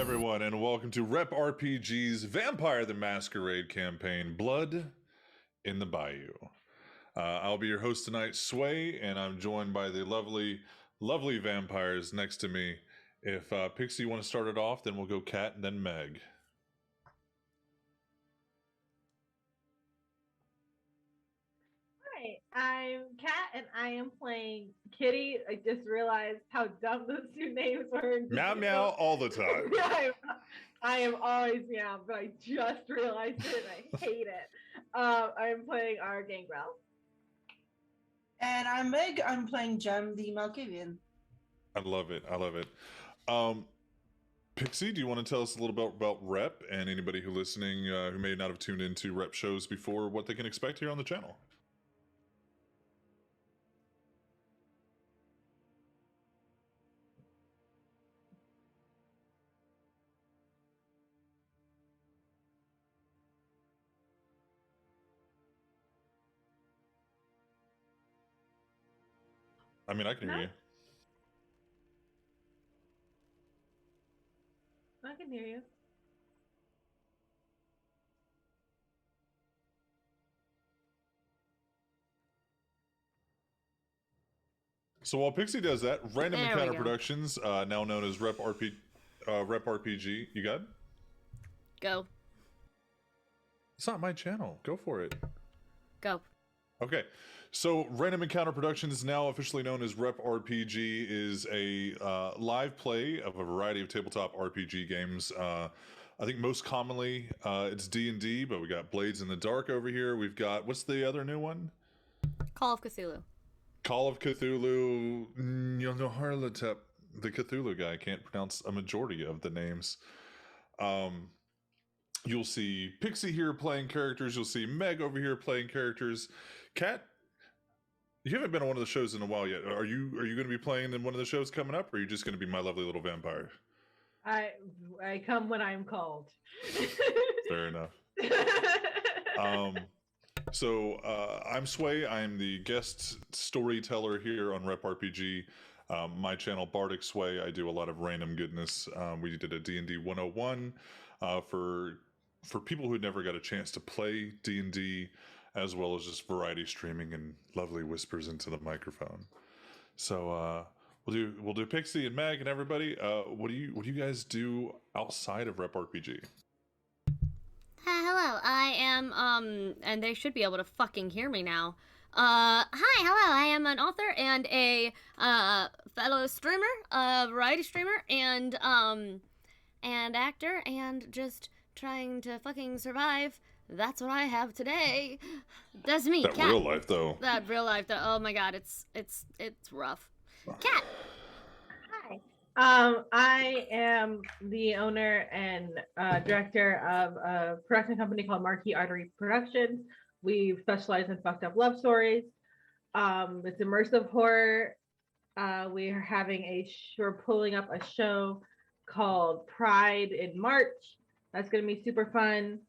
everyone, and welcome to Rep RPG's Vampire the Masquerade campaign, Blood in the Bayou. I'll be your host tonight, Sway, and I'm joined by the lovely, lovely vampires next to me. If Pixie, you want to start it off, then we'll go Kat and then Meg. Hi, I'm Kat, and I am playing Kitty. I just realized how dumb those two names were. Meow meow all the time. I am always meow, but I just realized it and I hate it. I'm playing our Gangrel. And I'm Meg. I'm playing Jem, the Malkavian. I love it. I love it. Pixie, do you want to tell us a little bit about Rep and anybody who listening who may not have tuned into Rep shows before, what they can expect here on the channel? I mean, I can hear you. I can hear you. So while Pixie does that, Random Encounter Productions, now known as Rep RPG, you got it? Go. It's not my channel. Go for it. Go. Okay. So Random Encounter Productions, is now officially known as Rep RPG, is a live play of a variety of tabletop RPG games. I think most commonly it's D&D, but we got Blades in the Dark over here. We've got, what's the other new one? Call of Cthulhu. Call of Cthulhu, Harlatep, the Cthulhu guy. I can't pronounce a majority of the names. You'll see Pixie here playing characters. You'll see Meg over here playing characters. Kat, you haven't been on one of the shows in a while yet. Are you going to be playing in one of the shows coming up, or are you just going to be my lovely little vampire? I come when I'm called. Fair enough. So I'm Sway. I'm the guest storyteller here on Rep RPG. My channel, Bardic Sway, I do a lot of random goodness. We did a D&D 101 for people who never got a chance to play D&D, as well as just variety streaming and lovely whispers into the microphone. So we'll do Pixie and Meg and everybody. What do you guys do outside of Rep RPG? Hello, I am, and they should be able to fucking hear me now. Hi, hello, I am an author and a, fellow streamer, variety streamer, and actor, and just trying to fucking survive. That's what I have today. That's me, Kat. Real life, though. That real life, though. Oh my god, it's rough. Kat! Hi. I am the owner and director of a production company called Marquee Artery Productions. We specialize in fucked up love stories. It's immersive horror. We're pulling up a show called Pride in March. That's going to be super fun.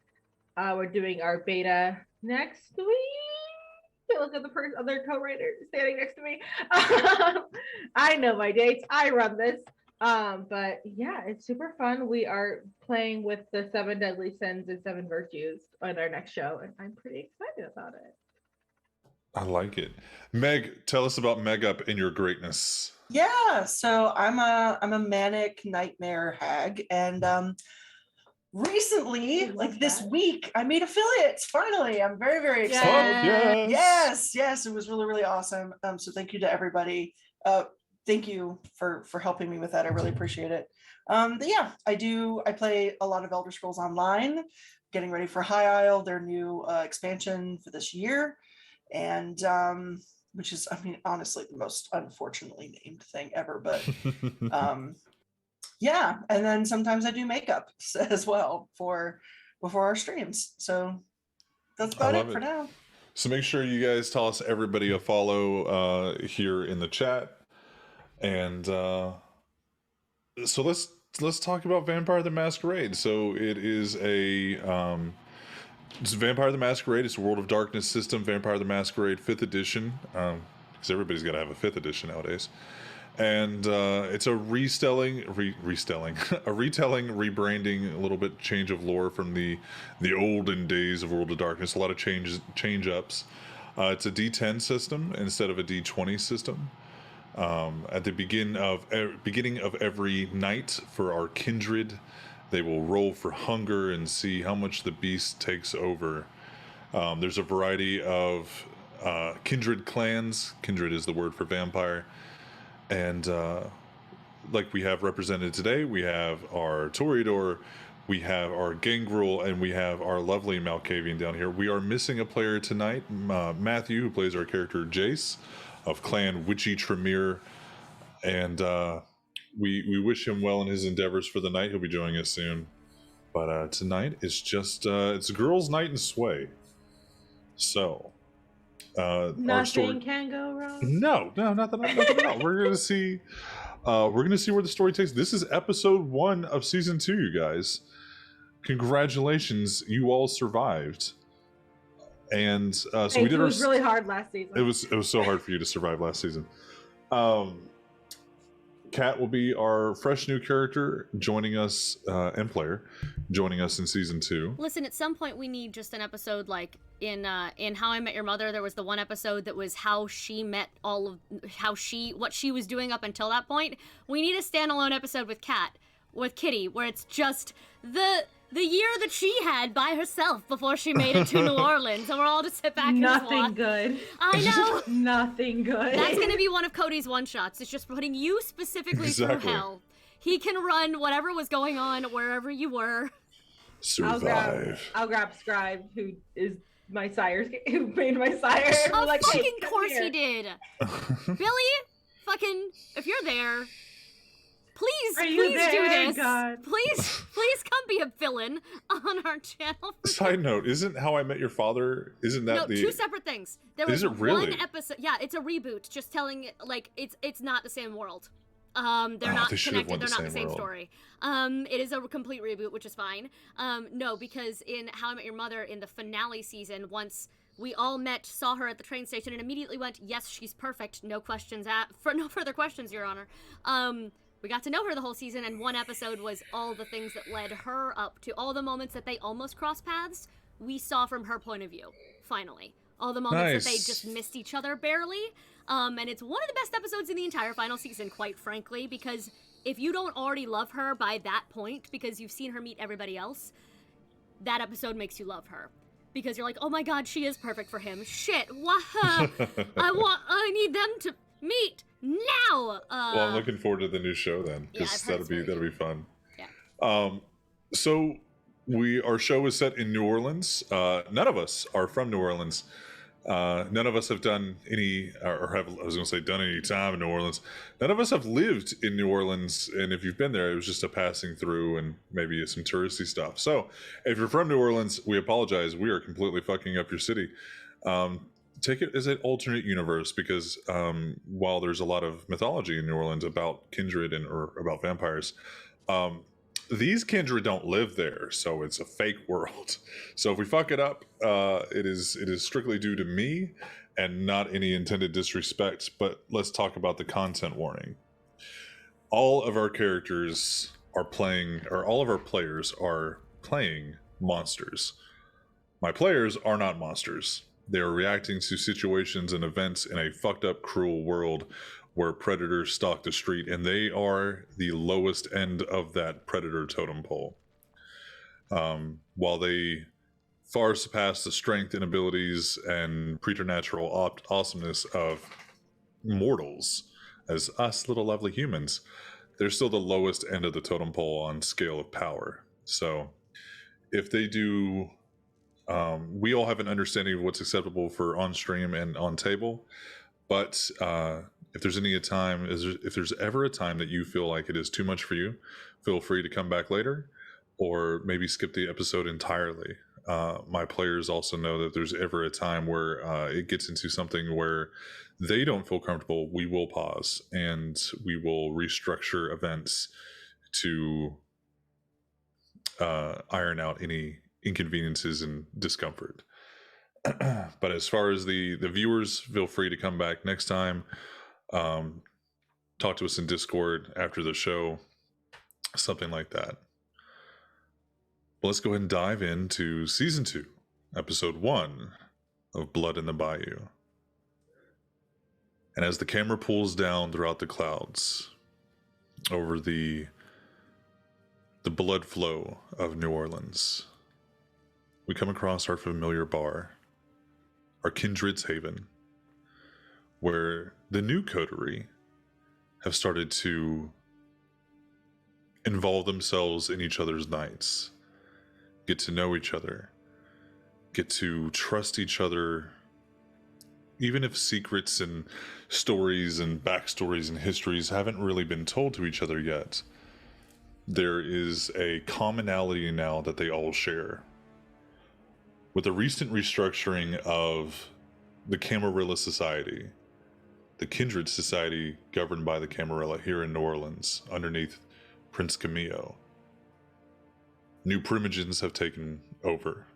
We're doing our beta next week. Look at the other co-writer standing next to me. I know my dates. I run this. But yeah, it's super fun. We are playing with the 7 deadly sins and 7 virtues on our next show, and I'm pretty excited about it. I like it. Meg, tell us about Meg Up and your greatness. Yeah, so I'm a manic nightmare hag, and recently, like this week, I made affiliates. Finally, I'm very, very excited. Yes, it was really, really awesome. So thank you to everybody. Thank you for helping me with that. I really appreciate it. But yeah, I play a lot of Elder Scrolls Online, getting ready for High Isle, their new expansion for this year, and which is, I mean, honestly, the most unfortunately named thing ever. But yeah, and then sometimes I do makeup as well before our streams. So that's about it for now. So make sure you guys toss everybody a follow here in the chat. And so let's talk about Vampire the Masquerade. So it is it's Vampire the Masquerade. It's a World of Darkness system. Vampire the Masquerade 5th edition, because everybody's got to have a 5th edition nowadays. and it's a retelling, rebranding, a little bit change of lore from the olden days of World of Darkness. A lot of change ups. It's a D10 system instead of a D20 system. At the beginning of every night for our kindred, they will roll for hunger and see how much the beast takes over. There's a variety of kindred clans. Kindred is the word for vampire. And like we have represented today, we have our Toreador, we have our Gangrel, and we have our lovely Malkavian down here. We are missing a player tonight, Matthew, who plays our character Jace of Clan Witchy Tremere. And we wish him well in his endeavors for the night. He'll be joining us soon. But tonight is just, it's girls' night in Sway. So... nothing can go wrong. No, nothing at all. We're gonna see where the story takes. This is episode 1 of season 2, you guys. Congratulations, you all survived. And so we did it was really hard last season. It was so hard for you to survive last season. Kat will be our fresh new character joining us and player joining us in season 2. Listen, at some point we need just an episode like in How I Met Your Mother. There was the one episode that was how she met what she was doing up until that point. We need a standalone episode with Kitty, where it's just the year that she had by herself before she made it to New Orleans, and we're all just sit back and just Nothing watch. good. I know. Nothing good. That's gonna be one of Cody's one-shots. It's just putting you specifically through hell. He can run whatever was going on wherever you were. Survive. I'll grab Scribe, who is my sire's, who made my sire. Of like, fucking hey, course here. he did. Billy, fucking, if you're there, please do this. God? Please come be a villain on our channel. Side note, isn't How I Met Your Father, isn't that two separate things. There was it really? one episode. Yeah, it's a reboot, just telling, like, it's not the same world. They're not connected. They're not the same story. It is a complete reboot, which is fine. No, because in How I Met Your Mother, in the finale season, once we all saw her at the train station, and immediately went, yes, she's perfect. No further questions, Your Honor. We got to know her the whole season, and one episode was all the things that led her up to all the moments that they almost crossed paths. We saw from her point of view, finally. All the moments that they just missed each other barely. And it's one of the best episodes in the entire final season, quite frankly, because if you don't already love her by that point, because you've seen her meet everybody else, that episode makes you love her. Because you're like, oh my god, she is perfect for him. Shit, I need them to meet now. Well, I'm looking forward to the new show then, because that'll be fun. Yeah. So our show is set in New Orleans. None of us are from New Orleans. None of us have done any, done any time in New Orleans. None of us have lived in New Orleans, and if you've been there, it was just a passing through and maybe some touristy stuff. So, if you're from New Orleans, we apologize. We are completely fucking up your city. Take it as an alternate universe, because while there's a lot of mythology in New Orleans about kindred or about vampires, these kindred don't live there, so it's a fake world. So if we fuck it up, it is strictly due to me and not any intended disrespect. But let's talk about the content warning. All of our characters are playing, or all of our players are playing monsters. My players are not monsters. They are reacting to situations and events in a fucked up, cruel world where predators stalk the street, and they are the lowest end of that predator totem pole. While they far surpass the strength and abilities and preternatural awesomeness of mortals, as us little lovely humans, they're still the lowest end of the totem pole on scale of power. So if they do, we all have an understanding of what's acceptable for on stream and on table, but if there's ever a time that you feel like it is too much for you, feel free to come back later, or maybe skip the episode entirely. My players also know that if there's ever a time where it gets into something where they don't feel comfortable, we will pause and we will restructure events to iron out any inconveniences and discomfort. But as far as the viewers, feel free to come back next time. talk to us in Discord after the show, something like that. Well, let's go ahead and dive into Season 2, Episode 1 of Blood in the Bayou. And as the camera pulls down throughout the clouds over the blood flow of New Orleans, we come across our familiar bar, our kindred's haven, where the new coterie have started to involve themselves in each other's nights, get to know each other, get to trust each other, even if secrets and stories and backstories and histories haven't really been told to each other yet. There is a commonality now that they all share. With the recent restructuring of the Camarilla Society, the Kindred Society governed by the Camarilla here in New Orleans, underneath Prince Camillo, new primogens have taken over.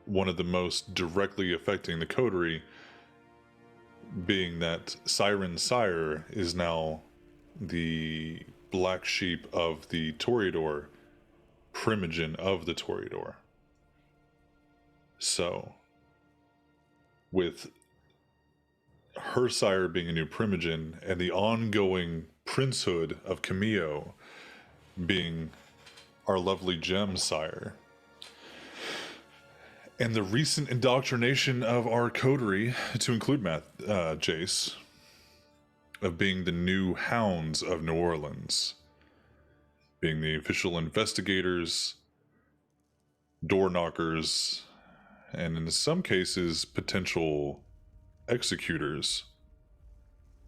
One of the most directly affecting the coterie being that Siren Sire is now the black sheep of the Toreador, primogen of the Toreador. So, with her sire being a new primogen and the ongoing princehood of Camillo being our lovely Gem sire, and the recent indoctrination of our coterie, to include Jace, of being the new hounds of New Orleans, being the official investigators, door knockers, and in some cases, potential executors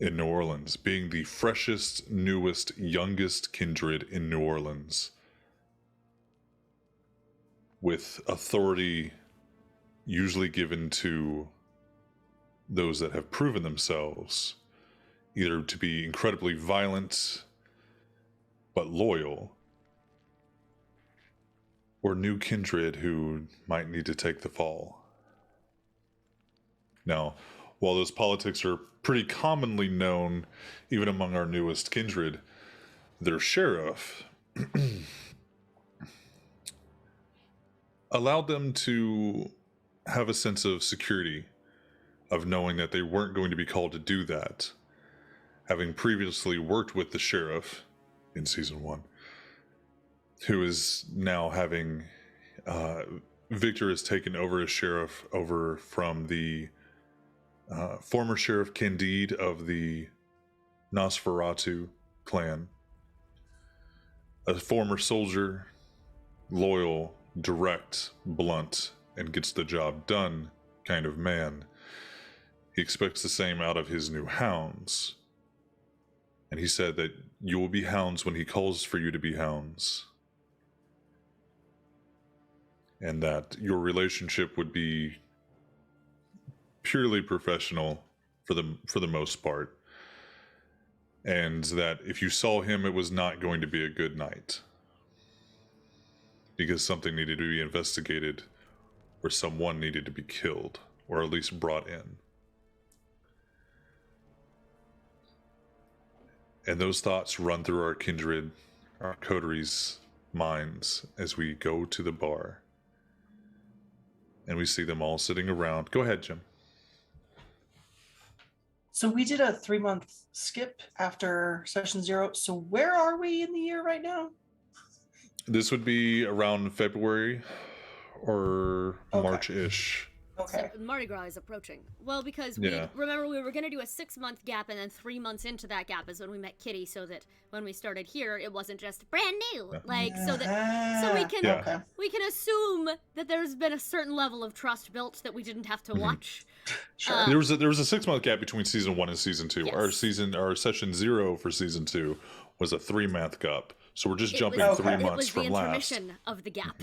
in New Orleans, being the freshest, newest, youngest kindred in New Orleans, with authority usually given to those that have proven themselves either to be incredibly violent but loyal, or new kindred who might need to take the fall. Now, while those politics are pretty commonly known even among our newest kindred, their sheriff allowed them to have a sense of security, of knowing that they weren't going to be called to do that, having previously worked with the sheriff in Season 1, who is now having Victor has taken over as sheriff over from the former Sheriff Candide of the Nosferatu clan, a former soldier, loyal, direct, blunt, and gets the job done kind of man. He expects the same out of his new hounds. And he said that you will be hounds when he calls for you to be hounds. And that your relationship would be purely professional for the most part. And that if you saw him, it was not going to be a good night. Because something needed to be investigated, or someone needed to be killed, or at least brought in. And those thoughts run through our kindred, our coterie's minds as we go to the bar. And we see them all sitting around. Go ahead, Jim. So we did a 3-month skip after session 0. So where are we in the year right now? This would be around February or March-ish. Okay. So Mardi Gras is approaching. Well, because remember we were going to do a 6-month gap, and then 3 months into that gap is when we met Kitty, so that when we started here, it wasn't just brand new. So we can assume that there's been a certain level of trust built that we didn't have to watch. Sure. There was a 6-month gap between Season 1 and Season 2. Yes. Our session 0 for Season 2 was a 3-month gap. So we're just jumping 3 months from last. It was the intermission of the gap.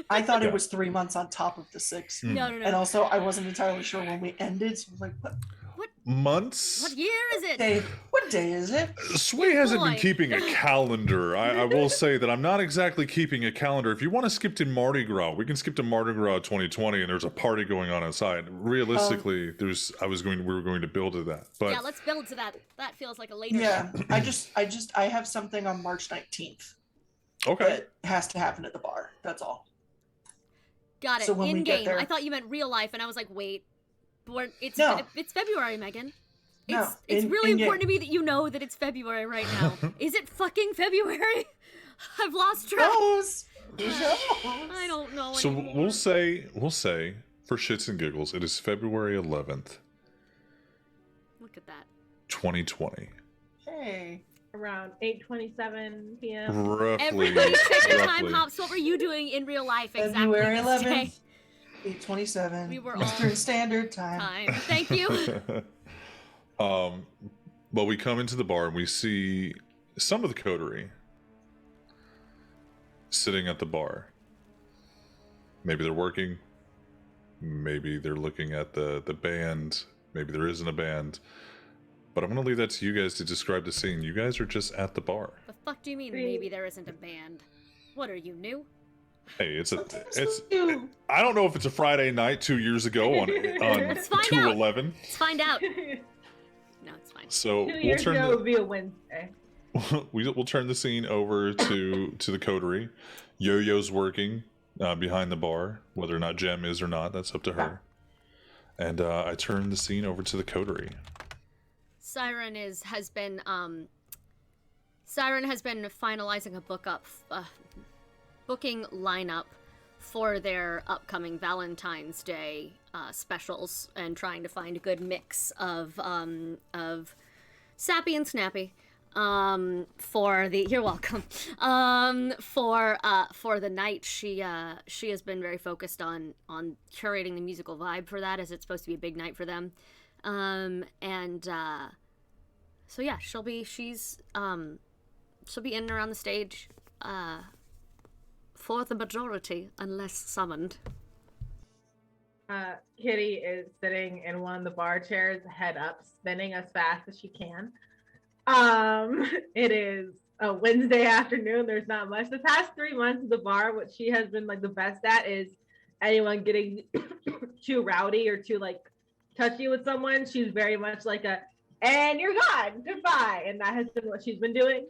I thought it was 3 months on top of the 6. No. And also, I wasn't entirely sure when we ended. So I was like, what? months. What year is it? What day is it? Sway hasn't been Boy. keeping a calendar. I will say that I'm not exactly keeping a calendar. If you want to skip to Mardi Gras, we can skip to Mardi Gras 2020, and there's a party going on outside. Realistically, we were going to build to that. But Yeah, let's build to that. That feels like a later. Yeah, I have something on March 19th. okay. That has to happen at the bar. That's all. Got it. So when we In get game. there- I thought you meant real life, and I was like, wait. It's No. it's February, Megan. No, It's in- really in game. important to me that you know that it's February right now. Is it fucking February? I've lost track. Knows? Who knows? I don't know So anymore. we'll say for shits and giggles, it is February 11th, Look at that. 2020. Hey. Around 8:27 p.m. Roughly. Everybody check your time roughly. hops. What were you doing in real life exactly February this day? 11th, 8:27. We were all- Eastern Standard Time. Thank you. But we come into the bar and we see some of the coterie sitting at the bar. Maybe they're working. Maybe they're looking at the band. Maybe there isn't a band. But I'm going to leave that to you guys to describe the scene. You guys are just at the bar. The fuck do you mean maybe there isn't a band? What are you, new? Hey, Sometimes it's. we do. I don't know if it's a Friday night 2 years ago on Let's find out. 2/11. Let's find out. No, it's fine. So 2 we'll years turn ago the, would be a Wednesday. we'll turn the scene over to the coterie. Yo-Yo's working behind the bar. Whether or not Jem is or not, that's up to her. And I turn the scene over to the coterie. Siren has been finalizing a booking lineup for their upcoming Valentine's Day specials and trying to find a good mix of sappy and snappy for the you're welcome for the night. She has been very focused on curating the musical vibe for that, as it's supposed to be a big night for them. So yeah, she'll be in and around the stage for the majority, unless summoned. Kitty is sitting in one of the bar chairs, head up, spinning as fast as she can. It is a Wednesday afternoon. There's not much. The past 3 months of the bar, what she has been like the best at is anyone getting too rowdy or too like touchy with someone. She's very much like and you're gone, goodbye. And that has been what she's been doing.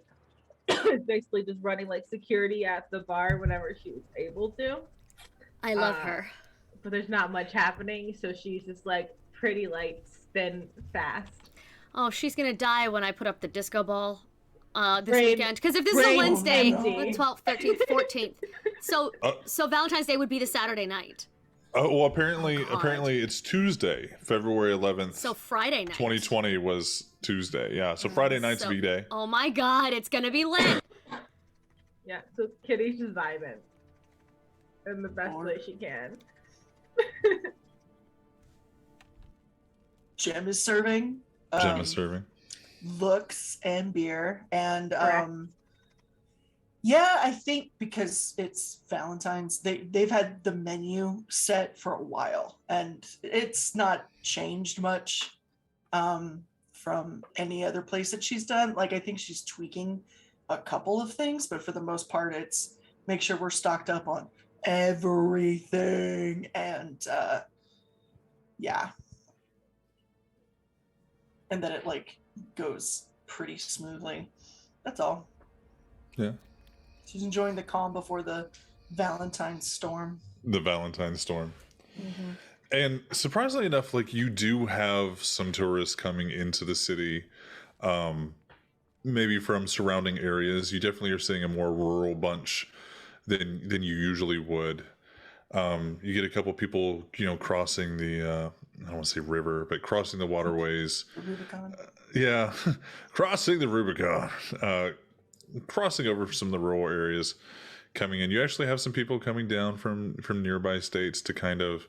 It's basically just running like security at the bar whenever she was able to. I love her. But there's not much happening, so she's just like pretty like spin fast. Oh, she's gonna die when I put up the disco ball this Brain- weekend. Because if this is a brain Wednesday, empty. the 12th, 13th, 14th, so Valentine's Day would be the Saturday night. Oh, well, apparently God. it's Tuesday, February 11th. So Friday night. 2020 was Tuesday. Yeah, so Friday night's So- V-Day. Oh my God, it's gonna be lit. Yeah, so Kitty's just vibing in the best Lord. way she can. Jem is serving. Jem is serving. Looks and beer. And Correct. yeah, I think because it's Valentine's, they've had the menu set for a while and it's not changed much from any other place that she's done. Like I think she's tweaking a couple of things, but for the most part it's make sure we're stocked up on everything. And yeah. And that it like goes pretty smoothly. That's all. Yeah. She's enjoying the calm before the Valentine's storm. The Valentine's storm. Mm-hmm. And surprisingly enough, like you do have some tourists coming into the city, maybe from surrounding areas. You definitely are seeing a more rural bunch than you usually would. You get a couple people, crossing the I don't want to say river, but crossing the waterways. The Rubicon. Yeah, crossing the Rubicon, crossing over some of the rural areas, coming in. You actually have some people coming down from nearby states to kind of,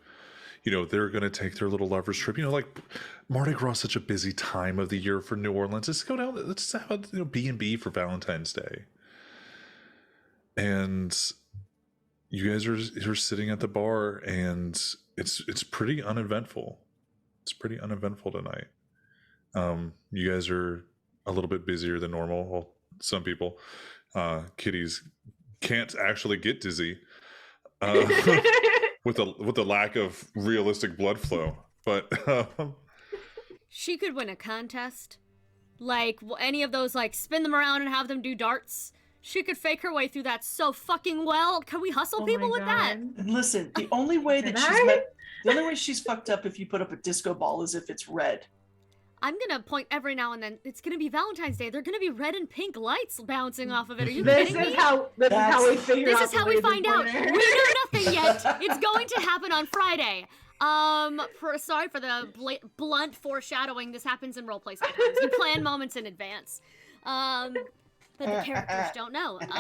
they're going to take their little lovers trip. Like Mardi Gras is such a busy time of the year for New Orleans. Let's go down. Let's have a B&B for Valentine's Day. And you guys are sitting at the bar, and it's pretty uneventful. It's pretty uneventful tonight. You guys are a little bit busier than normal. Well, some people. Kitties can't actually get dizzy with the lack of realistic blood flow. But she could win a contest, like any of those, like spin them around and have them do darts. She could fake her way through that so fucking well. Can we hustle people with that? And listen, the only way that the only way she's fucked up if you put up a disco ball is if it's red. I'm gonna point every now and then. It's gonna be Valentine's Day. They're gonna be red and pink lights bouncing off of it. Are you This kidding is me? how we figure out. This is how we find out. We know nothing yet. It's going to happen on Friday. Sorry for the blunt foreshadowing. This happens in roleplay sometimes. You plan moments in advance. But the characters don't know. Look at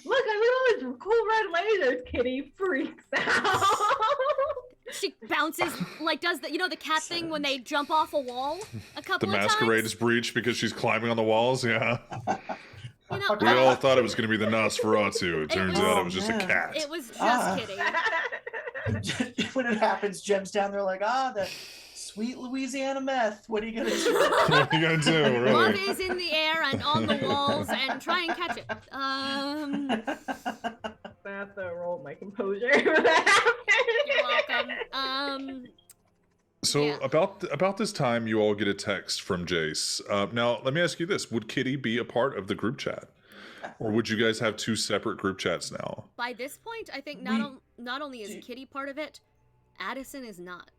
all those cool red lasers. Kitty freaks out. She bounces, like does the the cat thing when they jump off a wall a couple the of times. masquerade is breached because she's climbing on the walls. Yeah. You know, We all thought it was going to be the Nosferatu. It turns out it was just a cat. It was just Kitty. When it happens, Jem's down there like, the sweet Louisiana meth. What are you gonna do? What are you going to do, really? Love is in the air and on the walls, and try and catch it. I have to roll my composure. You're welcome. So Yeah. about this time, you all get a text from Jace. Now, let me ask you this: would Kitty be a part of the group chat, or would you guys have two separate group chats now? By this point, I think not only is Kitty part of it, Addison is not.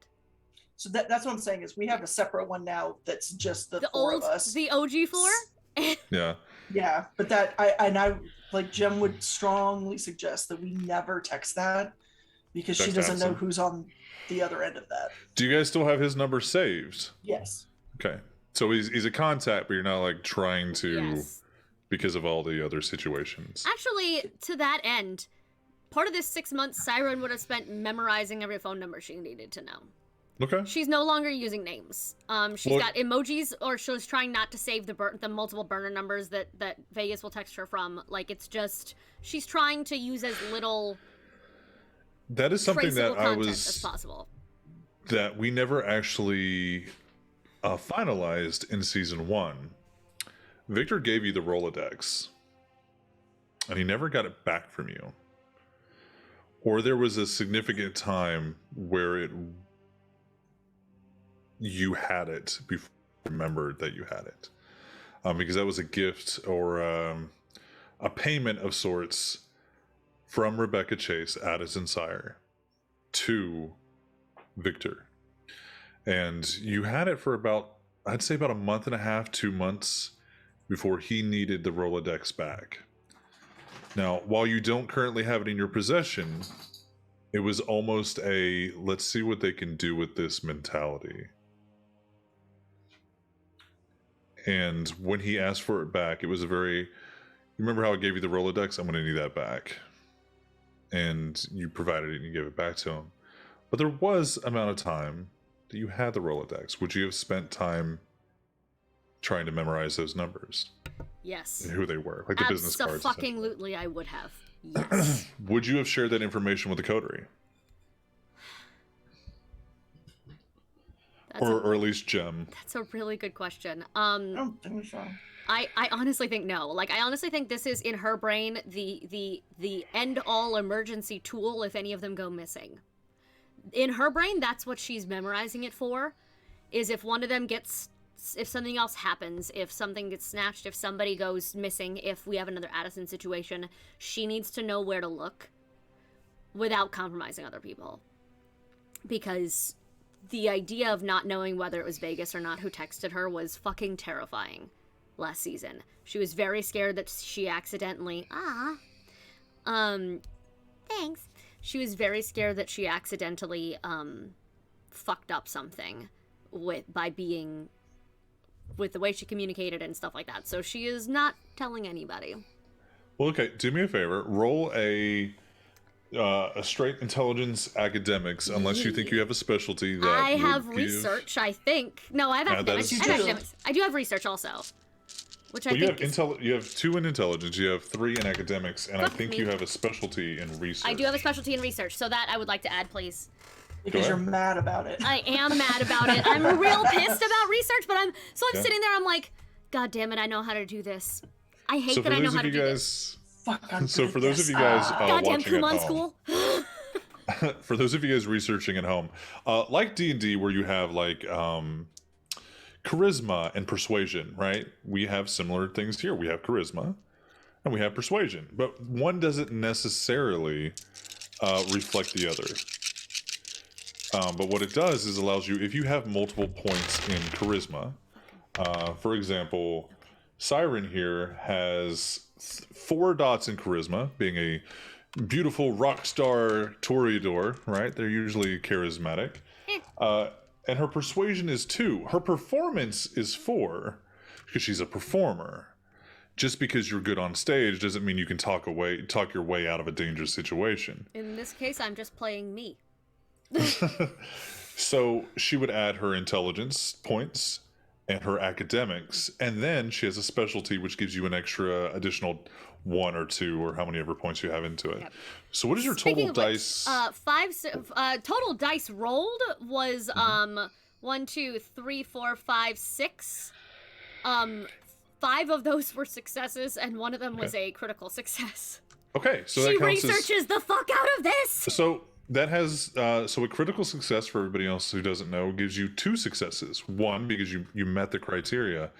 So that's what I'm saying is we have a separate one now that's just the four of us. The OG four? Yeah. Yeah, but I like Jem would strongly suggest that we never text that because she Text doesn't know Addison. who's on the other end of that. Do you guys still have his number saved? Yes. Okay. So he's a contact, but you're not like trying to Yes. because of all the other situations. Actually, to that end, part of this 6 months, Siren would have spent memorizing every phone number she needed to know. Okay. She's no longer using names. She's got emojis, or she's trying not to save the multiple burner numbers that Vegas will text her from. Like, it's just, she's trying to use as little That is something traceable that content as possible. that we never actually finalized in season 1. Victor gave you the Rolodex, and he never got it back from you. Or there was a significant time where you had it before you remembered that you had it, because that was a gift or a payment of sorts from Rebecca Chase, Addison Sire, to Victor. And you had it for I'd say about a month and a half, 2 months before he needed the Rolodex back. Now, while you don't currently have it in your possession, it was almost a let's see what they can do with this mentality. And when he asked for it back, it was you remember how I gave you the Rolodex? I'm going to need that back. And you provided it and you gave it back to him. But there was amount of time that you had the Rolodex. Would you have spent time trying to memorize those numbers? Yes. And who they were? Like the business cards. Abso-fucking-lutely, I would have. Yes. Would you have shared that information with the coterie? Or at least Jem? That's a really good question. I don't think so. I honestly think no. Like, I honestly think this is, in her brain, the end-all emergency tool if any of them go missing. In her brain, that's what she's memorizing it for, is if one of them if something else happens, if something gets snatched, if somebody goes missing, if we have another Addison situation, she needs to know where to look without compromising other people. Because the idea of not knowing whether it was Vegas or not who texted her was fucking terrifying last season. She was very scared that she accidentally thanks. She was very scared that she accidentally fucked up something with the way she communicated and stuff like that. So she is not telling anybody. Well, okay, do me a favor. Roll a straight intelligence academics, unless you think you have a specialty that I have would give... research, I think. No, I have academics. You I have do. academics. I do have research also. Which I Well, you think have you have 2 in intelligence, you have 3 in academics, and I Fuck think me. you have a specialty in research. I do have a specialty in research, so that I would like to add, please. Because you're mad about it. I am mad about it. I'm real pissed about research, but I'm sitting there. I'm like, God damn it! I know how to do this. I hate that I know how to do this. So for those of you guys Goddamn watching at Kumon home, school. for those of you guys researching at home, like D&D, where you have like charisma and persuasion, right? We have similar things here. We have charisma and we have persuasion, but one doesn't necessarily reflect the other. But what it does is allows you, if you have multiple points in charisma, for example, Siren here has 4 dots in charisma, being a beautiful rock star toreador, right? They're usually charismatic. And her persuasion is 2. Her performance is 4 because she's a performer. Just because you're good on stage doesn't mean you can talk your way out of a dangerous situation. In this case, I'm just playing me. So she would add her intelligence points and her academics, and then she has a specialty which gives you an extra additional 1 or 2 or how many ever points you have into it. Yep. So what is your total dice? Total dice rolled was 1, 2, 3, 4, 5, 6. 5 of those were successes, and 1 of them was a critical success. Okay, so she that counts researches the fuck out of this. So that has so a critical success, for everybody else who doesn't know, gives you 2 successes. 1 because you met the criteria,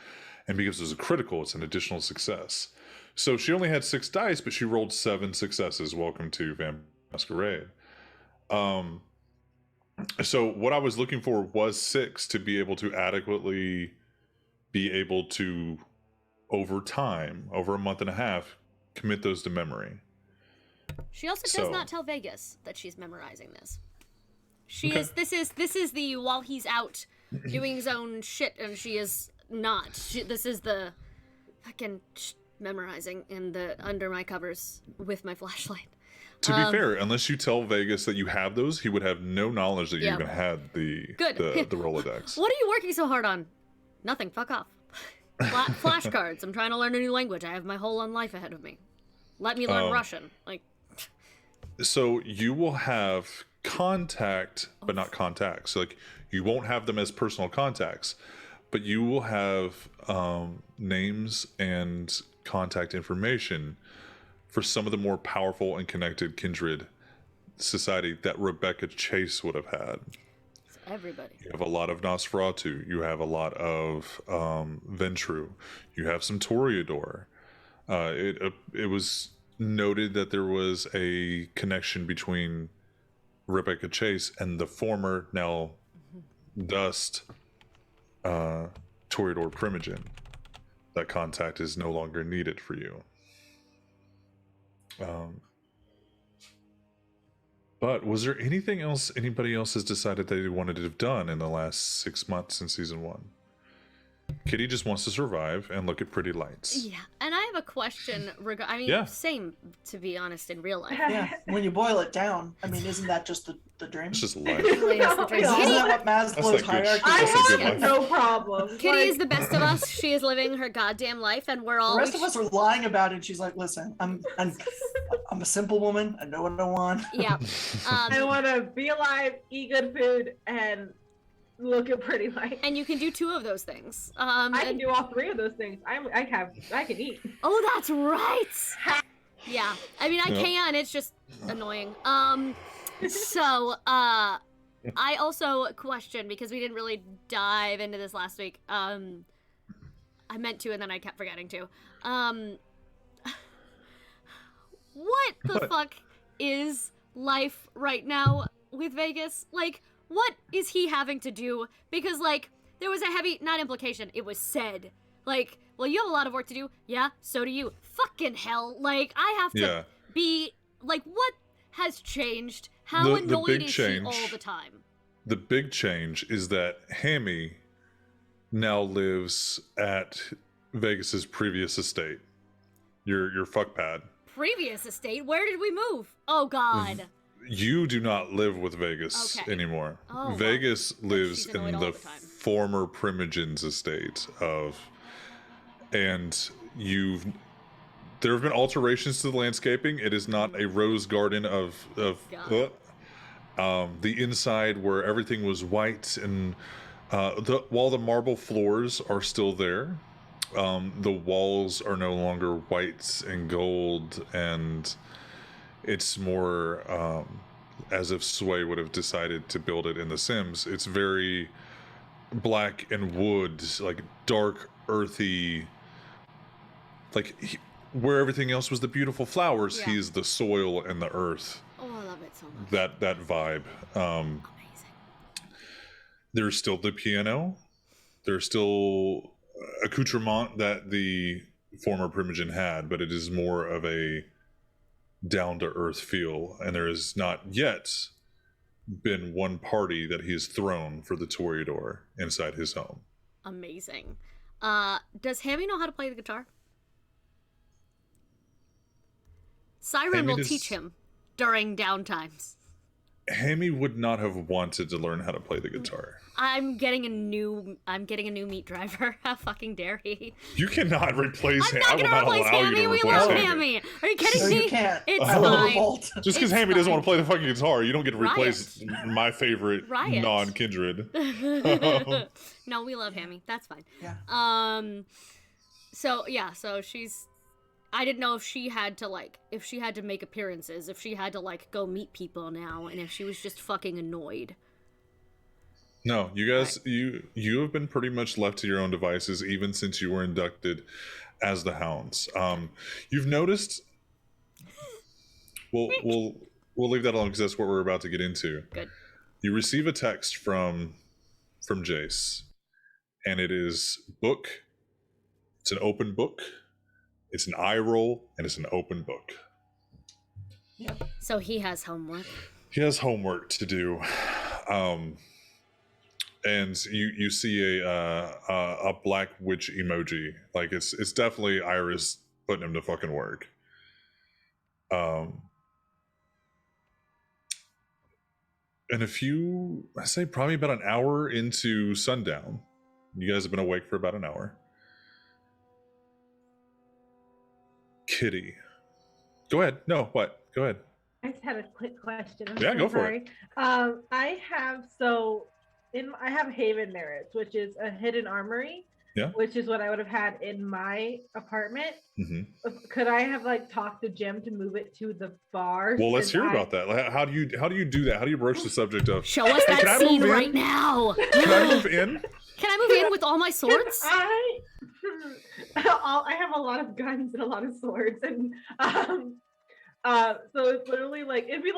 and because it's a critical, it's an additional success. So she only had 6 dice, but she rolled 7 successes. Welcome to Vampire Masquerade. So what I was looking for was 6 to be able to adequately be able to, over time, over a month and a half, commit those to memory. She also does not tell Vegas that she's memorizing this. This is the while he's out doing his own shit, and she is not. This is the fucking memorizing in the under my covers with my flashlight. To be fair, unless you tell Vegas that you have those, he would have no knowledge that you even had the Rolodex. What are you working so hard on? Nothing. Fuck off. Flashcards. I'm trying to learn a new language. I have my whole life ahead of me. Let me learn Russian. So you will have contact, but not contacts. Like, you won't have them as personal contacts, but you will have names and contact information for some of the more powerful and connected kindred society that Rebecca Chase would have had. So everybody. You have a lot of Nosferatu. You have a lot of Ventru. You have some Toreador. It was noted that there was a connection between Rebecca Chase and the former, now dust, Toreador Primogen. That contact is no longer needed for you. But was there anything else anybody else has decided they wanted to have done in the last 6 months in season 1? Kitty just wants to survive and look at pretty lights. Yeah, and I have a question same, to be honest, in real life. Yeah, when you boil it down, I mean, isn't that just the dream? It's just life. Isn't that what Maslow's hierarchy is? I have no problem. Kitty is the best of us. She is living her goddamn life, and we're all... The rest of us are lying about it, and she's like, listen, I'm a simple woman. I know what I want. Yeah. I want to be alive, eat good food, and look at pretty lights. And you can do 2 of those things. I can do all 3 of those things. I can eat. Oh, that's right. Yeah. I mean, I can. It's just annoying. So, I also question, because we didn't really dive into this last week. I meant to, and then I kept forgetting to. What the fuck is life right now with Vegas? Like, what is he having to do? Because, like, there was a heavy, not implication, it was said. Like, well, you have a lot of work to do. Yeah, so do you. Fucking hell. Like, I have to be, like, what has changed? How annoyed is she all the time? The big change is that Hammy now lives at Vegas's previous estate. Your fuck pad. Previous estate? Where did we move? Oh, God. You do not live with Vegas anymore. Oh, Vegas lives in the former Primogen's estate and there have been alterations to the landscaping. It is not a rose garden of The inside where everything was white and while the marble floors are still there, the walls are no longer white and gold, and it's more as if Sway would have decided to build it in The Sims. It's very black and wood, like dark, earthy, like where everything else was the beautiful flowers, he's the soil and the earth. Oh, I love it so much. That vibe. Amazing. There's still the piano. There's still accoutrement that the former Primogen had, but it is more of a down-to-earth feel, and there has not yet been one party that he has thrown for the Toreador inside his home. Amazing. Does Hammy know how to play the guitar? Siren will teach him during downtimes. Hammy would not have wanted to learn how to play the guitar. I'm getting a new meat driver. How fucking dare he? You cannot replace Hammy. I'm not gonna replace Hammy. We love Hammy. Are you kidding me? You can't. It's fine. Just because Hammy doesn't want to play the fucking guitar, you don't get to replace my favorite Riot. non-kindred. No, we love Hammy. That's fine. Yeah. So she's. I didn't know if she had to make appearances, if she had to go meet people now, and if she was just fucking annoyed. No, you guys, you have been pretty much left to your own devices even since you were inducted as the Hounds. You've noticed. We'll leave that alone because that's what we're about to get into. Good. You receive a text from Jace, and it is book. It's an open book. It's an eye roll, and it's an open book. Yep. So he has homework. He has homework to do. And you see a black witch emoji. Like it's definitely Iris putting him to fucking work. And I say probably about an hour into sundown. You guys have been awake for about an hour. Kitty. Go ahead. No, what? Go ahead. I just had a quick question. Go for it. I have Haven Merits, which is a hidden armory. Yeah. Which is what I would have had in my apartment. Mm-hmm. Could I have talked to Jim to move it to the bar? Well, let's hear about that. How do you do that? How do you broach the subject of? Show us that scene right now. Can I move in? Can I move in with all my swords? I have a lot of guns and a lot of swords, and so it's literally it'd be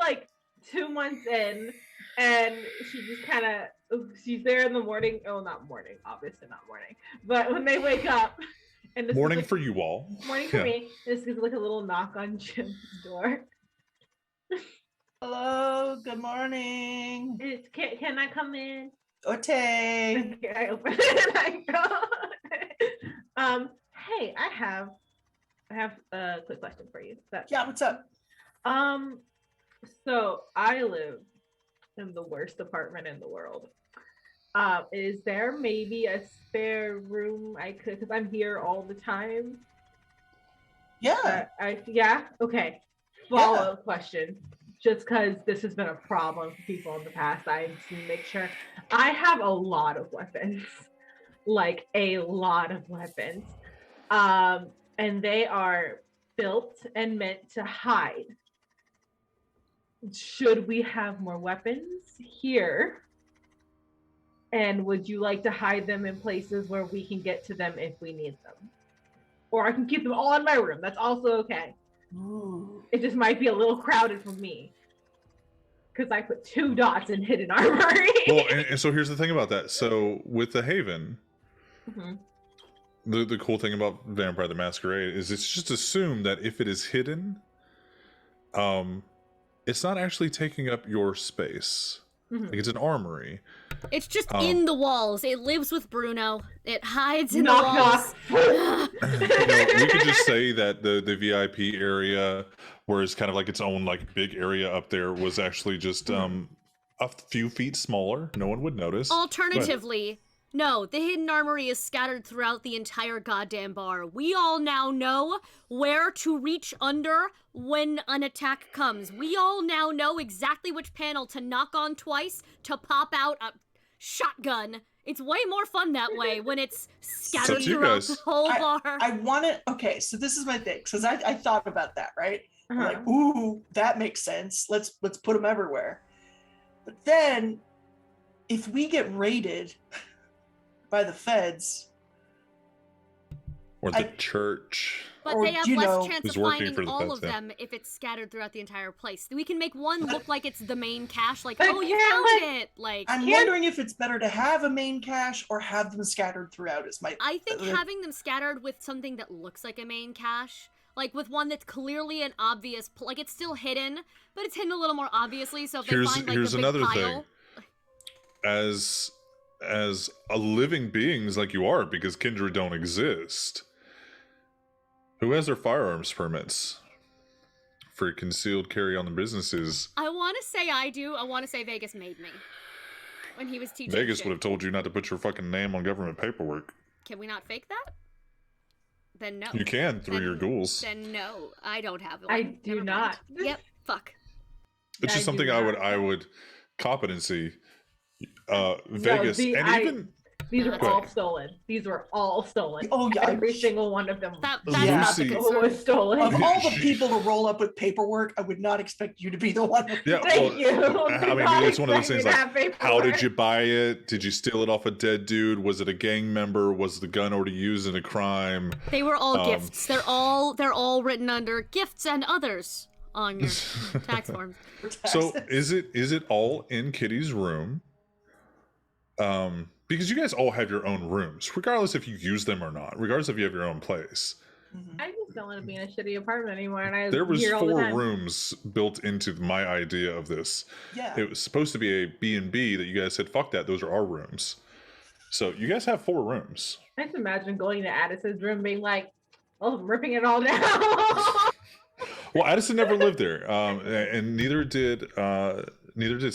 2 months in, and she just kind of she's there in the morning. Oh, not morning, obviously not morning, but when they wake up, and this morning for you all. Morning for me. This is a little knock on Jim's door. Hello. Good morning. Can I come in? Okay. I open it and I go. Hey, I have a quick question for you. Yeah, what's up? So I live in the worst apartment in the world. Is there maybe a spare room I could, because I'm here all the time? Yeah. Okay. Follow-up question. Just because this has been a problem for people in the past, I need to make sure. I have a lot of weapons, a lot of weapons, and they are built and meant to hide. Should we have more weapons here? And would you like to hide them in places where we can get to them if we need them? Or I can keep them all in my room. That's also okay. Ooh. It just might be a little crowded for me. Because I put 2 dots in hidden armory. Well, and so here's the thing about that. So with the Haven, mm-hmm. the cool thing about Vampire the Masquerade is it's just assumed that if it is hidden, it's not actually taking up your space. Mm-hmm. It's an armory. It's just in the walls. It lives with Bruno. It hides in the walls. We could just say that the VIP area, where it's kind of its own big area up there, was actually just a few feet smaller. No one would notice. Alternatively, No, the hidden armory is scattered throughout the entire goddamn bar. We all now know where to reach under when an attack comes. We all now know exactly which panel to knock on twice to pop out a shotgun. It's way more fun that way when it's scattered throughout the whole bar. I want to, okay, so this is my thing, because I thought about that, right? I'm Uh-huh. like, ooh, that makes sense. Let's put them everywhere. But then, if we get raided by the feds, Or the church. But or, they have you less know, chance who's of working finding for the all feds, of yeah. them if it's scattered throughout the entire place. We can make one look like it's the main cache, like, But oh, you can't, found it! Like, I'm wondering if it's better to have a main cache or have them scattered throughout. Is my I think having them scattered with something that looks like a main cache, like with one that's clearly an obvious, like it's still hidden, but it's hidden a little more obviously, so if they find like Here's the big another pile... thing. As a living beings like you are, because Kindred don't exist, who has their firearms permits for concealed carry on the businesses? I want to say I do. I want to say Vegas made me when he was teaching Vegas shit. would have told you not to put your fucking name on government paperwork. Can we not fake that? Then no. You can through Then- your ghouls. Then no, I don't have one. I do Never mind. not. Yep, fuck. It's I just do something not. I would competency. No, Vegas these were Go all ahead. stolen. These were all stolen. Oh, yeah. Every single one of them. That's Yeah. not the Lucy- concern. was stolen. of all the people to roll up with paperwork, I would not expect you to be the one. Yeah, Thank well, you. I mean, it's one of those things like, how did you? you buy it? Did you steal it off a dead dude? Was it a gang member? Was the gun already used in a crime? They were all gifts. They're all written under gifts and others on your tax forms. So is it all in Kitty's room? Because you guys all have your own rooms, regardless if you use them or not, regardless if you have your own place. Mhm. I just don't want to be in a shitty apartment anymore, and I There was hear all the 4 time. rooms built into my idea of this. Yeah. It was supposed to be a B&B that you guys said, fuck that, those are our rooms. So you guys have 4 rooms. I just imagine going to Addison's room, being like, "Oh, I'm ripping it all down." Well, Addison never lived there, and neither did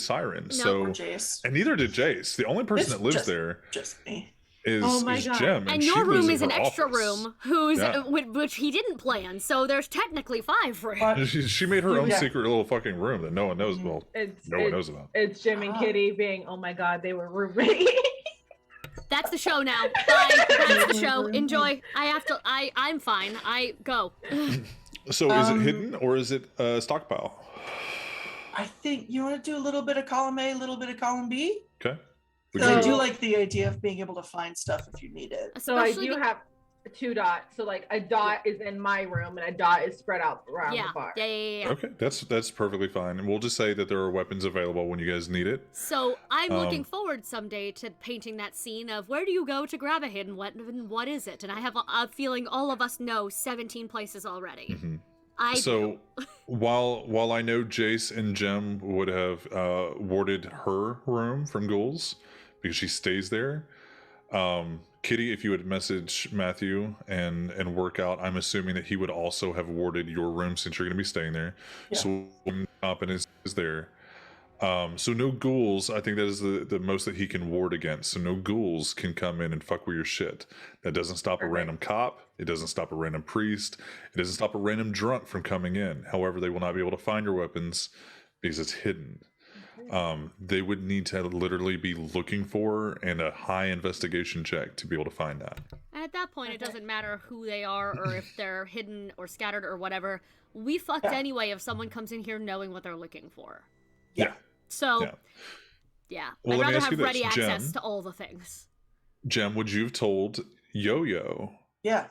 Siren. No. So Or Jace. and neither did Jace. The only person It's that lives just- there Just me. is Oh my God. Jem, And she your lives room in is an her extra office. room, whose Yeah. which he didn't plan. So there's technically 5 rooms. But She made her own Yeah. secret little fucking room that no one knows. Well, no one knows about. It's Jim and Ah. Kitty being, "Oh my God, they were roommates." That's the show now. Bye. That's the show. Enjoy. I'm fine. I go. So is it Um, hidden or is it stockpile? I think you want to do a little bit of column A, a little bit of column B. Okay. We So I can do do- like the idea of being able to find stuff if you need it. So I Especially do be- have 2 dots. So like a dot is in my room, and a dot is spread out around yeah. the bar. Yeah. Okay, that's perfectly fine, and we'll just say that there are weapons available when you guys need it. So I'm looking Um, forward someday to painting that scene of where do you go to grab a hidden weapon? What is it? And I have a feeling all of us know 17 places already. Mhm. I So while I know Jace and Jem would have warded her room from ghouls because she stays there, Kitty, if you would message Matthew and work out, I'm assuming that he would also have warded your room since you're going to be staying there. Yeah. So competence is there. So no ghouls. I think that is the most that he can ward against. So no ghouls can come in and fuck with your shit. That doesn't stop a Perfect. random cop. It doesn't stop a random priest. It doesn't stop a random drunk from coming in. However, they will not be able to find your weapons because it's hidden. They would need to literally be looking for and a high investigation check to be able to find that. And at that point, it Okay. doesn't matter who they are or if they're hidden or scattered or whatever. We fucked Yeah. anyway if someone comes in here knowing what they're looking for. Yeah. So, Yeah. yeah. Well, I'd let me rather ask have you this, ready access Jem. to all the things. Jem, would you have told Yo-Yo Yeah.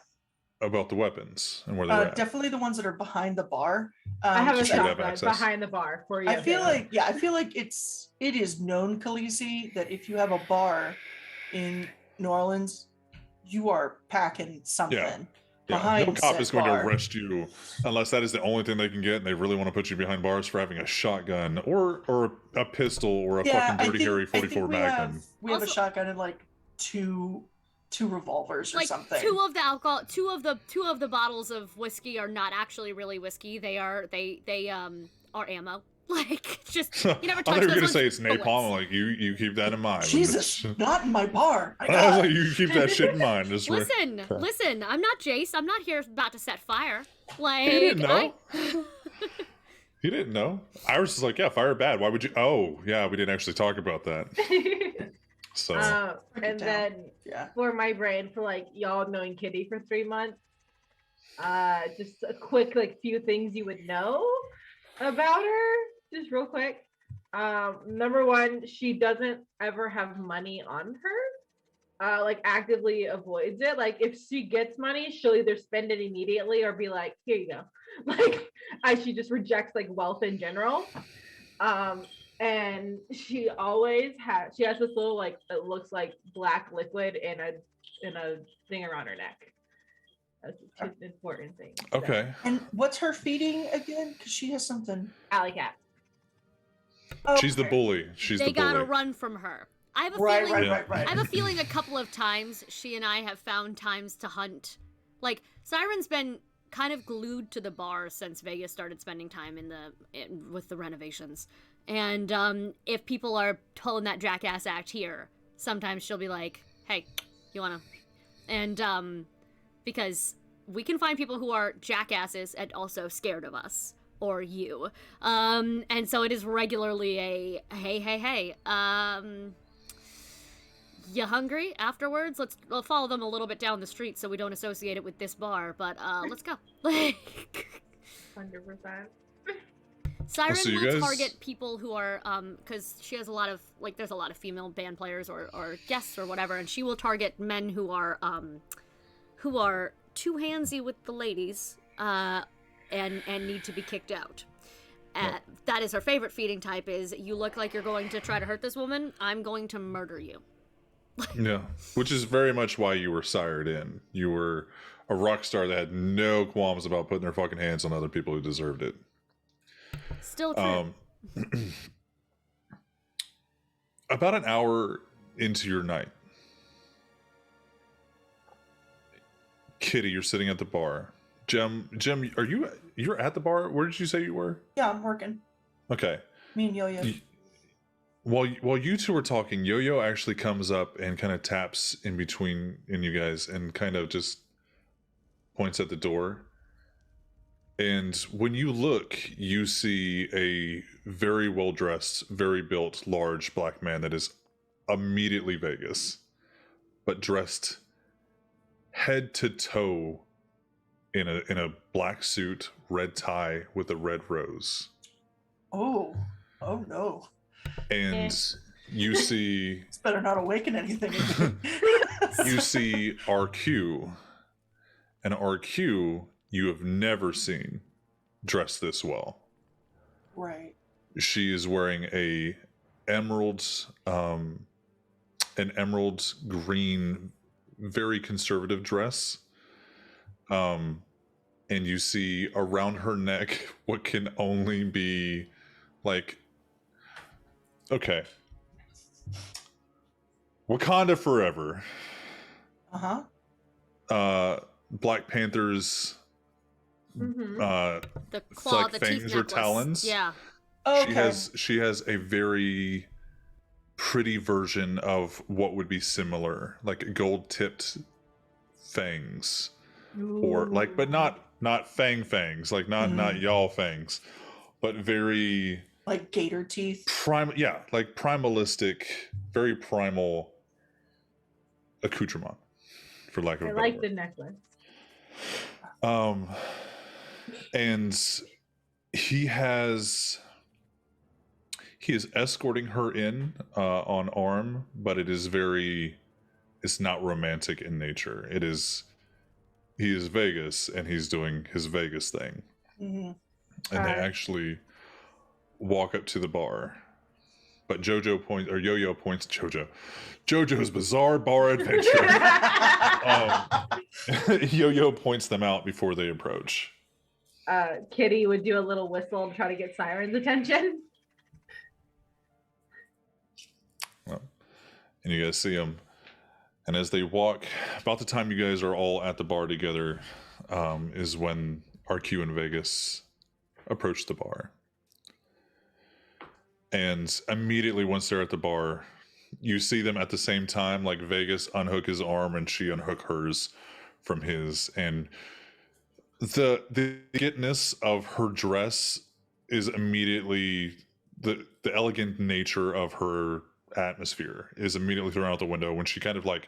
about the weapons and where they're at? Definitely the ones that are behind the bar. I have a Just so you have shotgun access. behind the bar for you. I feel like it is known, Khaleesi, that if you have a bar in New Orleans, you are packing something. Yeah, behind no cop said is going bar. to arrest you unless that is the only thing they can get, and they really want to put you behind bars for having a shotgun or a pistol or a fucking Dirty Harry 44 Magnum. We have a Also- shotgun and like two revolvers or Like something. two of the alcohol, two of the bottles of whiskey are not actually really whiskey. They are ammo. Like, just I you never thought touch you were those gonna ones say with it's napalm. I'm bullets. like, you keep that in mind. Jesus, not in my bar. My I was God. like, you keep that shit in mind. Just Listen, okay. listen. I'm not Jace. I'm not here about to set fire. Like, He didn't know. I... He didn't know. Iris is like, yeah, fire bad. Why would you? Oh, yeah, we didn't actually talk about that. So. And then for my brain, for like y'all knowing Kitty for 3 months, just a quick like few things you would know about her, just real quick. Number one, she doesn't ever have money on her. Like actively avoids it. Like if she gets money, she'll either spend it immediately or be like, here you go. Like she just rejects like wealth in general. And she always has this little like it looks like black liquid in a thing around her neck. That's an important thing. Okay. And what's her feeding again? Because she has something. Alley cat. Oh, She's the bully. She's the bully. They gotta run from her. I have a right, feeling. right. I have a feeling a couple of times she and I have found times to hunt. Like Siren's been kind of glued to the bar since Vegas started spending time with the renovations. And if people are pulling that jackass act here, sometimes she'll be like, "Hey, you wanna?" And because we can find people who are jackasses and also scared of us or you. And so it is regularly a hey. You hungry afterwards? We'll follow them a little bit down the street so we don't associate it with this bar, but let's go. 100%. Siren So you will guys- target people who are, because she has a lot of, like, there's a lot of female band players or guests or whatever, and she will target men who are too handsy with the ladies, and need to be kicked out. That is her favorite feeding type is, you look like you're going to try to hurt this woman, I'm going to murder you. Yeah, which is very much why you were sired in. You were a rock star that had no qualms about putting their fucking hands on other people who deserved it. Still true. About an hour into your night, Kitty, you're sitting at the bar. Jem, you're at the bar? Where did you say you were? Yeah, I'm working. Okay. Me and Yo-Yo. While you two are talking, Yo-Yo actually comes up and kind of taps in you guys and kind of just points at the door. And when you look, you see a very well-dressed, very built, large black man that is immediately Vegas, but dressed head to toe in a black suit, red tie with a red rose. Oh no. And you see... It's better not awaken anything. You see RQ. And RQ, you have never seen dressed this well. Right. She is wearing an emerald green, very conservative dress. And you see around her neck what can only be like, okay, Wakanda forever. Black Panther's Mm-hmm. The claw, like the fangs teeth or necklace. talons. Yeah. Okay. She has a very pretty version of what would be similar, like gold tipped fangs. Or like, but not fangs, like not y'all fangs, but very like gator teeth. Like primalistic, very primal accoutrement, for lack of a better like word. the necklace. And he is escorting her in on arm, but it's not romantic in nature. He is Vegas, and he's doing his Vegas thing. Mm-hmm. And they actually walk up to the bar. But Yo-Yo points JoJo's Bizarre Bar Adventure. Yo-Yo points them out before they approach. Kitty would do a little whistle to try to get Siren's attention. And you guys see them. And as they walk, about the time you guys are all at the bar together, is when RQ and Vegas approach the bar. And immediately once they're at the bar, you see them at the same time, like Vegas unhook his arm and she unhook hers from his. And the getness of her dress is immediately the elegant nature of her atmosphere is immediately thrown out the window when she kind of like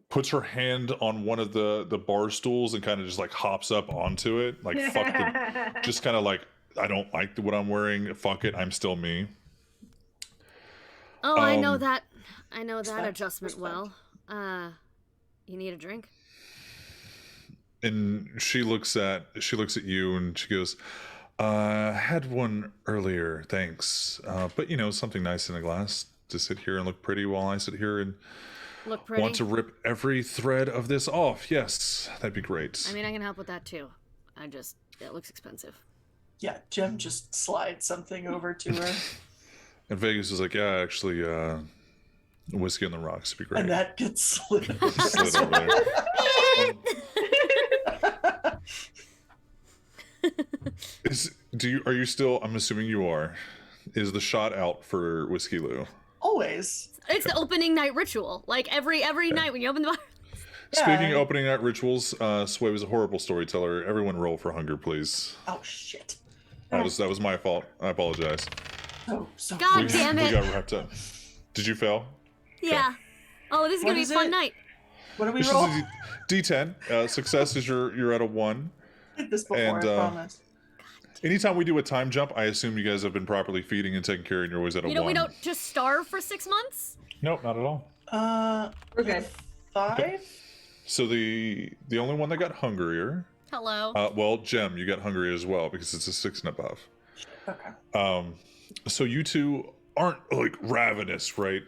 puts her hand on one of the bar stools and kind of just like hops up onto it, like fuck the, just kind of like, I don't like what I'm wearing, fuck it, I'm still me. Oh, I know that Respect. adjustment well. You need a drink? And she looks at you and she goes, had one earlier, thanks. But you know, something nice in a glass to sit here and look pretty while I sit here and Look pretty? want to rip every thread of this off. Yes, that'd be great. I mean, I can help with that too. It looks expensive. Yeah, Jim just slides something over to her. And Vegas is like, yeah, actually, whiskey on the rocks would be great. And that gets slid over. Slid over there. Are you still, I'm assuming you are, is the shot out for Whiskey Lou? Always. It's the opening night ritual. Like every night when you open the bar. Speaking of opening night rituals, Sway was a horrible storyteller. Everyone roll for hunger, please. Oh, shit. That was my fault. I apologize. So God damn We it. got wrapped up. Did you fail? Yeah. Oh, this is What going to be is a fun it? night. What do we This roll? is a D10. Success is you're at a 1. I did this before, and, I promise. Anytime we do a time jump, I assume you guys have been properly feeding and taking care, and you're always at a 1. We don't just starve for 6 months? Nope, not at all. We're good. 5? So the only one that got hungrier. Hello. Well, Jem, you got hungry as well because it's a 6 and above. Okay. So you two aren't like ravenous, right?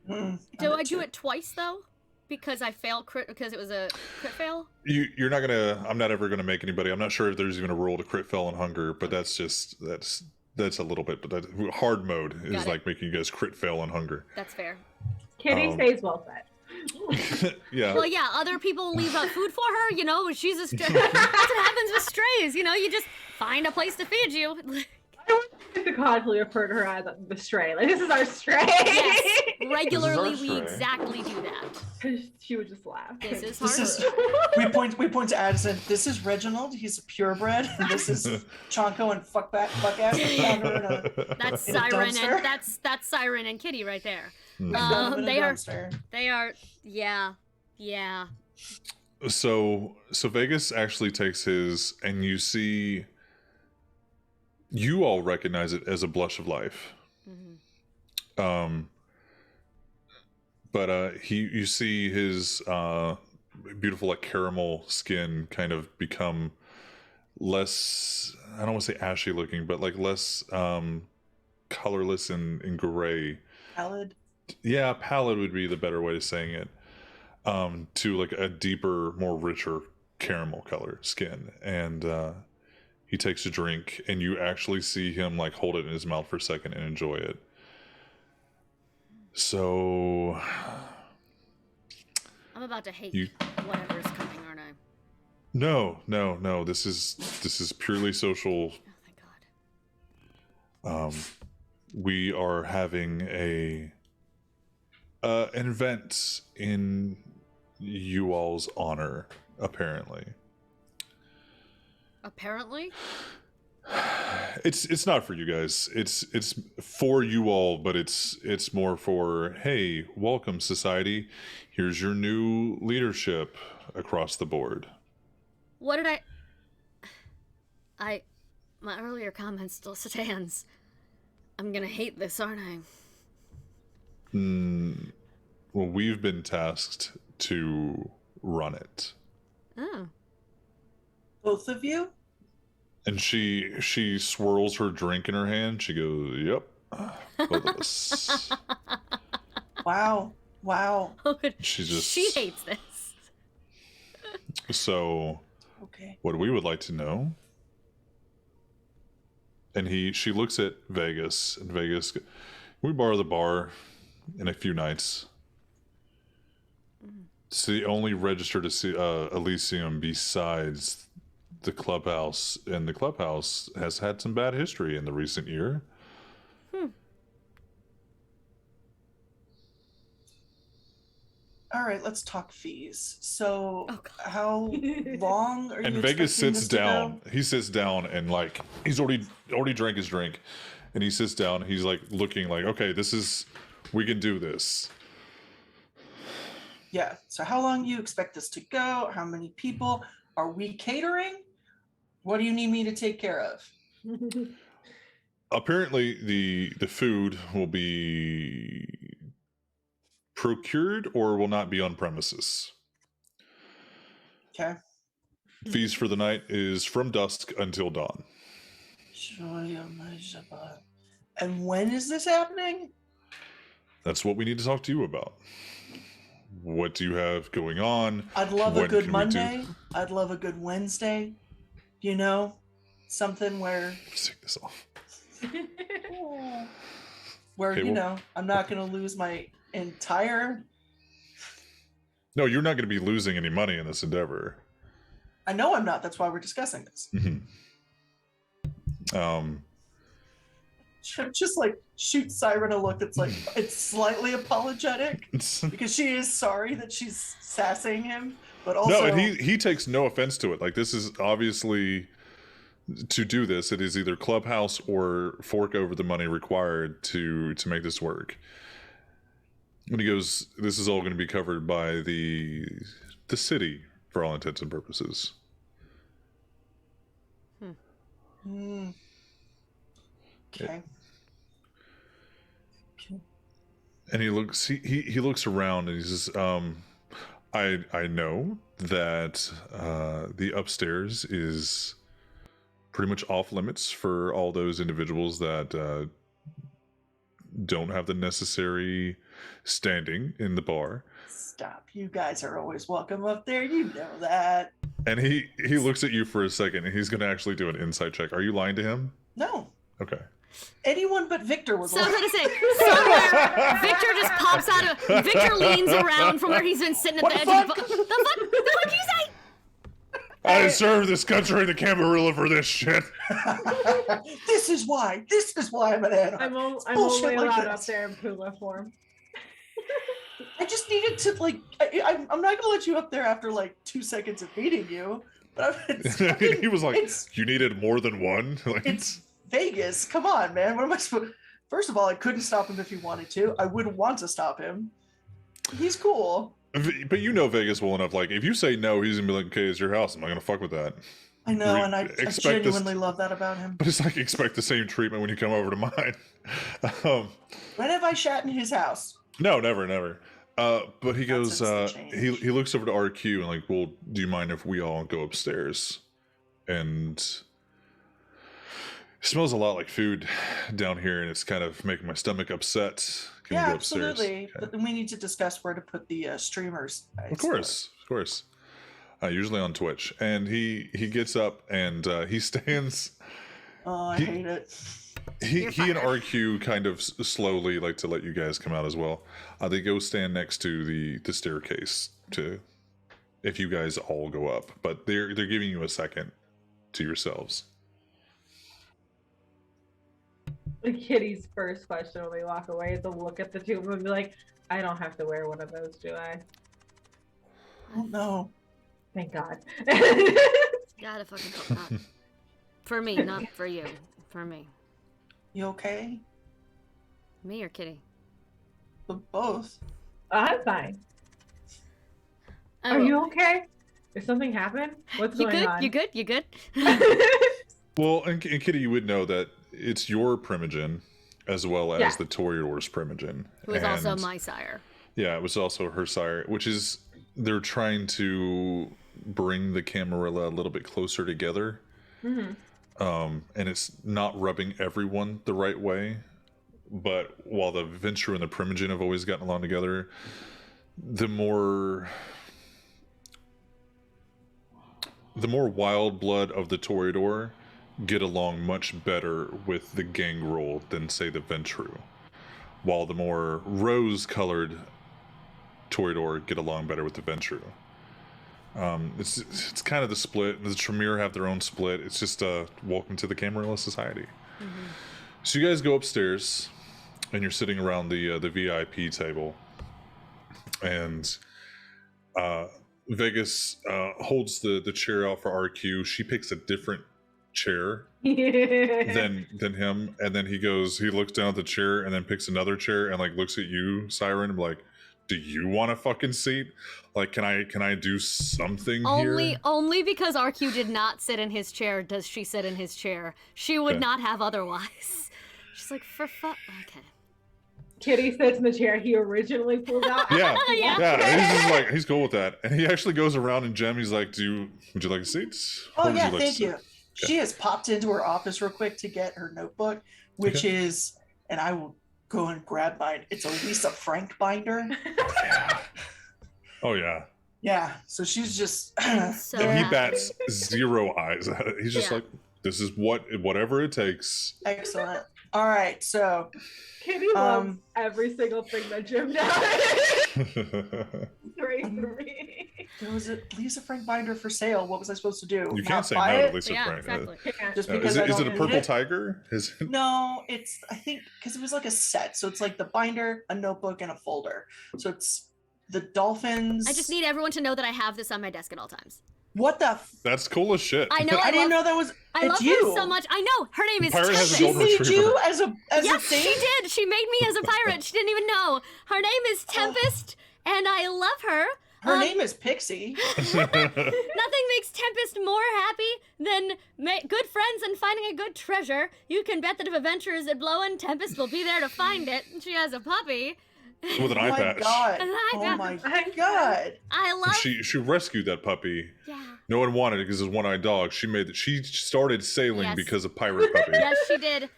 Do I do it twice though? Because I failed because it was a crit fail? You're not gonna. I'm not ever gonna make anybody. I'm not sure if there's even a rule to crit fail on hunger, but that's a little bit. But that hard mode is like making you guys crit fail on hunger. That's fair. Kitty stays well fed. Yeah. Well, yeah, other people leave out food for her, you know, she's a stray. That's what happens with strays, you know, you just find a place to feed you. I don't like to constantly refer to her as the stray. Like, this is our stray. Yes, regularly This is we our stray. exactly do that. She would just laugh. This is This hard. is we point to Addison. This is Reginald. He's a purebred. And this is Chonko and Buckass. That's in a Siren dumpster. and that's Siren and Kitty right there. Dumpster. They are yeah. So Vegas actually takes his, and you see. You all recognize it as a blush of life. Mm-hmm. But you see his beautiful like caramel skin kind of become less, I don't want to say ashy looking, but like less colorless and gray. Pallid. Yeah, pallid would be the better way of saying it. To like a deeper, more richer caramel color skin. And he takes a drink and you actually see him like hold it in his mouth for a second and enjoy it. So I'm about to hate You- whatever's coming, aren't I? No. This is purely social. Oh thank God. We are having an event in you all's honor, apparently. Apparently? It's not for you guys. It's for you all, but it's more for, hey, welcome society. Here's your new leadership across the board. What did my earlier comment still stands. I'm gonna hate this, aren't I? Well, we've been tasked to run it. Oh. Both of you? And she swirls her drink in her hand. She goes, "Yep, both of us." Wow. She hates this. So, Okay. what we would like to know. And she looks at Vegas, and Vegas, can we borrow the bar in a few nights? It's the only registered Elysium besides the clubhouse, and the clubhouse has had some bad history in the recent year. All right, let's talk fees. So, Oh, God. how long are you? And Vegas expecting sits this to go? down. He sits down and like he's already drank his drink, and he sits down. He's like looking like, okay, we can do this. Yeah. So, how long do you expect this to go? How many people are we catering? What do you need me to take care of? Apparently, the food will be procured or will not be on premises. Okay. Fees for the night is from dusk until dawn. And when is this happening? That's what we need to talk to you about. What do you have going on? I'd love a When good can we do- Monday. I'd love a good Wednesday. You know, something where Let's take this off. Okay, Okay, well- I'm not going to lose my entire. No, you're not going to be losing any money in this endeavor. I know I'm not. That's why we're discussing this. Just like shoot Siren a look that's like it's slightly apologetic because she is sorry that she's sassing him, but also No, and he takes no offense to it. Like, this is obviously, to do this, it is either clubhouse or fork over the money required to make this work. And he goes, this is all going to be covered by the city for all intents and purposes. Okay. And he looks around and he says, I know that the upstairs is pretty much off limits for all those individuals that don't have the necessary standing in the bar. Stop. You guys are always welcome up there. You know that. And he looks at you for a second and he's going to actually do an insight check. Are you lying to him? No. Okay. Anyone but Victor was So I was lying. gonna say, somewhere Victor just pops out of. Victor leans around from where he's been sitting at What the edge the of fuck? the fuck did you say? I serve this country the Camarilla for this shit. This is why I'm an animal. I'm bullshit only like allowed this. up there in Puma form. I just needed to like. I'm not gonna let you up there after like 2 seconds of feeding you. But He was like, it's you needed more than one? Like, it's Vegas. Come on, man. What am I supposed? First of all, I couldn't stop him if he wanted to. I wouldn't want to stop him. He's cool. But you know Vegas well enough. Like, if you say no, he's gonna be like, "Okay, it's your house. I'm not gonna fuck with that." I know, and I expect genuinely love that about him. But it's like, expect the same treatment when you come over to mine. When have I shat in his house? No, never. But he goes. That's since the change. He looks over to RQ and like, "Well, do you mind if we all go upstairs?" And it smells a lot like food down here, and it's kind of making my stomach upset. Can Yeah, we go upstairs? absolutely. Okay. But then we need to discuss where to put the streamers. Of course. Usually on Twitch, and he gets up and he stands. Oh, I He- hate it. He You're and fired. RQ kind of slowly, like, to let you guys come out as well. They go stand next to the staircase to, if you guys all go up, but they're giving you a second to yourselves. The kitty's first question when we walk away is to look at the two of them and be like, I don't have to wear one of those, do I? Oh no. Thank God. Gotta fucking hope not. For me, not for you. For me. You okay? Me or Kitty? But both. I'm fine. Oh, Are you okay? Did something happen? What's You going good? on? You good? You good? Well, and Kitty, you would know that it's your primogen as well as Yeah. the Toreador's primogen. Who is also And- my sire. Yeah, it was also her sire, which is, they're trying to bring the Camarilla a little bit closer together. Mhm. And it's not rubbing everyone the right way. But while the Venture and the Primogen have always gotten along together, the more wild blood of the Toreador get along much better with the Gangrel than, say, the Ventru. While the more rose-colored Toreador get along better with the Ventru. It's kind of the split. The Tremere have their own split. It's just welcome to the Camarilla Society. Mm-hmm. So you guys go upstairs, and you're sitting around the VIP table, and Vegas holds the chair out for RQ. She picks a different chair than him, and then he looks down at the chair and then picks another chair and like looks at you, Siren, like, do you want a fucking seat? Like, can I do something here? Only because RQ did not sit in his chair does she sit in his chair. She would not have otherwise. She's like, for fuck. Okay. Kitty sits in the chair he originally pulled out. Yeah. Yeah. He's just like, he's cool with that, and he actually goes around and Jem. He's like, would you like a seat? Oh Or would yeah, you like thank to you. sit? She has popped into her office real quick to get her notebook, which is, and I will go and grab mine. It's a Lisa Frank binder. Oh yeah. Yeah, so she's just. So And he happy. bats 0 eyes at it. He's just like, this is whatever it takes. Excellent. All right, so Kitty loves every single thing that Jim does. Great for me. there was a Lisa Frank binder for sale. What was I supposed to do? You Not can't say buy no it? to Lisa Yeah, Frank. exactly. Just Is because it I a don't need purple it? tiger? No, it's I think because it was like a set, so it's like the binder, a notebook, and a folder. So it's the dolphins. I just need everyone to know that I have this on my desk at all times. What the? That's cool as shit. I know. I didn't know that was. I love it's you. her so much. I know. Her name is Pirate has a Tempest. She golden made retriever. you as a Yes, thing. she did. She made me as a pirate. She didn't even know. Her name is Tempest, and I love her. Her name is Pixie. Nothing makes Tempest more happy than good friends and finding a good treasure. You can bet that if a venture is at blowing, Tempest will be there to find it. She has a puppy. With an Oh eye my patch. god! An eye Oh patch. my god! I love. She rescued that puppy. Yeah. No one wanted it because it was one-eyed dog. She started sailing Yes. because of pirate puppy. Yes, she did.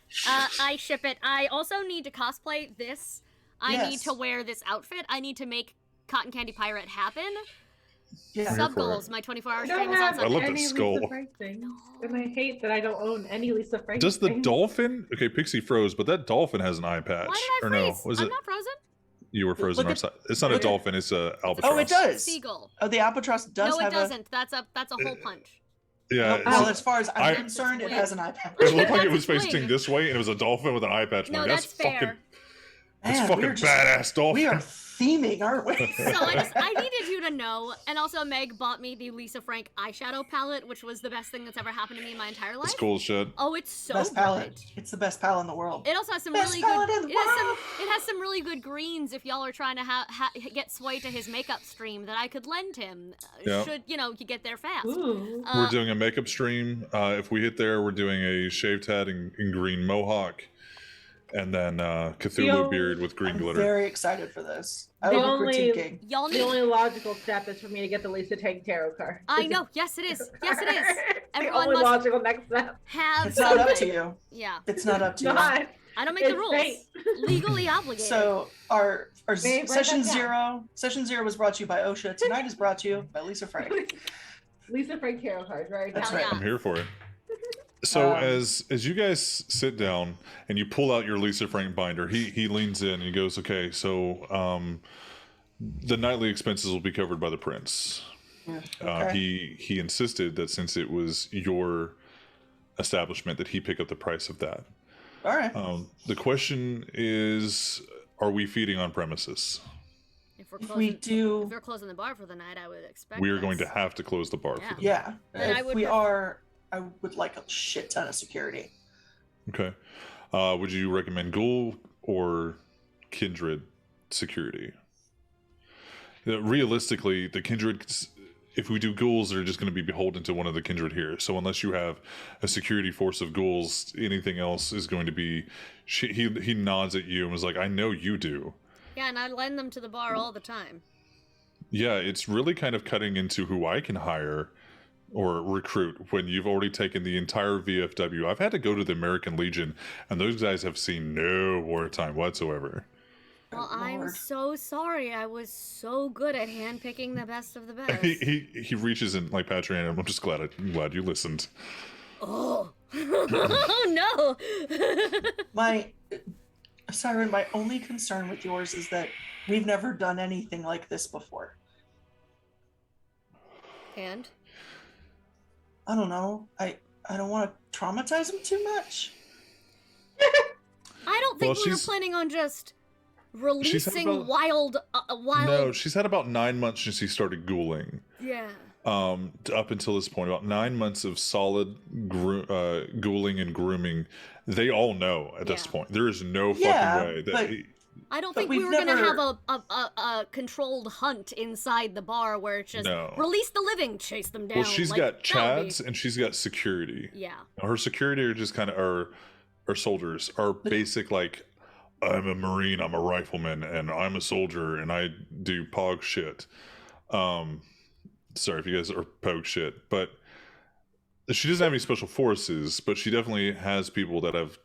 I ship it. I also need to cosplay this. I need Yes. to wear this outfit. I need to make Cotton Candy Pirate happen. Yeah. here Sub for goals. it. My 24-hour I stream don't is on have I love Sunday. the any skull. Lisa Frank things, and I hate that I don't own any Lisa Frank. Does the things. dolphin? Okay, Pixie froze, but that dolphin has an eye patch. Why did I or freeze? no? Was I'm it not frozen. you were frozen? Look Our at- side. It's not a look at- dolphin. It's a albatross. Oh, it does. Seagull. Oh, the albatross does No, it have doesn't. That's a hole punch. Yeah. a. Well, so- as far as I'm I- concerned, it has an eye patch. it looked like it That's was its facing wing. this way, and it was a dolphin with an eye patch. I'm No, like, that's fair. fucking. That's Man, fucking we're just- badass dolphin. We are theming, aren't we? So I needed you to know, and also Meg bought me the Lisa Frank eyeshadow palette, which was the best thing that's ever happened to me in my entire life. It's cool as shit. Oh, it's so Best good. palette. It's the best palette in the world. It also has some Best really palette good. in the It has world. some. It has some really good greens. If y'all are trying to get Sway to his makeup stream, that I could lend him. Yeah. Should you get there fast? Ooh. We're doing a makeup stream. If we hit there, we're doing a shaved head and green mohawk, and then Cthulhu Yo, beard with green I'm glitter. very excited for this. I The will be only- critiquing. Y'all The need. only logical step is for me to get the Lisa Tank tarot card. I know. Yes, it is. Yes, it is. the Everyone only must logical next step. have It's not up to something. you. Yeah. It's not up to you. Not. I don't make the It's rules. fate. Legally obligated. So our Babe, write session that down. zero. Session zero was brought to you by OSHA. Tonight is brought to you by Lisa Frank. Lisa Frank tarot cards, right? That's Hell right. yeah. I'm here for it. So Um, as you guys sit down and you pull out your Lisa Frank binder, he leans in and he goes, "Okay, so the nightly expenses will be covered by the prince." Okay. He insisted that since it was your establishment, that he pick up the price of that. All right. The question is, are we feeding on premises? If we're If closing, we do, if we're closing the bar for the night, I would expect. We are this. going to have to close the bar. Yeah. For the yeah. Then I If would we pref- are, I would like a shit ton of security. Okay. Would you recommend Ghoul or Kindred security? Realistically, the Kindred, if we do Ghouls, they're just going to be beholden to one of the Kindred here. So unless you have a security force of Ghouls, anything else is going to be. He nods at you and was like, "I know you do." Yeah, and I lend them to the bar all the time. Yeah, it's really kind of cutting into who I can hire or recruit when you've already taken the entire VFW. I've had to go to the American Legion, and those guys have seen no wartime whatsoever. Well, Good I'm Lord. so sorry. I was so good at handpicking the best of the best. He reaches in like Patrick, and I'm just glad you listened. Oh. Oh no. My Siren, my only concern with yours is that we've never done anything like this before. And I don't know. I don't want to traumatize him too much. I don't think Well, we were she's- planning on just releasing about- wild. No, she's had about 9 months since she started ghouling. Yeah. Up until this point, about 9 months of solid ghouling and grooming. They all know at this Yeah. point. There is no Yeah, fucking way that but- I don't But think we we've were gonna have never- a controlled hunt inside the bar where it's just No. release the living, chase them down. well, she's like, got that would be- chads and she's got security. Yeah. Her security are just kind of our soldiers are basic, like, I'm a Marine, I'm a rifleman, and I'm a soldier, and I do pog shit. Sorry if you guys are pog shit, but she doesn't have any special forces, but she definitely has people that have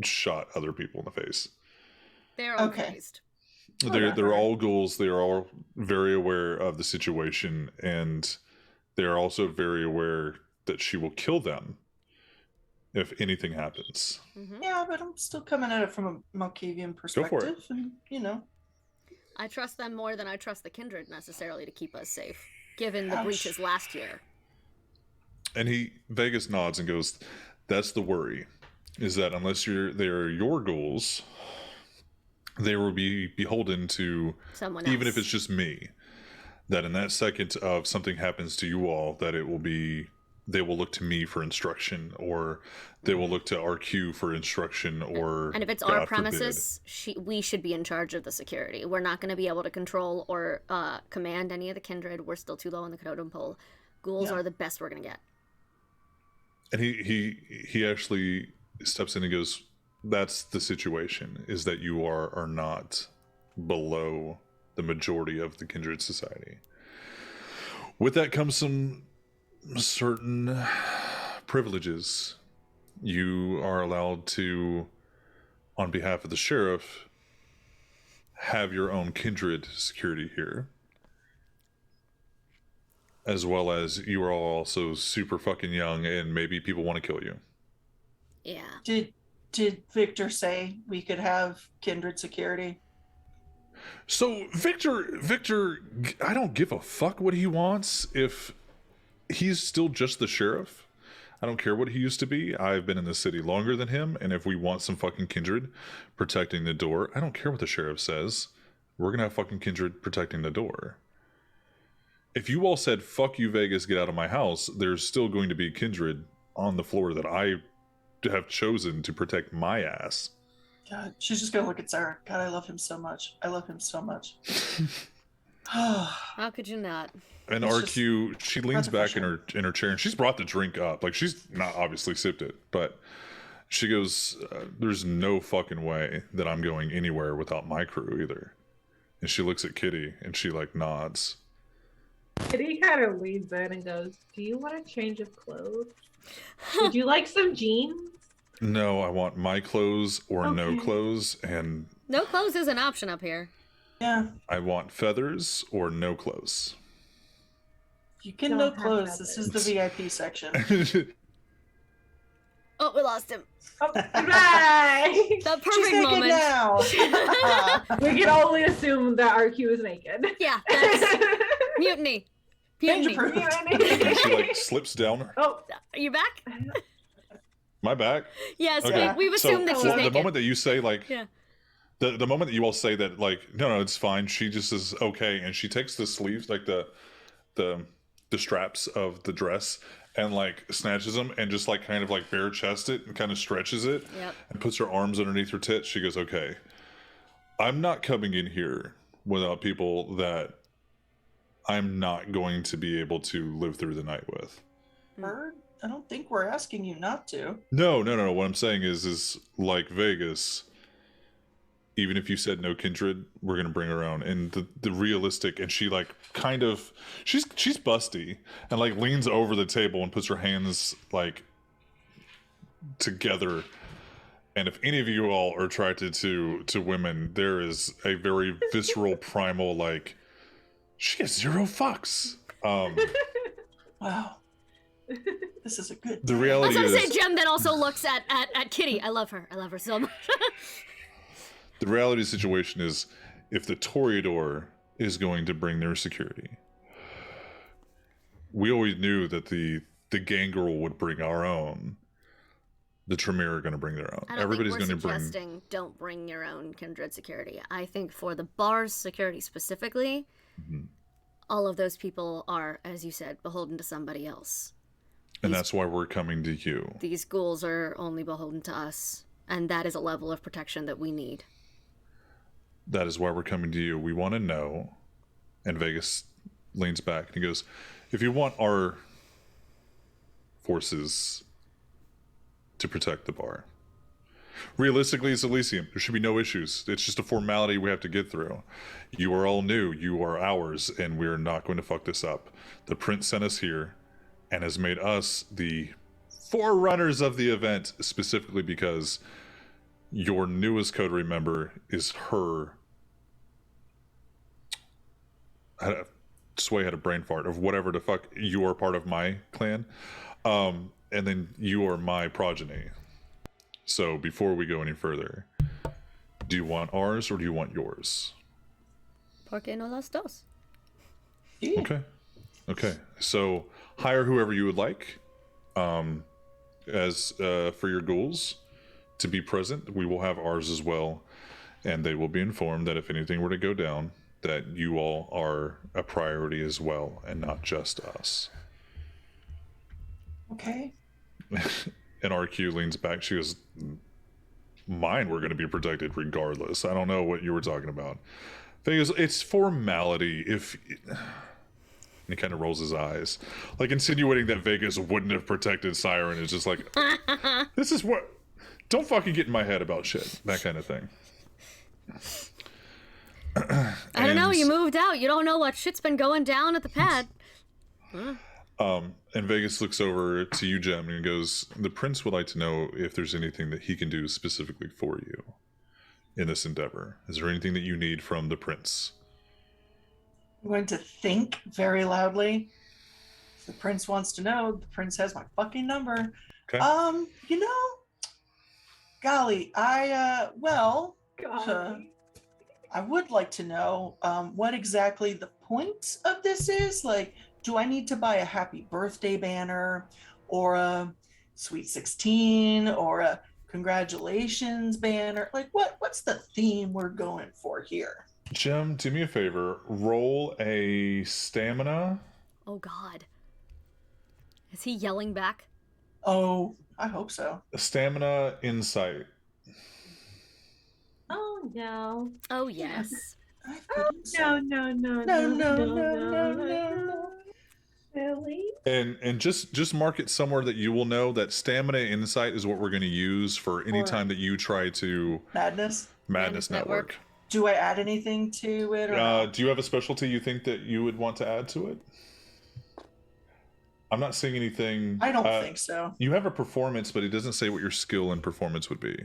shot other people in the face. They're Okay. unfazed. They're Whatever. all ghouls. They are all very aware of the situation, and they are also very aware that she will kill them if anything happens. Hmm. Yeah, but I'm still coming at it from a Malkavian perspective, and I trust them more than I trust the kindred necessarily to keep us safe, given the Ouch. breaches last year. And Vegas nods and goes, "That's the worry, is that unless they are your ghouls, they will be beholden to Someone else. even if it's just me. That in that second of something happens to you all, that they will look to me for instruction, or they will look to RQ for instruction, or And if it's God our forbid, premises, we should be in charge of the security. We're not going to be able to control or command any of the kindred. We're still too low on the totem pole. Ghouls Yeah. are the best we're going to get. And he actually steps in and goes, "That's the situation, is that you are not below the majority of the kindred society. With that comes some certain privileges. You are allowed to, on behalf of the sheriff, have your own kindred security here. As well as you are all also super fucking young and maybe people want to kill you." Yeah. did Victor say we could have kindred security? So Victor, I don't give a fuck what he wants. If he's still just the sheriff, I don't care what he used to be. I've been in the city longer than him, and if we want some fucking kindred protecting the door, I don't care what the sheriff says. We're gonna have fucking kindred protecting the door. If you all said, "Fuck you, Vegas, get out of my house," there's still going to be kindred on the floor that I have chosen to protect my ass. God, she's just gonna look at Sarah. God, I love him so much. I love him so much. How could you not? And It's RQ, she leans breath of back in her chair, and she's brought the drink up. Like, she's not obviously sipped it, but she goes, "There's no fucking way that I'm going anywhere without my crew either." And she looks at Kitty, and she like nods. Kitty kind of leans in and goes, "Do you want a change of clothes? Would you like some jeans?" No, I want my clothes or no Okay. clothes, and No clothes is an option up here. Yeah, I want feathers or no clothes. you can Don't no have clothes. This is the feathers. VIP section. Oh, we lost him. Oh, goodbye. The She's perfect naked moment. now. We can only assume that RQ is naked. Yeah, that's mutiny. Danger Mutiny. proof. And she like slips down Oh, Are you back? my back. Yes, Okay. we've assumed that she's the naked. moment that you say like, Yeah. the moment that you all say that, like, no, it's fine, she just is okay, and she takes the sleeves, like the straps of the dress, and like snatches them and just like kind of like bare chest it and kind of stretches it Yep. and puts her arms underneath her tits. She goes, "Okay, I'm not coming in here without people that I'm not going to be able to live through the night with." Bird, I don't think we're asking you not to. No. What I'm saying is like Vegas, even if you said no kindred, we're gonna bring her own. And the realistic, and she like kind of, she's busty and like leans over the table and puts her hands like together. And if any of you all are attracted to women, there is a very visceral primal like, she has zero fucks. Wow. This is a good The day. I was reality gonna say is, Jem then also looks at Kitty. I love her so much. the reality of the situation is, if the Toreador is going to bring their security, we always knew that the Gangrel would bring our own. The Tremere are going to bring their own. I don't Everybody's think going we're to bring. suggesting don't bring your own kindred security. I think for the bar's security specifically, all of those people are, as you said, beholden to somebody else. And that's why we're coming to you. These ghouls are only beholden to us, and that is a level of protection that we need. That is why we're coming to you. We want to know. And Vegas leans back and he goes, if you want our forces to protect the bar, realistically, it's Elysium. There should be no issues. It's just a formality we have to get through. You are all new. You are ours, and we're not going to fuck this up. The prince sent us here and has made us the forerunners of the event, specifically because your newest coterie member is her. Sway had a brain fart of whatever the fuck. You are part of my clan. And then you are my progeny. So before we go any further, do you want ours or do you want yours? ¿Por qué no las dos? Yeah. Okay. So hire whoever you would like as for your ghouls to be present. We will have ours as well. And they will be informed that if anything were to go down, that you all are a priority as well and not just us. Okay. And RQ leans back. She goes, mine were going to be protected regardless. I don't know what you were talking about. Thing is, it's formality. If and he kind of rolls his eyes, like insinuating that Vegas wouldn't have protected Siren is just like, this is what. Don't fucking get in my head about shit. That kind of thing. I don't know. You moved out. You don't know what shit's been going down at the pad. And Vegas looks over to you, Jem, and goes, the prince would like to know if there's anything that he can do specifically for you in this endeavor. Is there anything that you need from the prince? I'm going to think very loudly. If the prince wants to know, the prince has my fucking number. Okay. Golly, I God. I would like to know what exactly the point of this is. Like, do I need to buy a happy birthday banner or a sweet 16 or a congratulations banner? Like, what's the theme we're going for here? Jem, do me a favor. Roll a stamina. Oh, God. Is he yelling back? Oh, I hope so. A stamina insight. Oh no. Oh, yes. I Oh think so. No. Really? And just mark it somewhere that you will know that stamina insight is what we're going to use for any time that you try to Madness. Madness Network. Do I add anything to it? Or no? Do you have a specialty you think that you would want to add to it? I'm not seeing anything. I don't think so. You have a performance, but it doesn't say what your skill and performance would be.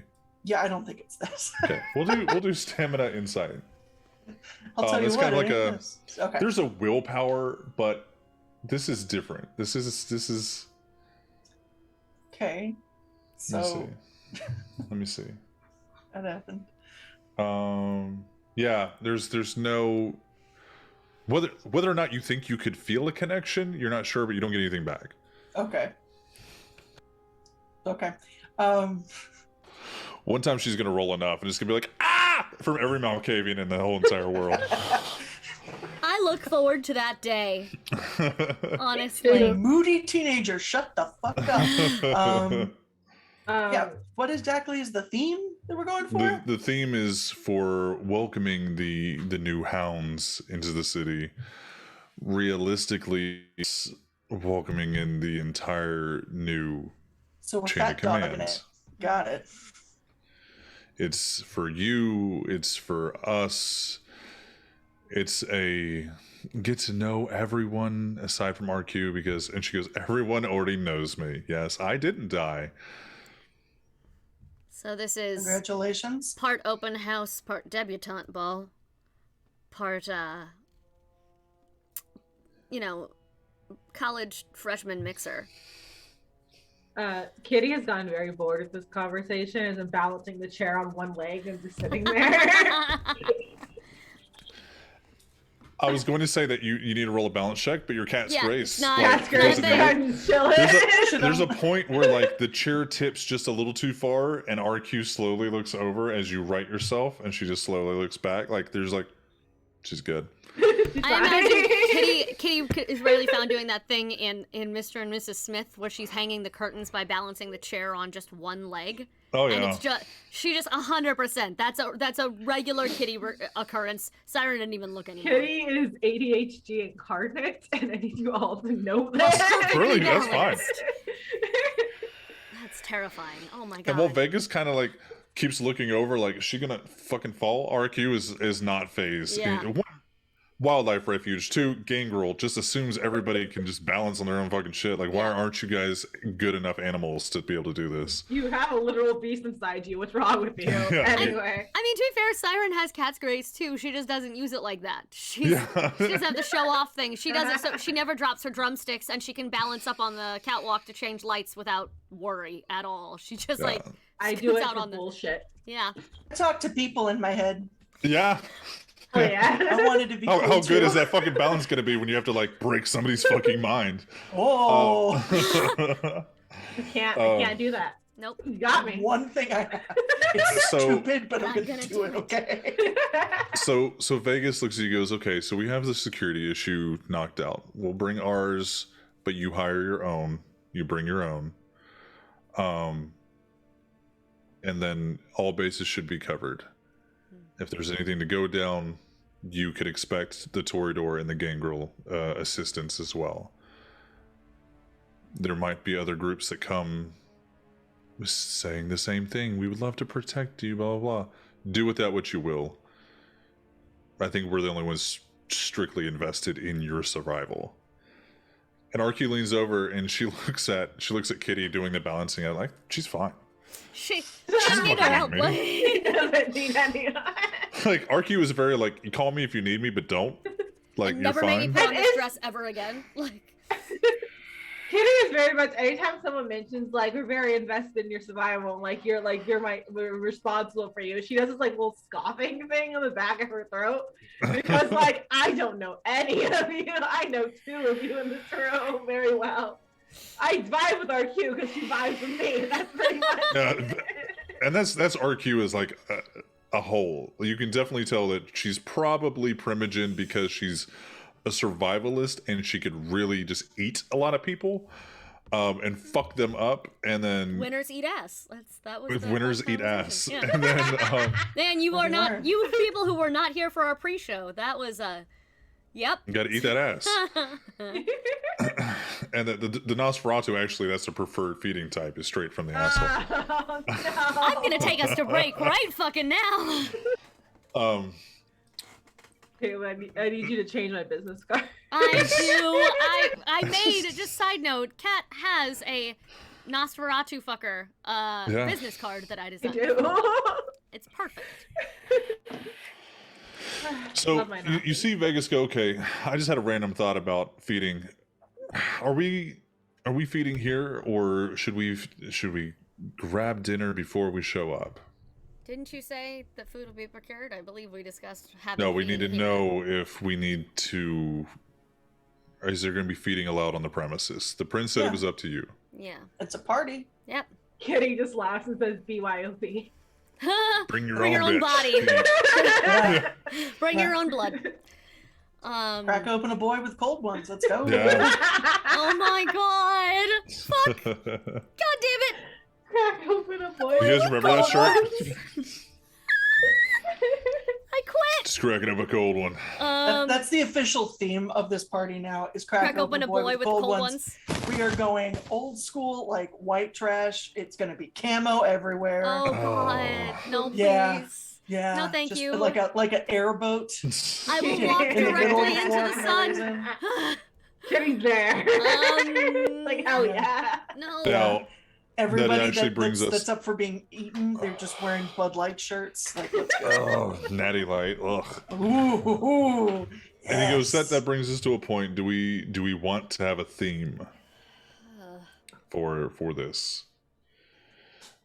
Yeah, I don't think it's this. Okay, we'll do stamina insight. I'll tell you it's what. kind of like okay. There's a willpower, but this is different. This is. Okay. So Let me see. that happened. Yeah. There's no. Whether or not you think you could feel a connection, you're not sure, but you don't get anything back. Okay. One time she's gonna roll enough, and it's gonna be like from every Malkavian in the whole entire world. I look forward to that day. A Honestly. moody teenager, shut the fuck up. Yeah, what exactly is the theme that we're going for? The theme is for welcoming the new hounds into the city. Realistically, it's welcoming in the entire new So with chain of that dog in command. it. Got it. It's for you, it's for us. It's a get to know everyone aside from RQ because, and she goes, everyone already knows me. Yes, I didn't die. So this is Congratulations. part open house, part debutante ball, part, college freshman mixer. Kitty has gotten very bored with this conversation and is balancing the chair on one leg and just sitting there. I was going to say that you need to roll a balance check, but your cat's Yeah, grace. it's not- That's great. doesn't need it. I'm chilling. There's a point where like the chair tips just a little too far, and RQ slowly looks over as you right yourself, and she just slowly looks back. Like there's like, she's good. I imagine Kitty is rarely found doing that thing in Mr. and Mrs. Smith where she's hanging the curtains by balancing the chair on just one leg. Oh yeah. And it's just she just 100%. That's a regular Kitty occurrence. Siren didn't even look anymore. Kitty is ADHD incarnate, and I need you all to know that. Really, that's fine. That's terrifying. Oh my god. And while Vegas kind of like keeps looking over, like, is she gonna fucking fall? RQ is not phased. Yeah. One, wildlife refuge. Two, gangrel just assumes everybody can just balance on their own fucking shit. Like, why Yeah. aren't you guys good enough animals to be able to do this? You have a literal beast inside you. What's wrong with you? Yeah. Anyway. I mean, to be fair, Siren has cat's grace too. She just doesn't use it like that. She Yeah. doesn't have the show off thing. She does it so she never drops her drumsticks, and she can balance up on the catwalk to change lights without worry at all. She just like I do scoots it out for on the bullshit. yeah. I talk to people in my head. Yeah. Oh yeah. I wanted to be How, cool how good too. is that fucking balance gonna be when you have to like break somebody's fucking mind? Oh, I can't do that. Nope. You got me. one thing I have. It's So- stupid, but I'm Not gonna gonna do do it. it. Okay. So Vegas looks at you, goes, okay, so we have the security issue knocked out. We'll bring ours, but you hire your own. You bring your own. And then all bases should be covered. If there's anything to go down, you could expect the Toreador and the Gangrel assistance as well. There might be other groups that come saying the same thing. We would love to protect you, blah, blah, blah. Do with that what you will. I think we're the only ones strictly invested in your survival. And Arky leans over and she looks at Kitty doing the balancing act like, she's fine. She doesn't need our help. fucking He doesn't need any. Like, Arky was very like, you call me if you need me, but don't. Like, And you're never made me fine. put on this dress ever again. Like Kitty is very much. Anytime someone mentions like we're very invested in your survival, and, like we're responsible for you. She does this like little scoffing thing on the back of her throat because like I don't know any of you. I know two of you in this room very well. I vibe with RQ because she vibes with me. That's pretty much. Yeah, and that's RQ is like a whole. You can definitely tell that she's probably primogen because she's a survivalist and she could really just eat a lot of people and fuck them up, and then winners eat ass. That was the winners whole eat ass. conversation. And then Man, you Well, are they not were. you people who were not here for our pre-show. That was yep. you gotta eat that ass. And the Nosferatu, actually, that's the preferred feeding type, is straight from the asshole. Oh, no. I'm gonna take us to break right fucking now. Caleb, I need you to change my business card. I made just side note, Kat has a Nosferatu fucker business card that I I designed. do. It's perfect. So Love my you see Vegas go, okay, I just had a random thought about feeding. Are we feeding here, or should we grab dinner before we show up? Didn't you say that food will be procured? I believe we discussed having. No, we need to feeding here. know if we need to. Is there going to be feeding allowed on the premises? The prince said Yeah. it was up to you. Yeah. It's a party. Yep. Kitty just laughs and says BYOB. Bring your Bring own, your own bitch. body. Yeah. Bring your own blood. Crack open a boy with cold ones. Let's go. Yeah. Oh my god! Fuck! God damn it! Crack open a boy. You guys remember that shirt? I quit. Just cracking up a cold one. That's the official theme of this party now. Is crack open a boy with cold ones. We are going old school, like white trash. It's gonna be camo everywhere. Oh god! No, please. Yeah. Yeah. No, thank just you. Like a airboat. I will walk In the middle of directly the into floor the for no sun. reason. Kitty's there. Um, like hell yeah. No. Now, Everybody actually brings us- that's up for being eaten, they're just wearing Bud Light shirts. Like, let's go. oh, natty light. Ugh. Ooh, And he goes, yes. that brings us to a point. Do we want to have a theme for this?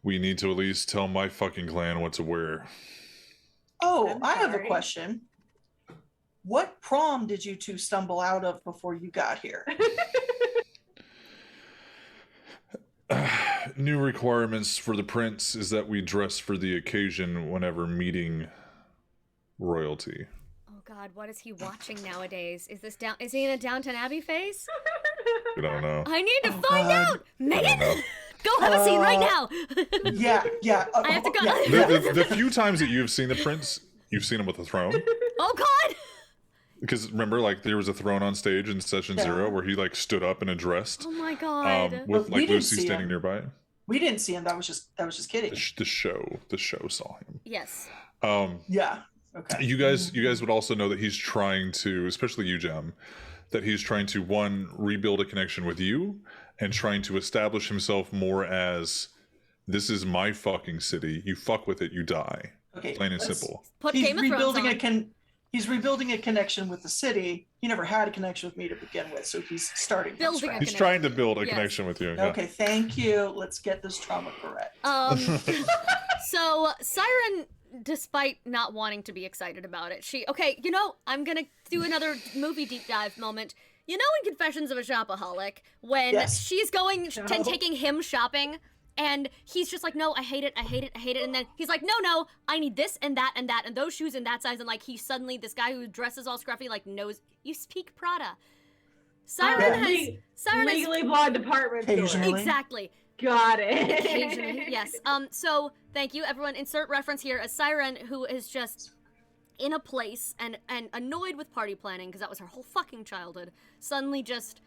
We need to at least tell my fucking clan what to wear. Oh, I'm I have a sorry. question. what prom did you two stumble out of before you got here? New requirements for the prince is that we dress for the occasion whenever meeting royalty. Oh God, what is he watching nowadays? Is he in a Downton Abbey phase? I don't know. I need to find God. out! Megan! Go have a seat right now! Yeah. I have to go. The few times that you've seen the prince, you've seen him with a throne. Oh God! Because remember, like, there was a throne on stage in Session 0 where he, like, stood up and addressed. Oh my God. With, We like, didn't Lucy see standing him. nearby. We didn't see him. That was just kidding. The show saw him. Yes. Yeah. Okay. You guys would also know that he's trying to, especially you, Jem, that he's trying to, one, rebuild a connection with you and trying to establish himself more as, this is my fucking city. You fuck with it, you die. Okay. Plain and simple. Put He's Game of Thrones on. He's rebuilding a connection with the city. He never had a connection with me to begin with, so he's starting from Building a scratch. He's trying to build a Yes. connection with you. Yeah. Okay, thank you. Let's get this trauma correct. So Siren, despite not wanting to be excited about it, I'm gonna do another movie deep dive moment. You know, in Confessions of a Shopaholic, when Yes. she's going No. and taking him shopping, and he's just like, no, I hate it, and then he's like, no, I need this and that and that and those shoes in that size, and like he's suddenly this guy who dresses all scruffy, like knows you speak Prada. Siren has legally blonde department store. Occasionally. exactly. Got it. Occasionally, yes. So thank you, everyone. Insert reference here. A Siren who is just in a place and annoyed with party planning because that was her whole fucking childhood. Suddenly, just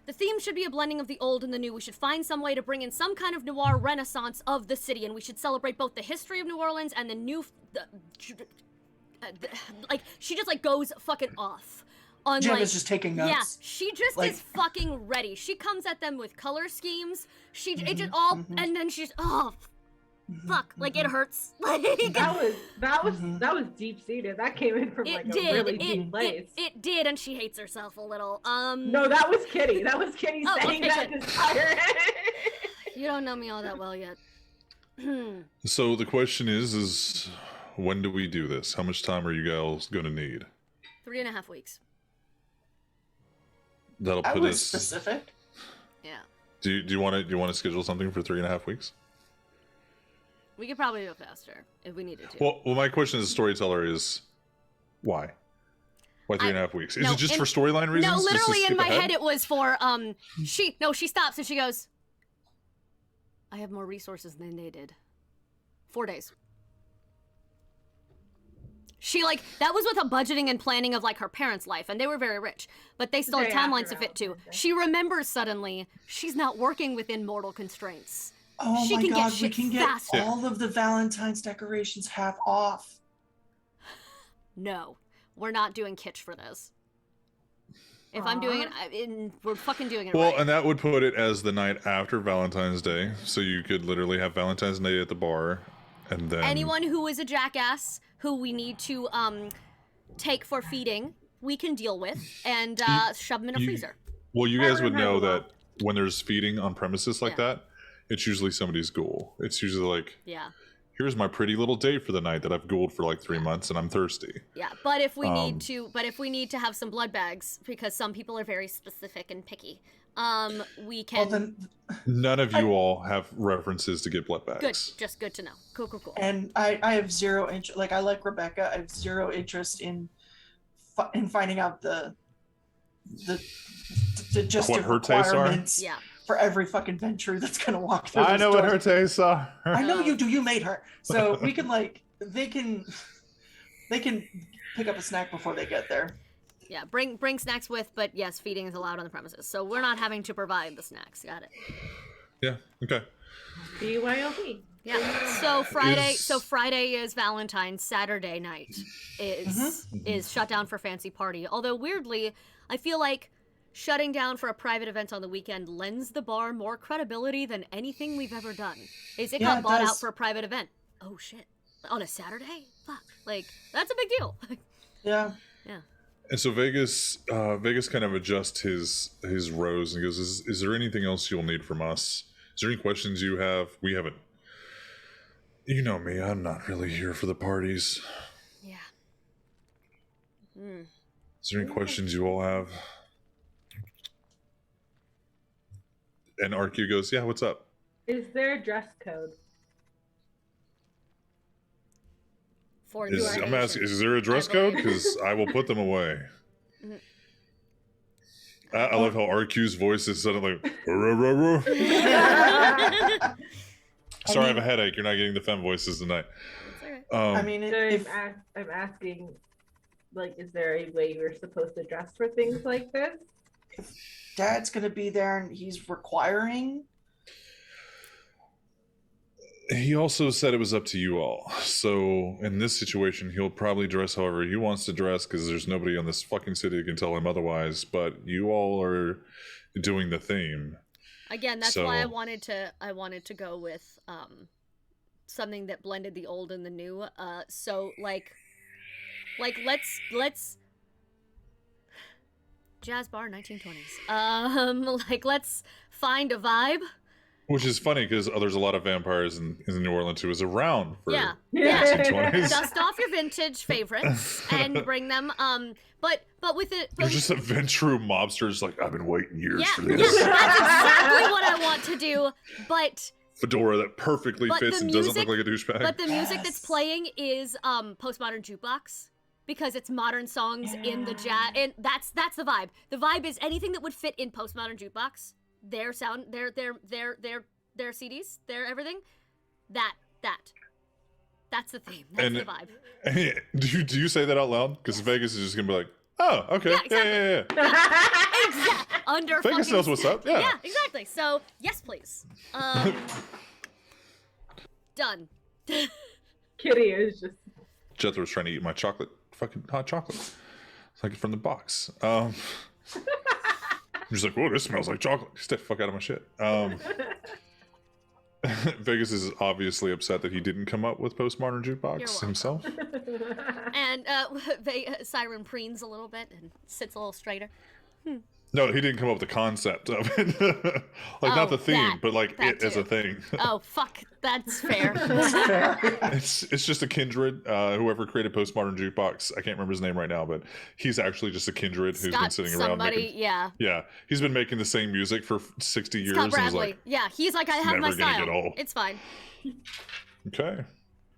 the theme should be a blending of the old and the new. We should find some way to bring in some kind of noir renaissance of the city, and we should celebrate both the history of New Orleans and the new. Like she just like goes fucking off. On, Jem like, is just taking notes. yeah, she just Like- is fucking ready. She comes at them with color schemes. It just all, and then she's fuck, like it hurts. Like that was deep seated. That came in from like it a did. really deep place. It did, and she hates herself a little. No, that was Kitty. That was Kitty Oh, saying okay, that to Siren. You don't know me all that well yet. So the question is when do we do this? How much time are you guys going to need? 3.5 weeks. That'll I put was us. specific. Yeah. Do you want to schedule something for 3.5 weeks? We could probably go faster if we needed to. Well, my question as a storyteller is why? Why 3.5 weeks? Is no, it just in- for storyline reasons? No, Just to literally in skip my ahead? head it was for she stops and she goes, I have more resources than they did. 4 days. She like that was with a budgeting and planning of like her parents' life, and they were very rich, but they still had Day timelines after to fit to. Valentine's Day. She remembers suddenly she's not working within mortal constraints. Oh She my can get god, we shit can get faster. all of the Valentine's decorations half off. No, we're not doing kitsch for this. If I'm doing it, we're fucking doing it Well, right. and that would put it as the night after Valentine's Day, so you could literally have Valentine's Day at the bar, and then Anyone who is a jackass who we need to take for feeding, we can deal with and shove them in a you- freezer. Well, you guys would Everyone has know a that lot. when there's feeding on premises like Yeah. that, it's usually somebody's goal. It's usually like, Yeah, here's my pretty little date for the night that I've ghouled for like 3 months and I'm thirsty. yeah. But if we need to have some blood bags because some people are very specific and picky, we Well, can. then, None of you all have references to get blood Good, bags. just good to know. Cool. and I have zero interest. Like I like Rebecca. I have zero interest in finding out the just What her tastes are? requirements Yeah. for every fucking venture that's gonna walk through. I those know what doors. her tastes are. I know you do. You made her, so we can like they can pick up a snack before they get there. Yeah, bring snacks with, but yes, feeding is allowed on the premises, so we're not having to provide the snacks. Got it. Yeah, okay. BYOB. Yeah. So Friday is Valentine's. Saturday night is shut down for fancy party. Although weirdly, I feel like shutting down for a private event on the weekend lends the bar more credibility than anything we've ever done. It Yeah, got it bought does. out for a private event. Oh shit. On a Saturday? Fuck. Like that's a big deal. Yeah. And so Vegas kind of adjusts his rows and goes, is there anything else you'll need from us? Is there any questions you have? We haven't. You know me, I'm not really here for the parties. Yeah. Is there any questions you all have? And RQ goes, yeah, what's up? Is there a dress code? For I'm asking, is there a dress code? Because I will put them away. I love how RQ's voice is suddenly like, "Ruh, ruh, ruh." Sorry, I have a headache. You're not getting the femme voices tonight. I mean, I'm asking, like, is there a way you're supposed to dress for things like this? If Dad's going to be there and he's requiring. He also said it was up to you all. So in this situation, he'll probably dress however he wants to dress because there's nobody in this fucking city that can tell him otherwise. But you all are doing the theme. Again, that's why I wanted to go with something that blended the old and the new. So like let's jazz bar 1920s. Like let's find a vibe. Which is funny because there's a lot of vampires in New Orleans who was around for yeah. 1920s. Dust off your vintage favorites and bring them. But with it, you're just a Ventrue mobster. Just like, I've been waiting years for this. Yeah, that's exactly what I want to do. But fedora that perfectly fits and doesn't look like a douchebag. But the music that's playing is postmodern jukebox. Because it's modern songs in the jazz, and that's the vibe. The vibe is anything that would fit in postmodern jukebox. Their sound, their CDs, their everything. That's the theme. That's the vibe. Do you say that out loud? Because Vegas is just gonna be like, oh, okay, yeah, exactly. Exactly. Under Vegas knows what's up. Yeah. Yeah, exactly. So yes, please. Done. Kitty is just. Jethro's trying to eat my chocolate, fucking hot chocolate. It's like from the box. I'm just like, whoa, this smells like chocolate. Stay the fuck out of my shit. Vegas is obviously upset that he didn't come up with postmodern jukebox himself. And Siren preens a little bit and sits a little straighter. No, he didn't come up with the concept of it. Not the theme, but like it as a thing. Oh, fuck. That's fair. That's fair. It's just a kindred. Whoever created postmodern jukebox, I can't remember his name right now, but he's actually just a kindred who's been sitting around making. Yeah, he's been making the same music for 60 years. Scott Bradley. And He's like, I have my style. It's fine. Okay,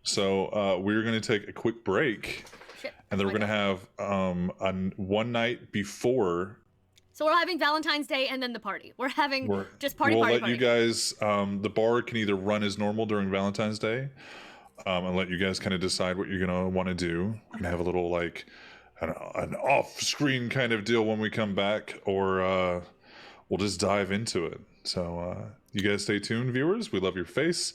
so we're gonna take a quick break, and then we're gonna have one night before. So we're having Valentine's Day and then the party. We're having just party. We'll let you guys, the bar can either run as normal during Valentine's Day and let you guys kind of decide what you're going to want to do. We're going to have a little like an off-screen kind of deal when we come back, or we'll just dive into it. So you guys stay tuned, viewers. We love your face.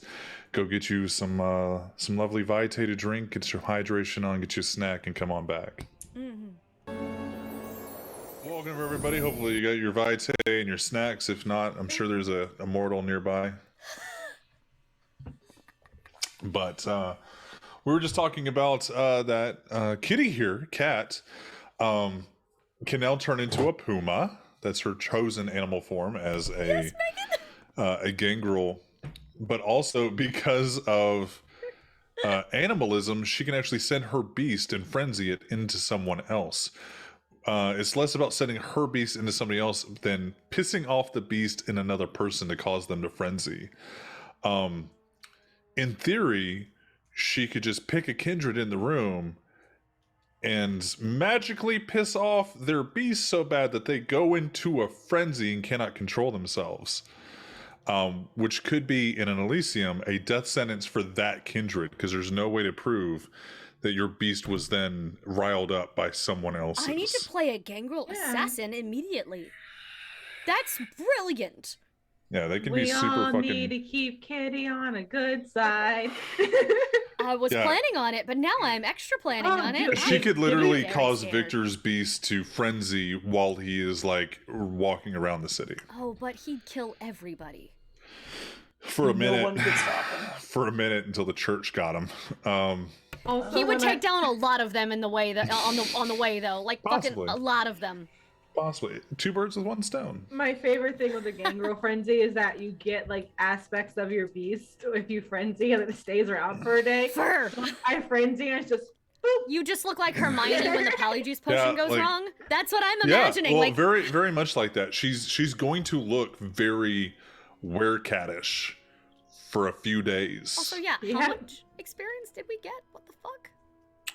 Go get you some lovely Vitae to drink, get your hydration on, get you a snack, and come on back. Mm-hmm. Welcome, everybody. Hopefully you got your Vitae and your snacks. If not, I'm sure there's a mortal nearby. But we were just talking about that kitty here, Cat, can now turn into a puma. That's her chosen animal form as a gangrel. But also because of animalism, she can actually send her beast and frenzy it into someone else. It's less about sending her beast into somebody else than pissing off the beast in another person to cause them to frenzy. In theory, she could just pick a kindred in the room and magically piss off their beast so bad that they go into a frenzy and cannot control themselves. Which could be, in an Elysium, a death sentence for that kindred, because there's no way to prove that your beast was then riled up by someone else's. I need to play a gangrel assassin immediately. That's brilliant. Yeah, they can be super fucking... We all need to keep Kitty on a good side. I was planning on it, but now I'm extra planning on it. She could literally cause Victor's beast to frenzy while he is, like, walking around the city. Oh, but he'd kill everybody. For a minute. No one could stop him. For a minute until the church got him. He would take down a lot of them in the way that on the way though, like Possibly. fucking a lot of them. Possibly. 2 birds with 1 stone. My favorite thing with the gangrel frenzy is that you get like aspects of your beast if you frenzy and it stays around for a day. Fur. I frenzy and it's just You just look like Hermione when the Polyjuice potion goes wrong. That's what I'm imagining. Well, like very, very much like that. She's going to look very werecatish for a few days. Also, how much experience did we get? What the fuck?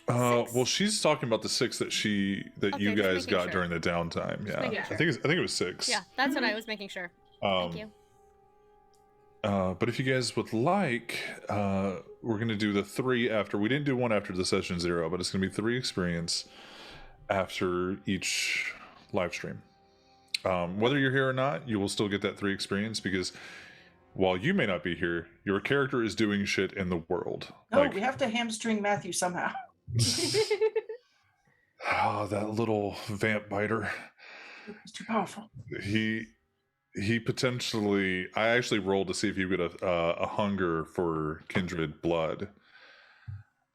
Well, she's talking about the 6 that you guys got during the downtime. Yeah, I think it was 6. Yeah, that's what I was making sure. Thank you. But if you guys would like, we're gonna do the 3 after. We didn't do 1 after the session 0, but it's gonna be 3 experience after each live stream. Whether you're here or not, you will still get that 3 experience because while you may not be here, your character is doing shit in the world. No, we have to hamstring Matthew somehow. That little vamp biter. It's too powerful. He potentially. I actually rolled to see if you get a hunger for kindred blood,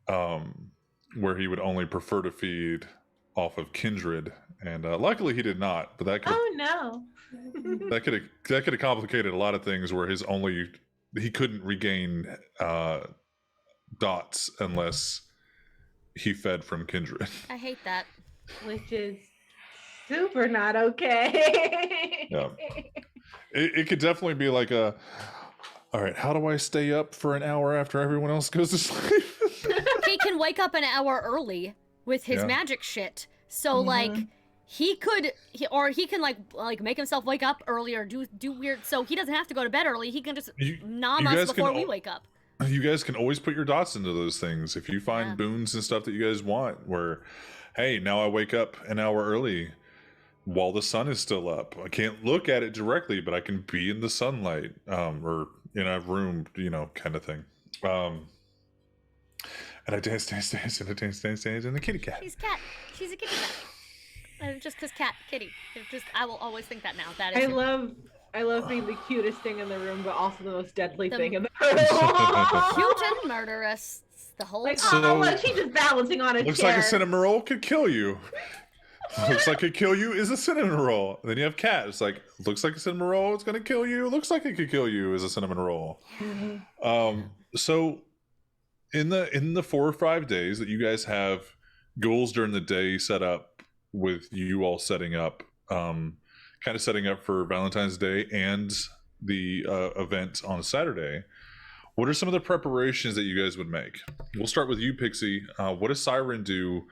where he would only prefer to feed off of kindred, and luckily he did not. But that could. Oh no. that could have complicated a lot of things. Where he couldn't regain dots unless he fed from kindred. I hate that. Which is super not okay. Yeah. It could definitely be like all right, how do I stay up for an hour after everyone else goes to sleep? He can wake up an hour early with his magic shit. So like he can like make himself wake up earlier, do weird, so he doesn't have to go to bed early. He can just nom us before we wake up. You guys can always put your dots into those things. If you find boons and stuff that you guys want, where, hey, now I wake up an hour early while the sun is still up. I can't look at it directly, but I can be in the sunlight, or in a room, kind of thing. And I dance, and the kitty cat. She's a kitty cat. Just because kitty. I will always think that now. That is I love being the cutest thing in the room, but also the most deadly thing in the room. Cute and murderous. The whole look, she's just balancing on a looks chair. Like a cinnamon roll could kill you. Looks like it kill you is a cinnamon roll. And then you have cat. It's like, looks like a cinnamon roll, it's gonna kill you. Looks like it could kill you is a cinnamon roll. So in the 4 or 5 days that you guys have goals during the day set up with you all setting up, kind of setting up for Valentine's Day and the event on Saturday, what are some of the preparations that you guys would make? We'll start with you, Pixie. What does Siren do?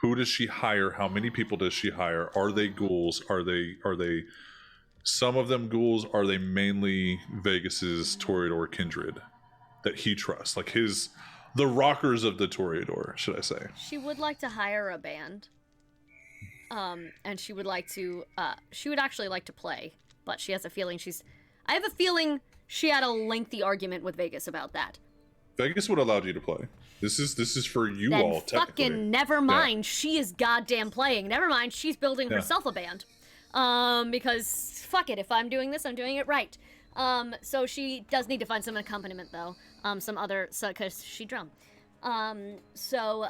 Who does she hire? How many people does she hire? Are they ghouls? Are they some of them ghouls? Are they mainly Vegas's Toreador kindred that he trusts? Like the rockers of the Toreador, should I say? She would like to hire a band. And she would actually like to play, but she has a feeling I have a feeling she had a lengthy argument with Vegas about that. Vegas would allow you to play. This is for you then all, technically. Fucking never mind. Yeah. She is goddamn playing. Never mind. She's building herself a band. Because fuck it. If I'm doing this, I'm doing it right. So she does need to find some accompaniment though. Because she drum. Or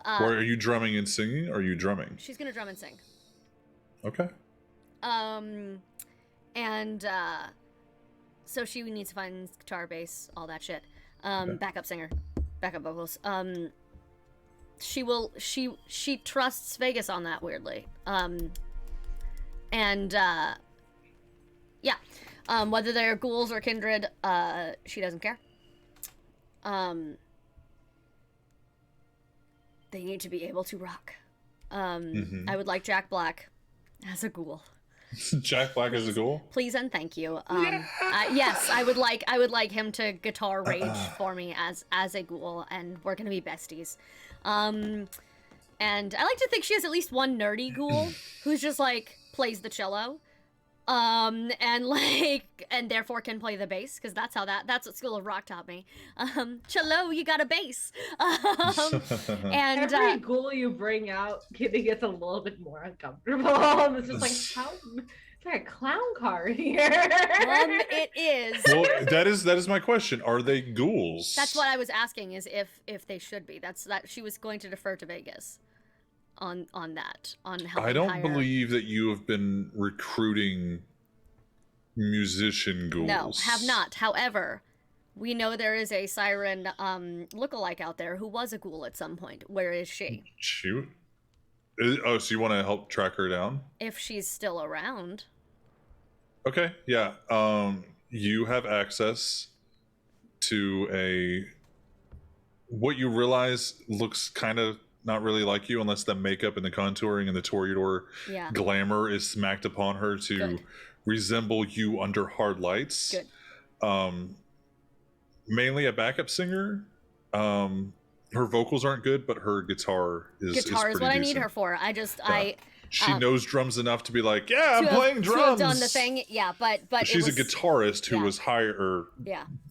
are you drumming and singing? Or are you drumming? She's gonna drum and sing. Okay. So she needs to find guitar, bass, all that shit. Backup singer, backup vocals. She trusts Vegas on that weirdly. Whether they're ghouls or kindred, she doesn't care. They need to be able to rock. I would like Jack Black as a ghoul. Jack Black as a ghoul? Please and thank you. Yes, I would like him to guitar rage for me as a ghoul, and we're gonna be besties. And I like to think she has at least one nerdy ghoul who's just like plays the cello. And therefore can play the bass, because that's what School of Rock taught me. Cello, you got a bass. And every ghoul you bring out, Kitty gets a little bit more uncomfortable. It's just like, it's like a clown car here. It is. Well, that is my question. Are they ghouls? That's what I was asking, is if they should be. That she was going to defer to Vegas on how I don't believe that you have been recruiting musician ghouls. No, have not. However, We know there is a siren lookalike out there who was a ghoul at some point. Where is she? Shoot. Oh, so you want to help track her down? If she's still around. Okay, yeah. You have access to what you realize looks kind of not really like you, unless the makeup and the contouring and the Toreador glamour is smacked upon her to resemble you under hard lights. Good. Mainly a backup singer. Her vocals aren't good, but her guitar is Guitar is what I need her for. She knows drums enough to be like, yeah, I'm playing drums. To have done the thing, yeah, but she's a guitarist who was hired.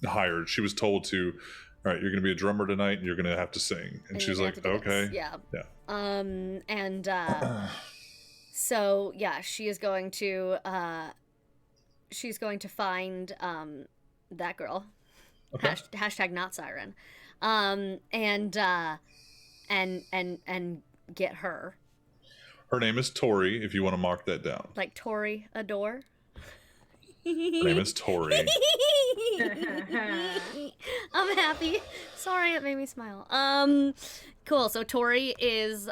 Hired. She was told to, all right, you're going to be a drummer tonight, and you're going to have to sing. And she's like, okay, yeah. So yeah, she is going to find that girl. Okay. Hashtag not siren. And get her. Her name is Tori, if you want to mark that down. Like Tori Adore? Her name is Tori. I'm happy. Sorry, it made me smile. Cool. So Tori is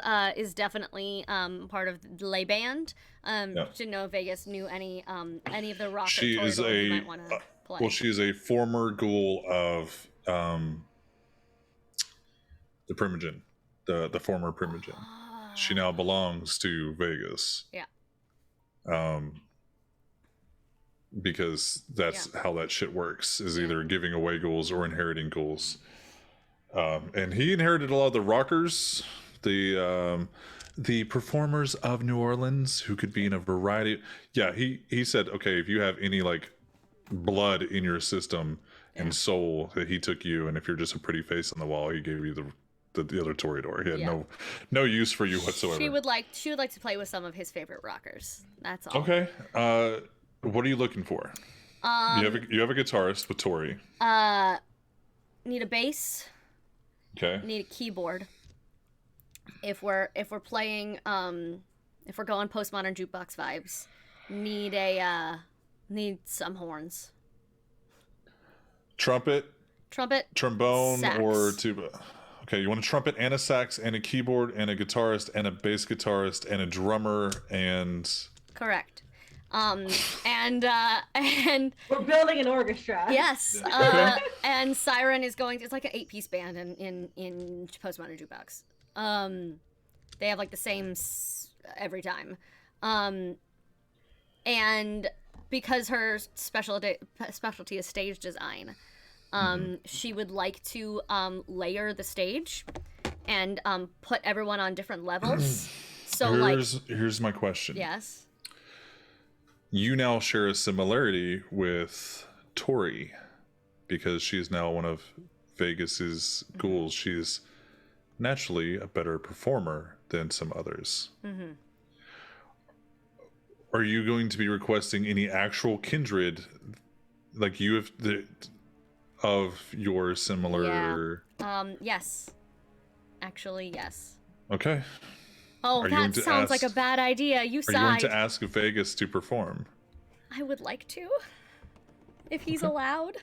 definitely part of the lay band. Didn't know if Vegas knew any of the rock. She is a might want to play. Well, she is a former ghoul of the Primogen, the former Primogen. She now belongs to Vegas. Yeah. Because that's how that shit works, is either giving away ghouls or inheriting ghouls. And he inherited a lot of the rockers, the performers of New Orleans, who could be in a variety. Yeah, he said, okay, if you have any like blood in your system and soul, that he took you, and if you're just a pretty face on the wall, he gave you the other Toreador. He had no use for you whatsoever. She would like to play with some of his favorite rockers. That's all. Okay. What are you looking for? You have a guitarist with Tori. Need a bass. Okay. Need a keyboard. If we're playing if we're going postmodern jukebox vibes, need some horns. Trumpet, trombone, sax. or tuba. Okay, you want a trumpet and a sax and a keyboard and a guitarist and a bass guitarist and a drummer and... Correct. And we're building an orchestra. Yes. And Siren is going to, it's like an 8-piece band in postmodern jukebox. They have like the same every time. And because her specialty is stage design, she would like to layer the stage and put everyone on different levels. So here's my question. Yes. You now share a similarity with Tori because she is now one of Vegas's ghouls. She's naturally a better performer than some others. Mm-hmm. Are you going to be requesting any actual kindred, like you have of your similar? Yeah. Yes. Actually, yes. Okay. Oh, that sounds like a bad idea. You sighed. Are you going to ask Vegas to perform? I would like to, if he's allowed.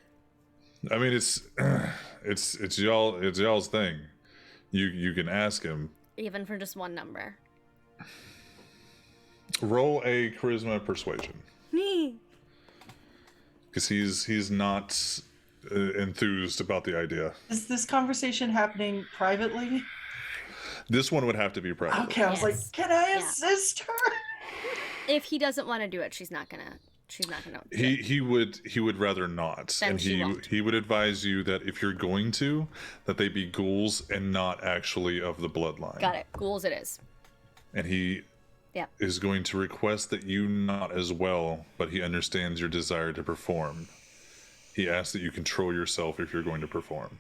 I mean, it's y'all's thing. You can ask him. Even for just one number. Roll a charisma persuasion. Because he's not enthused about the idea. Is this conversation happening privately? This one would have to be private. Okay, I was like, can I assist her? If he doesn't want to do it, she's not gonna. He would rather not, then and he would advise you that if you're going to, that they be ghouls and not actually of the bloodline. Got it. Ghouls it is. And he is going to request that you not as well, but he understands your desire to perform. He asks that you control yourself if you're going to perform.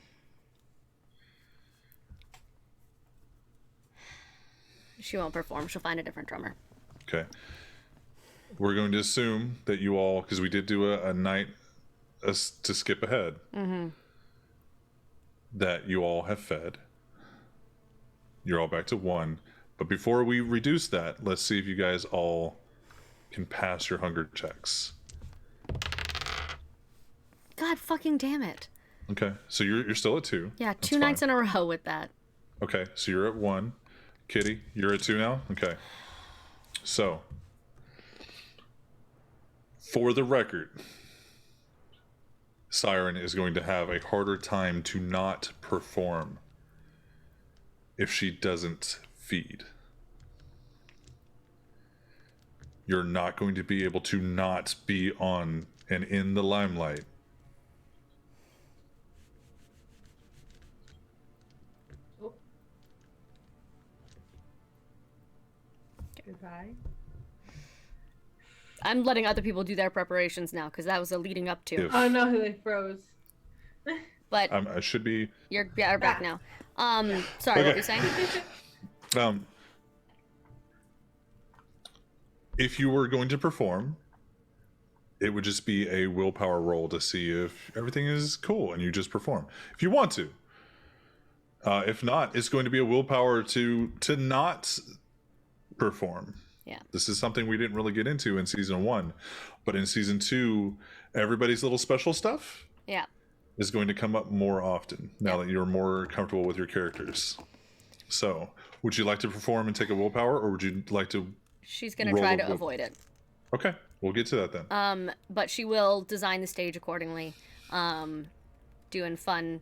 She won't perform. She'll find a different drummer. Okay. We're going to assume that you all, because we did do a night to skip ahead, that you all have fed. You're all back to 1. But before we reduce that, let's see if you guys all can pass your hunger checks. God fucking damn it. Okay, so you're still at 2. Yeah, That's 2 nights fine. in a row with that. Okay, so you're at 1. Kitty, you're at 2 now? Okay. So, for the record, Siren is going to have a harder time to not perform if she doesn't feed. You're not going to be able to not be on and in the limelight. Goodbye. I'm letting other people do their preparations now because that was a leading up to. If- Oh no, they froze. But I should be. you're back now. Sorry, what were you saying? If you were going to perform, it would just be a willpower roll to see if everything is cool and you just perform. If you want to. If not, it's going to be a willpower to not perform. Yeah. This is something we didn't really get into in season 1, but in season 2, everybody's little special stuff Yeah. is going to come up more often now that you're more comfortable with your characters. So, would you like to perform and take a willpower, or would you like to? She's gonna Roll try a to will- avoid it. Okay, we'll get to that then. But she will design the stage accordingly. Doing fun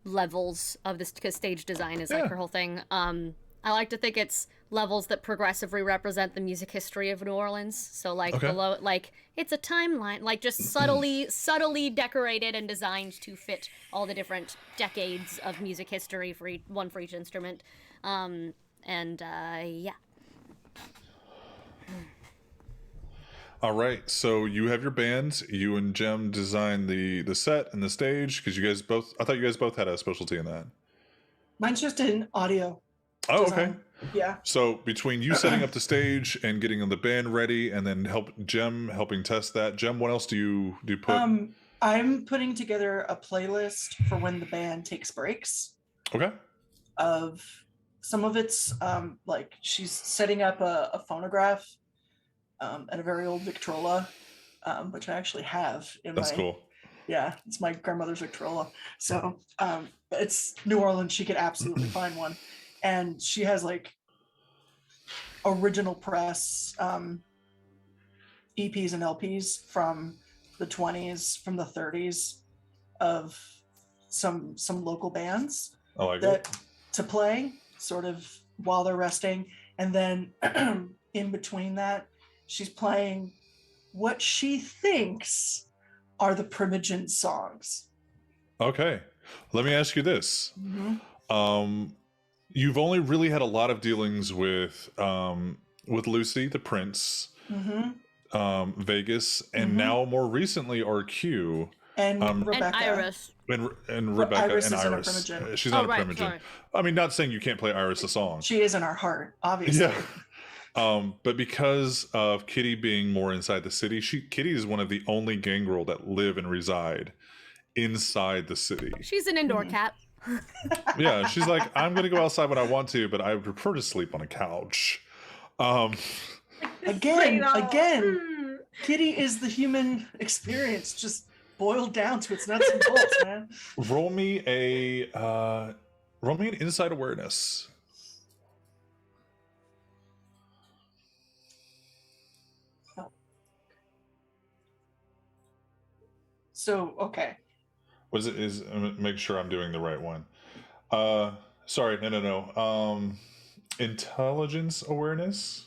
levels of this because stage design is like Yeah. her whole thing. I like to think it's levels that progressively represent the music history of New Orleans. So like Okay. below, like it's a timeline, like just subtly decorated and designed to fit all the different decades of music history for one for each instrument. Yeah. All right, so you have your bands. You and Jem designed the set and the stage because you guys both. I thought you guys both had a specialty in that. Mine's just in audio. Oh, okay. design. Yeah. So between you setting up the stage and getting the band ready, and then Jem helping test that. Jem, what else do you put? I'm putting together a playlist for when the band takes breaks. Okay. Of some of it's like she's setting up a phonograph at a very old Victrola, which I actually have in That's my cool. yeah, it's my grandmother's Victrola. So it's New Orleans, she could absolutely find one. And she has like original press EPs and LPs from the 20s, from the 30s of some local bands I like that it. to play sort of while they're resting. And then in between that, she's playing what she thinks are the Primogen songs. Okay. Let me ask you this. You've only really had a lot of dealings with Lucy, the Prince, Vegas, and now more recently RQ. And Rebecca. And Iris. And Rebecca Iris and isn't a Iris. Primogen. She's not a right, Primogen. sorry. I mean, not saying you can't play Iris a song. She is in our heart, obviously. Yeah. But because of Kitty being more inside the city, Kitty is one of the only gangrel that live and reside inside the city. She's an indoor cat. Yeah, she's like, I'm gonna go outside when I want to, but I would prefer to sleep on a couch. Again, Kitty is the human experience, just boiled down to its nuts and bolts, man. Roll me an inside awareness. So, okay. Was it is make sure I'm doing the right one. Sorry, no. Intelligence awareness?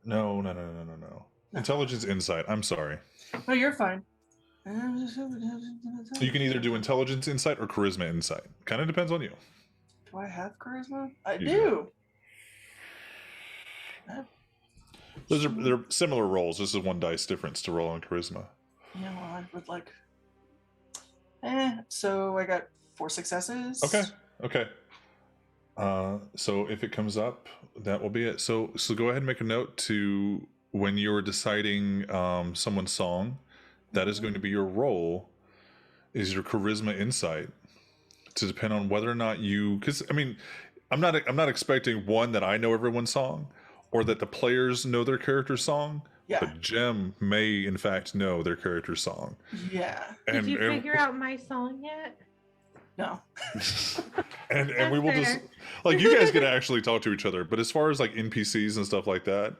No. Intelligence insight. I'm sorry. No, you're fine. You can either do intelligence insight or charisma insight. Kind of depends on you. Do I have charisma? I You do. They're similar rolls. This is one dice difference to roll on charisma. Yeah, well, I would like. So I got 4 successes. Okay. So if it comes up, that will be it. So go ahead and make a note to when you're deciding someone's song. That is going to be your roll. Is your charisma insight to depend on whether or not you? Because I mean, I'm not expecting one that I know everyone's song or that the players know their character's song, Yeah. But Jem may, in fact, know their character's song. Yeah. Did you figure out my song yet? No. and we will just like you guys get to actually talk to each other. But as far as like NPCs and stuff like that,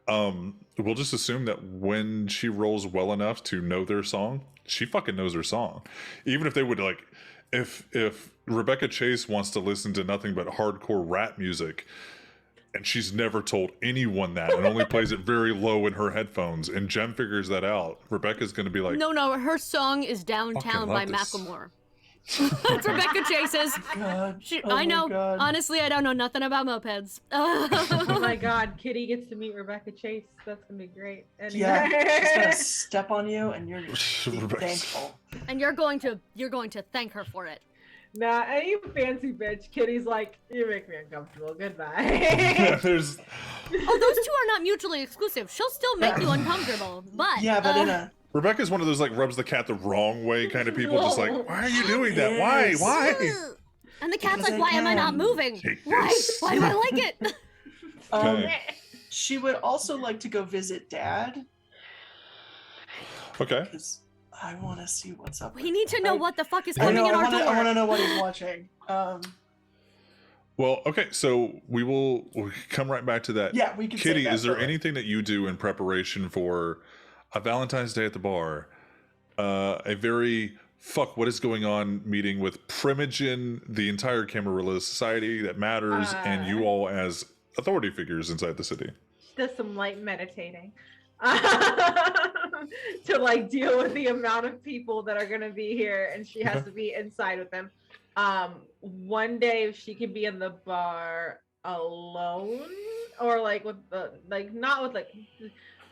we'll just assume that when she rolls well enough to know their song, she fucking knows their song. Even if they would like, if Rebecca Chase wants to listen to nothing but hardcore rap music, and she's never told anyone that, and only plays it very low in her headphones, and Jem figures that out, Rebecca's going to be like, No, her song is Downtown by Macklemore. It's Rebecca Chase's. God. I know. God. Honestly, I don't know nothing about mopeds. Oh my God, Kitty gets to meet Rebecca Chase. That's gonna be great. And Yeah, she's gonna step on you, and you're gonna be thankful. And you're going to thank her for it. Nah, you fancy bitch. Kitty's like, you make me uncomfortable. Goodbye. yeah, there's Oh, those two are not mutually exclusive. She'll still make you uncomfortable, but Yeah, but in a Rebecca's one of those like rubs the cat the wrong way kind of people. Just like, why are you doing that? Why? Yes. Why? And the cat's Because like, I why am I not can. moving? Take Why? this. Why do I like it? Okay. She would also like to go visit Dad Okay. because I want to see what's up. We need to know what the fuck is I coming know. in our I want to door. know what he's watching. Well, okay. So we'll come right back to that. Yeah, we can. Kitty, say that is there for it. anything that you do in preparation for a Valentine's Day at the bar? A very what is going on meeting with Primogen, the entire Camarilla Society that matters, and you all as authority figures inside the city. She does some light meditating to like deal with the amount of people that are gonna be here, and she has to be inside with them. One day if she can be in the bar alone, or like with the not with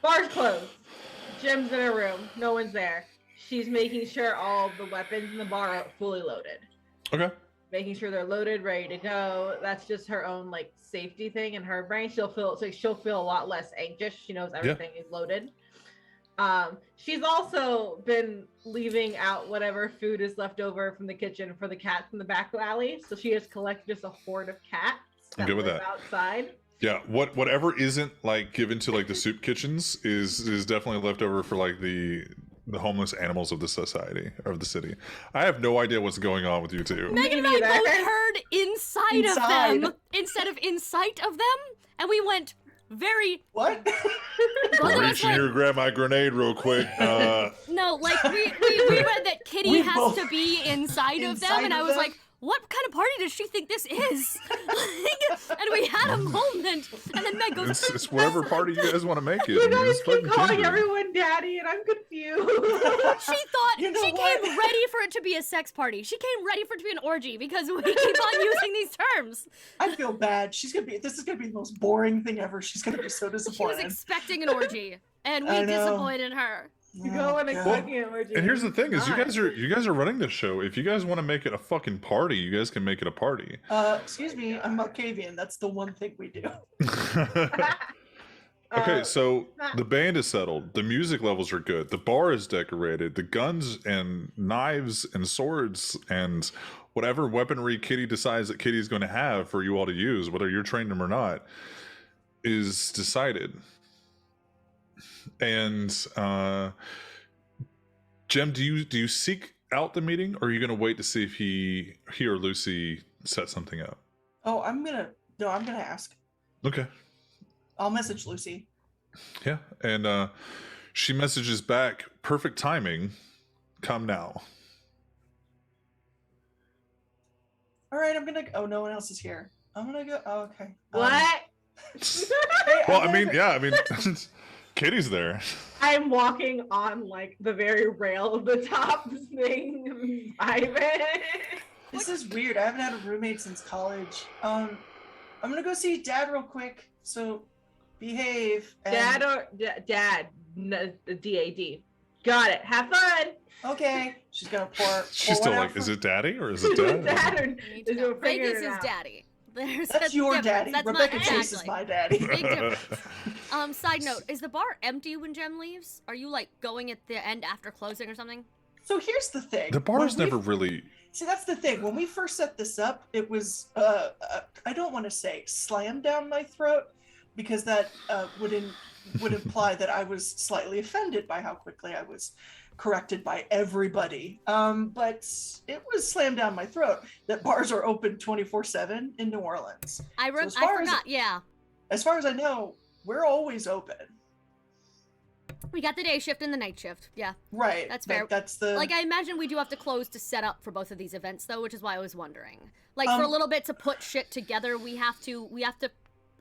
bar's closed, Jim's in her room, no one's there. She's making sure all the weapons in the bar are fully loaded. Okay. Making sure they're loaded, ready to go. That's just her own like safety thing in her brain. She'll feel a lot less anxious. She knows everything is loaded. She's also been leaving out whatever food is left over from the kitchen for the cats in the back alley. So she has collected just a horde of cats I'm good with live that. outside. Yeah, whatever isn't like given to like the soup kitchens is definitely left over for like the homeless animals of the society of the city. I have no idea what's going on with you two. Megan and I both heard inside of them instead of in sight of them, and we went very. What? Both of us Reach in went, here, grab my grenade real quick. no, like we read that Kitty We has both- to be inside of them, inside and I of was them? like, what kind of party does she think this is? And we had a moment, and then Meg goes, it's whatever party you guys want to make it. You I mean, guys it's keep fucking calling kindred. everyone daddy, and I'm confused. she thought You know she what? came ready for it to be a sex party. She came ready for it to be an orgy because we keep on using these terms. I feel bad. This is gonna be the most boring thing ever. She's gonna be so She was disappointed. expecting an orgy, and we I know. disappointed her. You go and God. expect me an orgy. And here's the thing: is you Not. guys are running this show. If you guys want to make it a fucking party, you guys can make it a party. Excuse me, I'm Malkavian. That's the one thing we do. Okay, so the band is settled. The music levels are good. The bar is decorated. The guns and knives and swords and whatever weaponry Kitty decides that Kitty's going to have for you all to use, whether you're trained them or not, is decided. And Jem, do you seek out the meeting, or are you going to wait to see if he or Lucy set something up? Oh, I'm gonna ask. Okay. I'll message Lucy. Yeah, and she messages back, perfect timing, come now. All right, I'm gonna. Oh, no one else is here. I'm gonna go. Oh, okay. What? Hey, Well, I'm I mean, gonna- yeah, I mean, Kitty's there. I'm walking on like the very rail of the top thing. This is weird. I haven't had a roommate since college. I'm gonna go see Dad real quick. So, behave. and- Dad or dad? DAD. Got it. Have fun. Okay. She's gonna pour. She's still like, is it daddy or is it dad? Dad or You need to is know. it figuring Vegas it is out? daddy. That's your difference. daddy. That's Rebecca my, Chase is exactly. my daddy. Big difference. Side note, is the bar empty when Jem leaves? Are you like going at the end after closing or something? So here's the thing. The bar's When we- never really. See, that's the thing. When we first set this up, it was I don't want to say slammed down my throat, because that would imply that I was slightly offended by how quickly I was corrected by everybody. But it was slammed down my throat that bars are open 24/7 in New Orleans. I forgot. Yeah. As far as I know, we're always open. We got the day shift and the night shift. Yeah. Right. That's fair. That's the I imagine we do have to close to set up for both of these events though, which is why I was wondering. For a little bit to put shit together, we have to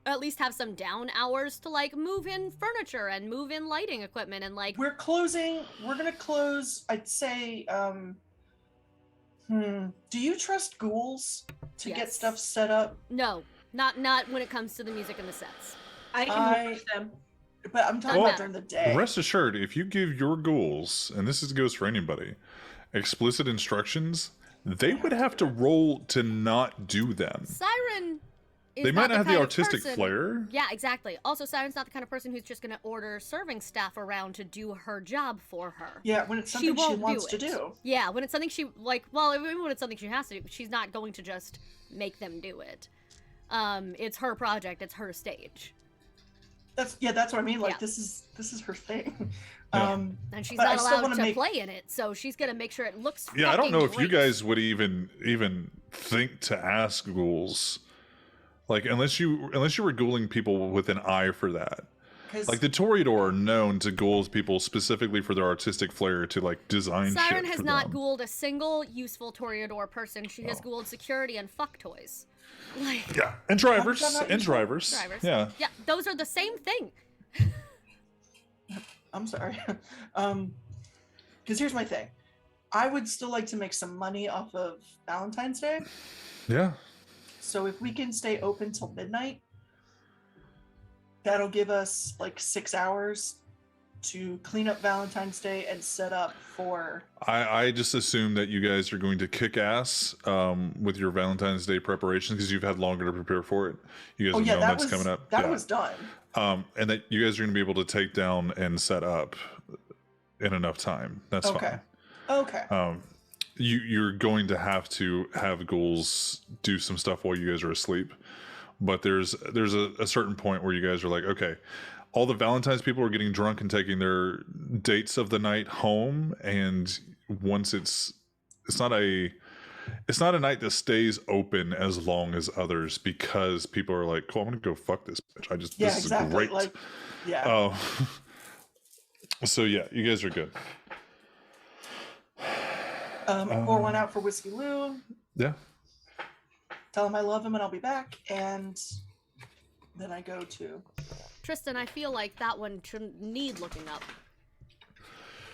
at least have some down hours to move in furniture and move in lighting equipment and we're gonna close, I'd say, do you trust ghouls to get stuff set up? No, not when it comes to the music and the sets. I can watch them. But I'm talking about during the day. Rest assured, if you give your ghouls, and this goes for anybody, explicit instructions, they would have to roll to not do them. Siren is they might not have the artistic person. flair. Yeah, exactly. Also, Siren's not the kind of person who's just going to order serving staff around to do her job for her. Yeah, when it's something she wants to do. Yeah, when it's something she even when it's something she has to do, she's not going to just make them do it. It's her project. It's her stage. That's what I mean. This is her thing. Yeah. And she's not allowed to play in it, so she's gonna make sure it looks. Yeah, I don't know great. if you guys would even think to ask ghouls, unless you were ghouling people with an eye for that. The Toreador are known to ghoul people specifically for their artistic flair to design. Siren shit has for not them. ghouled a single useful Toreador person. She has ghouled security and fuck toys. Yeah, and drivers. Yeah. Yeah, those are the same thing. I'm sorry. Because here's my thing. I would still like to make some money off of Valentine's Day. Yeah. So if we can stay open till midnight, that'll give us 6 hours to clean up Valentine's Day and set up for... I just assume that you guys are going to kick ass with your Valentine's Day preparations because you've had longer to prepare for it. You guys have known that's coming up. That was done. And that you guys are going to be able to take down and set up in enough time. That's fine. Okay. You're going to have ghouls do some stuff while you guys are asleep. But there's a certain point where you guys are like, okay, all the Valentine's people are getting drunk and taking their dates of the night home, and once it's not a night that stays open as long as others because people are like, cool, I'm gonna go fuck this bitch. This is great. So yeah, you guys are good. Pour one out for Whiskey Lou. Yeah. Tell him I love him and I'll be back, and then I go to Tristan. I feel like that one shouldn't need looking up.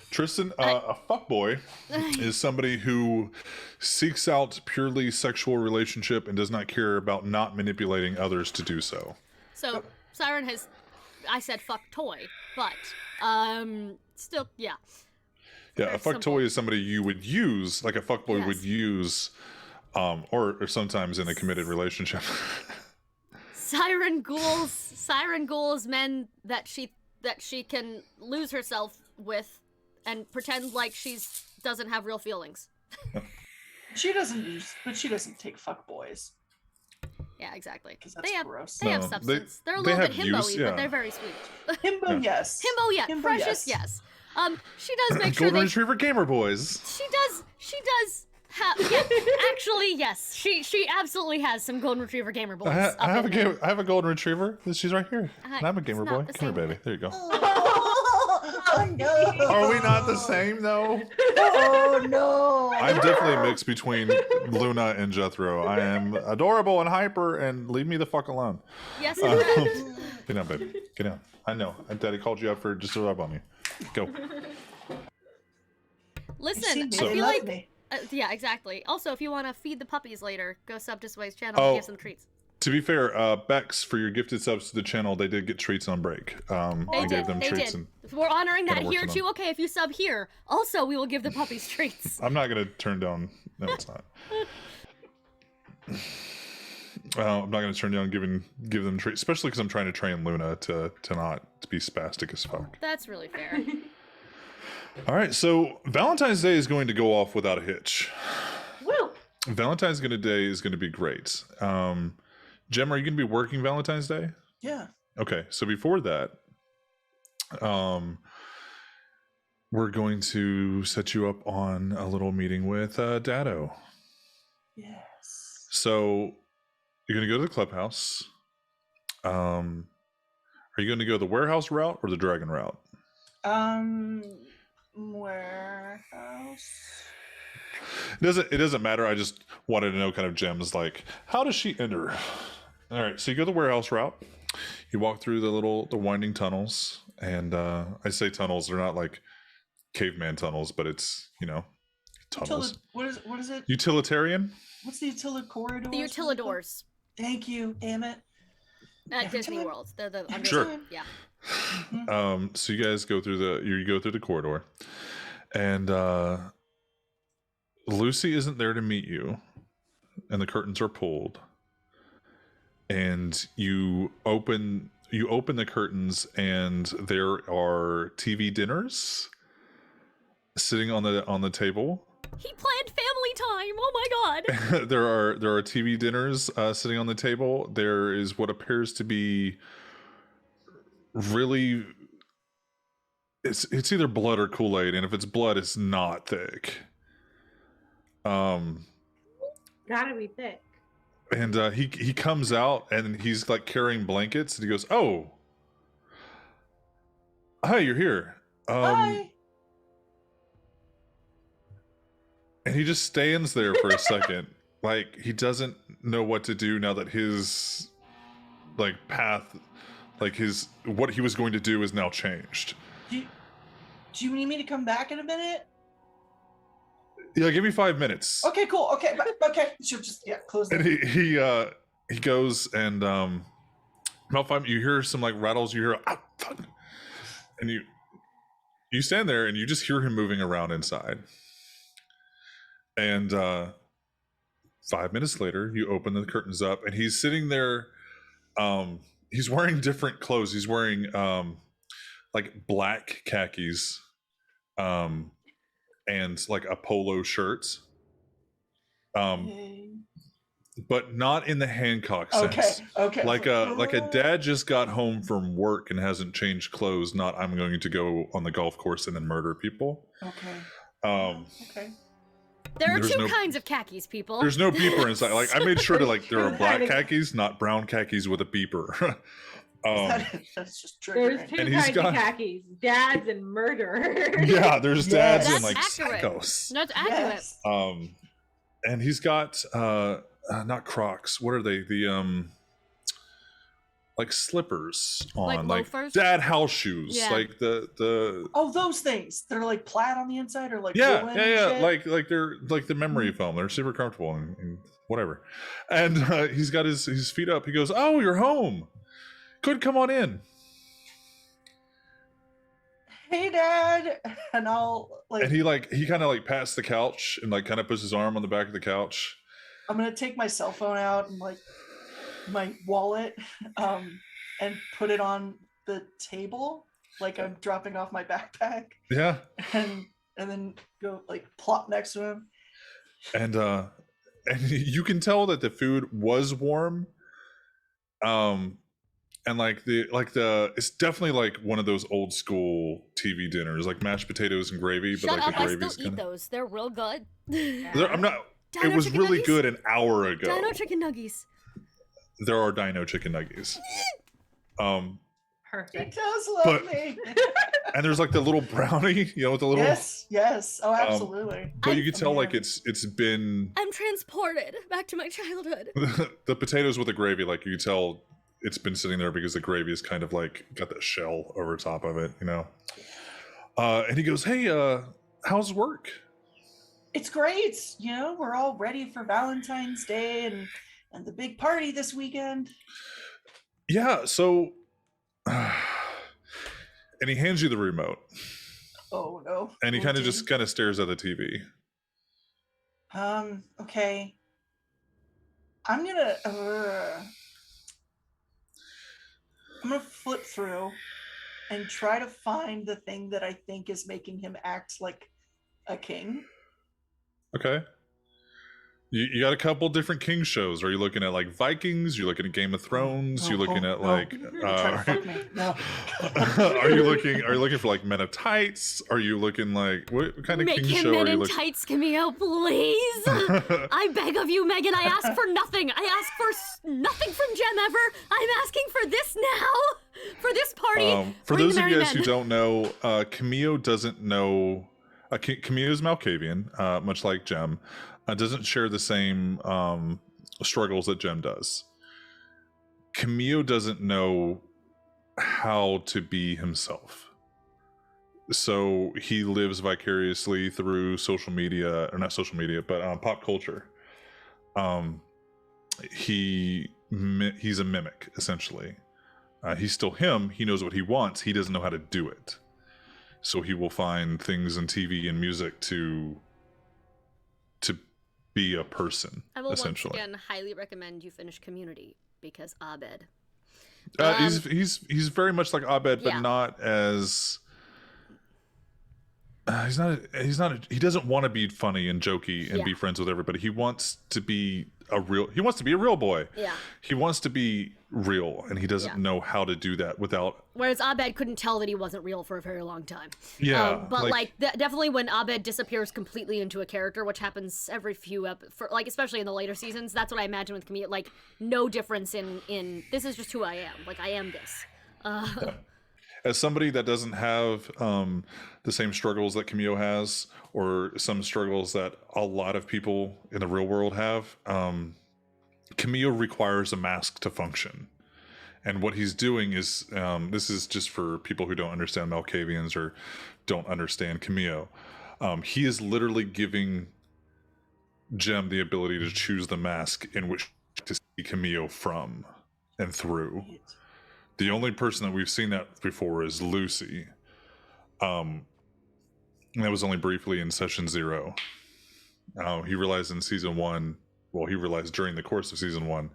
Tristan, a fuckboy is somebody who seeks out purely sexual relationship and does not care about not manipulating others to do so. So Siren I said fuck toy, but still, yeah. Yeah, a fuck toy is somebody you would use, like a fuckboy would use, or sometimes in a committed relationship. Siren ghouls men that she can lose herself with and pretend like she doesn't have real feelings. She doesn't take fuck boys. Yeah, exactly. They have gross. They have substance. They're a little bit himbo-y, but they're very sweet. Himbo, yes. Himbo, yeah. Himbo, Precious, yes. She does make sure Golden Retriever Gamer Boys. She does have, yeah, actually, yes. She absolutely has some Golden Retriever Gamer Boys. I have a Golden Retriever. She's right here. And I'm a gamer boy. Come here, baby. There you go. Oh, no. Are we not the same, though? Oh, no. I'm definitely mixed between Luna and Jethro. I am adorable and hyper, and leave me the fuck alone. Yes, Get down, baby. Get down. I know. Daddy called you up for just to rub on me. Go. Listen, I feel like... yeah, exactly. Also, if you want to feed the puppies later, go sub to Sway's channel and give some treats. To be fair, Bex, for your gifted subs to the channel, they did get treats on break. They did. We're honoring that here too. Okay, if you sub here, also we will give the puppies treats. I'm not gonna turn down. No, it's not. I'm not gonna turn down give them treats, especially because I'm trying to train Luna to not be spastic as fuck. That's really fair. All right, so Valentine's Day is going to go off without a hitch. Woo! Valentine's Day is going to be great. Jem, are you going to be working Valentine's Day? Yeah. Okay, so before that, we're going to set you up on a little meeting with Dado. Yes. So you're going to go to the clubhouse. Are you going to go the warehouse route or the dragon route? Warehouse. It doesn't matter. I just wanted to know kind of gems like how does she enter? All right, so you go the warehouse route. You walk through the winding tunnels, and I say tunnels. They're not like caveman tunnels, but it's tunnels. What is it? Utilitarian. What's the corridor? The utilidors Thank you. Damn it. at Every Disney time. World. They're the under. Sure. Yeah. So you guys go through the corridor, and Lucy isn't there to meet you, and the curtains are pulled, and you open the curtains, and there are TV dinners sitting on the table. He planned family time. Oh my god. there are TV dinners sitting on the table. There is what appears to be really it's either blood or Kool-Aid, and if it's blood, it's not thick. Gotta be thick. And he comes out, and he's like carrying blankets, and he goes, "Oh, hi, you're here." Hi. And he just stands there for a second, like he doesn't know what to do now that his like path, like his what he was going to do is now changed. Do you need me to come back in a minute? Yeah, give me 5 minutes. Okay, cool. Okay, okay. She'll just close. And he goes, and about 5 you hear some like rattles. You hear fuck, and you stand there, and you just hear him moving around inside. And 5 minutes later, you open the curtains up, and he's sitting there. He's wearing different clothes. He's wearing like black khakis, and like a polo shirt. But not in the Hancock sense. Okay. Like a dad just got home from work and hasn't changed clothes. Not I'm going to go on the golf course and then murder people. Okay. Okay. There are two kinds of khakis, people. There's no beeper inside. Like I made sure to like there are black khakis, not brown khakis with a beeper. That's just There's triggering. two And he's kinds got- of khakis: dads and murderers. Yeah, there's dads and That's like accurate. psychos. That's accurate. Yes. And he's got not Crocs. What are they? The like slippers on, Like like loafers? dad house shoes. Yeah. Like the Oh, those things. They're like plaid on the inside, or like yeah, woolen yeah, and yeah. shit? Like they're like the memory foam. They're super comfortable and whatever. And he's got his feet up. He goes, "Oh, you're home. Good, come on in." Hey, Dad, and I'll like. And he kind of like pats the couch and like kind of puts his arm on the back of the couch. I'm gonna take my cell phone out and like my wallet, and put it on the table, like I'm dropping off my backpack, Yeah. and then go like plop next to him. And you can tell that the food was warm. And like the it's definitely like one of those old school TV dinners, like mashed potatoes and gravy, but Shut like up! the I gravy's still eat kind of. those. They're real good. I'm not. Dino It was chicken really nuggies? good an hour ago. Dino chicken nuggies. There are Dino chicken nuggies. He Perfect. does love But- me. And there's like the little brownie, with the little. Yes. Oh, absolutely. But you can tell Yeah. like it's been I'm transported back to my childhood. the potatoes with the gravy, like you can tell it's been sitting there because the gravy is kind of like got that shell over top of it, And he goes, "Hey, how's work?" It's great. We're all ready for Valentine's Day and the big party this weekend. Yeah, so and he hands you the remote, Oh no. and he Oh, kind of dear. just kind of stares at the TV. Okay. I'm gonna flip through and try to find the thing that I think is making him act like a king. Okay. You got a couple different king shows. Are you looking at like Vikings? You're looking at Game of Thrones. You're looking at like. You're trying to fuck me. No. Are you looking for like Men in Tights? Are you looking like what kind of Make king him show Men are you in looking? Tights, Camille, please. I beg of you, Megan. I ask for nothing. I ask for nothing from Jem ever. I'm asking for this now. For this party. For Bring those the of you merry guys who men. don't know, Camille doesn't know. Camille is Malkavian, much like Jem. Doesn't share the same struggles that Jem does. Camille doesn't know how to be himself. So he lives vicariously through social media, or not social media, but pop culture. He's a mimic, essentially. He's still him. He knows what he wants. He doesn't know how to do it. So he will find things in TV and music to be a person, I will essentially. once again highly recommend you finish Community because Abed. He's very much like Abed, but Yeah. not as. He doesn't want to be funny and jokey and be friends with everybody. He wants to be a real boy. Yeah. He wants to be real, and he doesn't know how to do that without. Whereas Abed couldn't tell that he wasn't real for a very long time. Yeah, but definitely when Abed disappears completely into a character, which happens every few especially in the later seasons, that's what I imagine with Camille. Like no difference in this is just who I am. Like I am this. As somebody that doesn't have the same struggles that Camille has, or some struggles that a lot of people in the real world have, Camille requires a mask to function. And what he's doing is, this is just for people who don't understand Malkavians or don't understand Camille. He is literally giving Jem the ability to choose the mask in which to see Camille from and through. The only person that we've seen that before is Lucy. And that was only briefly in session 0. He realized in season 1, he realized during the course of season 1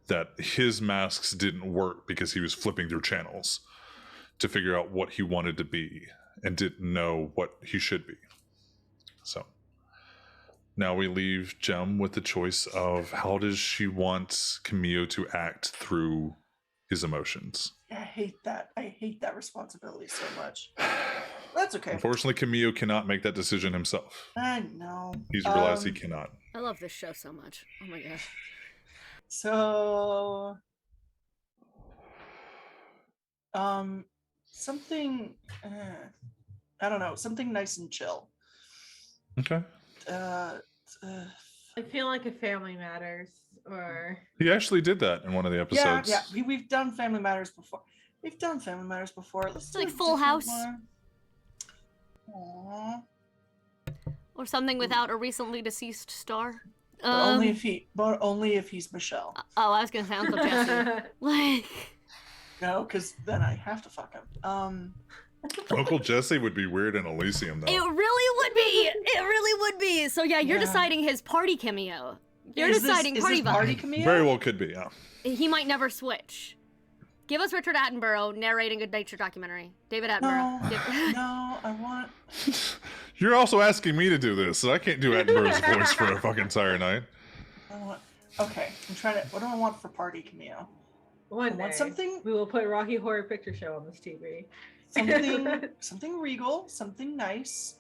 that his masks didn't work because he was flipping through channels to figure out what he wanted to be and didn't know what he should be. So now we leave Jem with the choice of how does she want Camille to act through his emotions. I hate that. I hate that responsibility so much. That's okay. Unfortunately, Camille cannot make that decision himself. I know. He's realized he cannot. I love this show so much. Oh my gosh. So, something, I don't know, something nice and chill. Okay. I feel like a Family Matters or. He actually did that in one of the episodes. Yeah. We've done Family Matters before. Let's do Like a Full different House. one. Aww. Or something without a recently deceased star. But only if he's Michelle. I was gonna say Uncle Jesse. Like. No, because then I have to fuck him. Uncle Jesse would be weird in Elysium, though. It really would be. It really would be. So yeah, you're deciding his party cameo. You're deciding party vibe. Party cameo? Very well could be, yeah. He might never switch. Give us Richard Attenborough narrating a nature documentary. David Attenborough. No, I want. You're also asking me to do this, so I can't do Attenborough's voice for a fucking entire night. Okay, I'm trying to. What do I want for party cameo? One want day, something- we will put Rocky Horror Picture Show on this TV. Something regal, something nice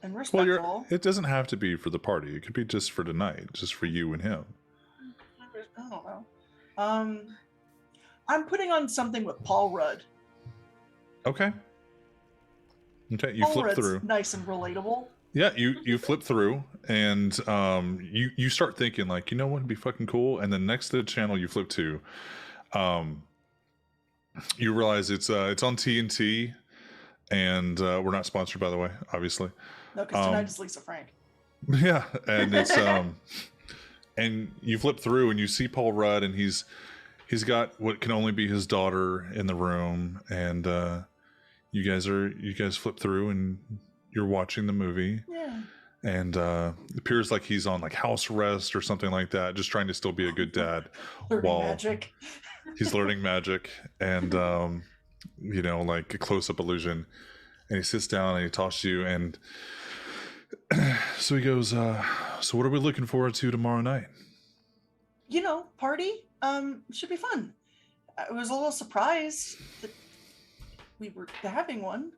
and respectful. Well, it doesn't have to be for the party. It could be just for tonight, just for you and him. I don't know. I'm putting on something with Paul Rudd. Okay. Okay, you Paul flip Rudd's through. nice and relatable. Yeah, you flip through, and you start thinking like, you know what would be fucking cool, and then next to the channel you flip to, you realize it's on TNT, and we're not sponsored, by the way, obviously. No, because tonight is Lisa Frank. Yeah, and it's and you flip through and you see Paul Rudd, and he's got what can only be his daughter in the room, and you guys flip through and you're watching the movie. Yeah. And it appears like he's on like house arrest or something like that, just trying to still be a good dad Learning magic. he's learning magic, and like a close-up illusion. And he sits down and he talks to you, and so he goes, So what are we looking forward to tomorrow night? Party. Should be fun. I was a little surprised that we were having one.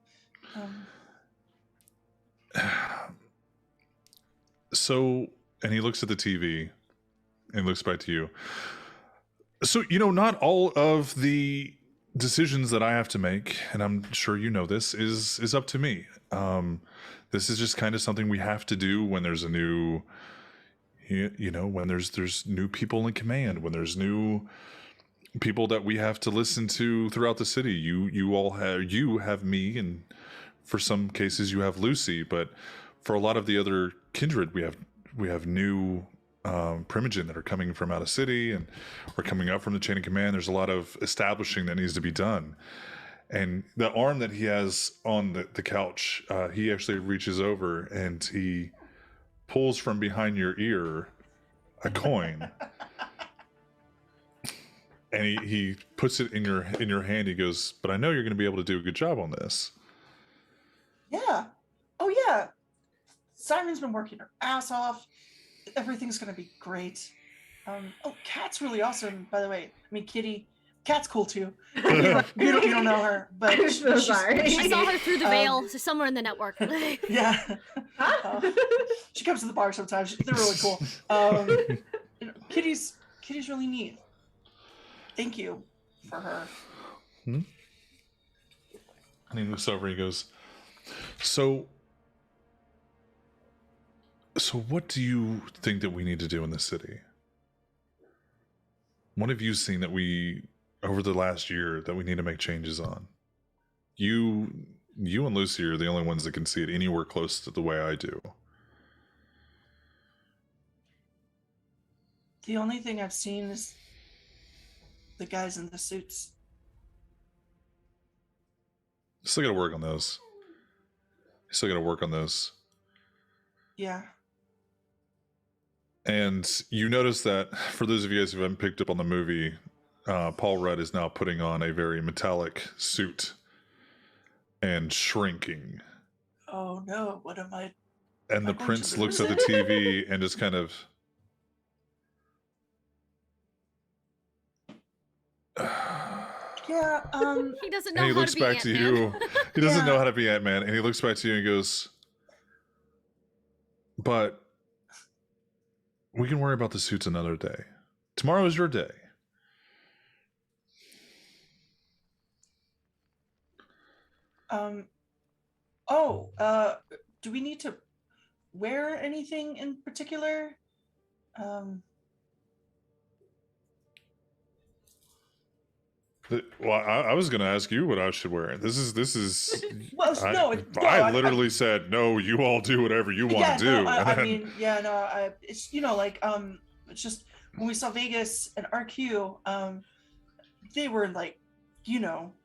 So, and he looks at the TV and looks back to you. So, not all of the decisions that I have to make, and I'm sure you know this, is up to me. This is just kind of something we have to do when there's a new, when there's new people in command, when there's new people that we have to listen to throughout the city. You have me, and for some cases you have Lucy, but for a lot of the other kindred, we have new Primogen that are coming from out of city and are coming up from the chain of command. There's a lot of establishing that needs to be done. And the arm that he has on the couch, he actually reaches over and he pulls from behind your ear a coin. And he puts it in your hand. He goes, "But I know you're going to be able to do a good job on this." Yeah. Oh yeah. Simon's been working her ass off. Everything's going to be great. Kat's really awesome, by the way. I mean, Kitty. Kat's cool too. You don't know her, but I'm so sorry. I saw her through the veil, so somewhere in the network. Yeah. She comes to the bar sometimes. They're really cool. Kitty's really neat. Thank you for her. And he looks over and he goes, So what do you think that we need to do in the city? What have you seen that over the last year, that we need to make changes on? You and Lucy are the only ones that can see it anywhere close to the way I do. The only thing I've seen is the guys in the suits. Still got to work on those. Yeah. And you notice that, for those of you guys who haven't picked up on the movie, Paul Rudd is now putting on a very metallic suit and shrinking. Oh no, what am I? And the prince looks at the TV and just kind of... Yeah, He doesn't know and he how looks to be back to Ant-Man. you. He doesn't know how to be Ant-Man, and he looks back to you and goes, "But we can worry about the suits another day. Tomorrow is your day." Do we need to wear anything in particular? Well, I was going to ask you what I should wear. This is. Well, I literally said, "No, you all do whatever you want to do." It's it's just when we saw Vegas and RQ, they were like,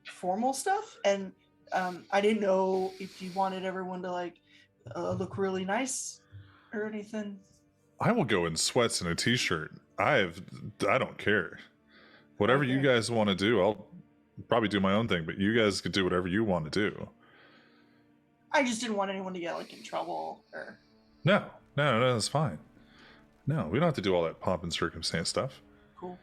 formal stuff, and I didn't know if you wanted everyone to like look really nice or anything. I will go in sweats and a t-shirt. I don't care. Whatever you guys want to do, I'll probably do my own thing, but you guys could do whatever you want to do. I just didn't want anyone to get like in trouble or. No, that's fine. No, we don't have to do all that pomp and circumstance stuff. Cool.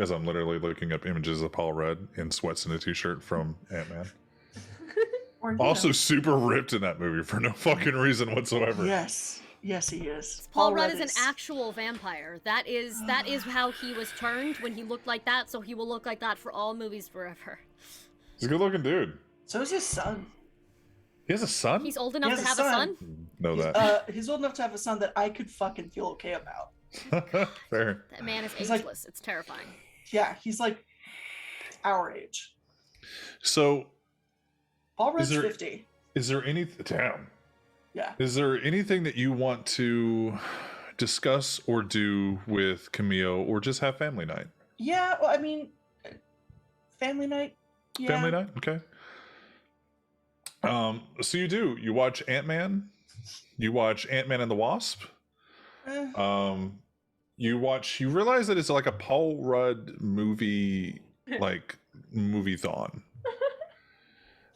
As I'm literally looking up images of Paul Rudd in sweats and a t-shirt from Ant-Man. Also super ripped in that movie for no fucking reason whatsoever. Yes, he is. Paul Rudd is an actual vampire. That is how he was turned when he looked like that, so he will look like that for all movies forever. He's a good looking dude. So is his son. He has a son? He's old enough to have a son? He's old enough to have a son that I could fucking feel okay about. Fair. That man is ageless. It's terrifying. Yeah, he's like our age. So Paul Rudd's 50. Is there any... Damn. Yeah. Is there anything that you want to discuss or do with Camille, or just have family night? Yeah, well, I mean, family night. Yeah. Family night? Okay. So you watch Ant-Man, you watch Ant-Man and the Wasp. You realize that it's like a Paul Rudd movie, like movie-thon.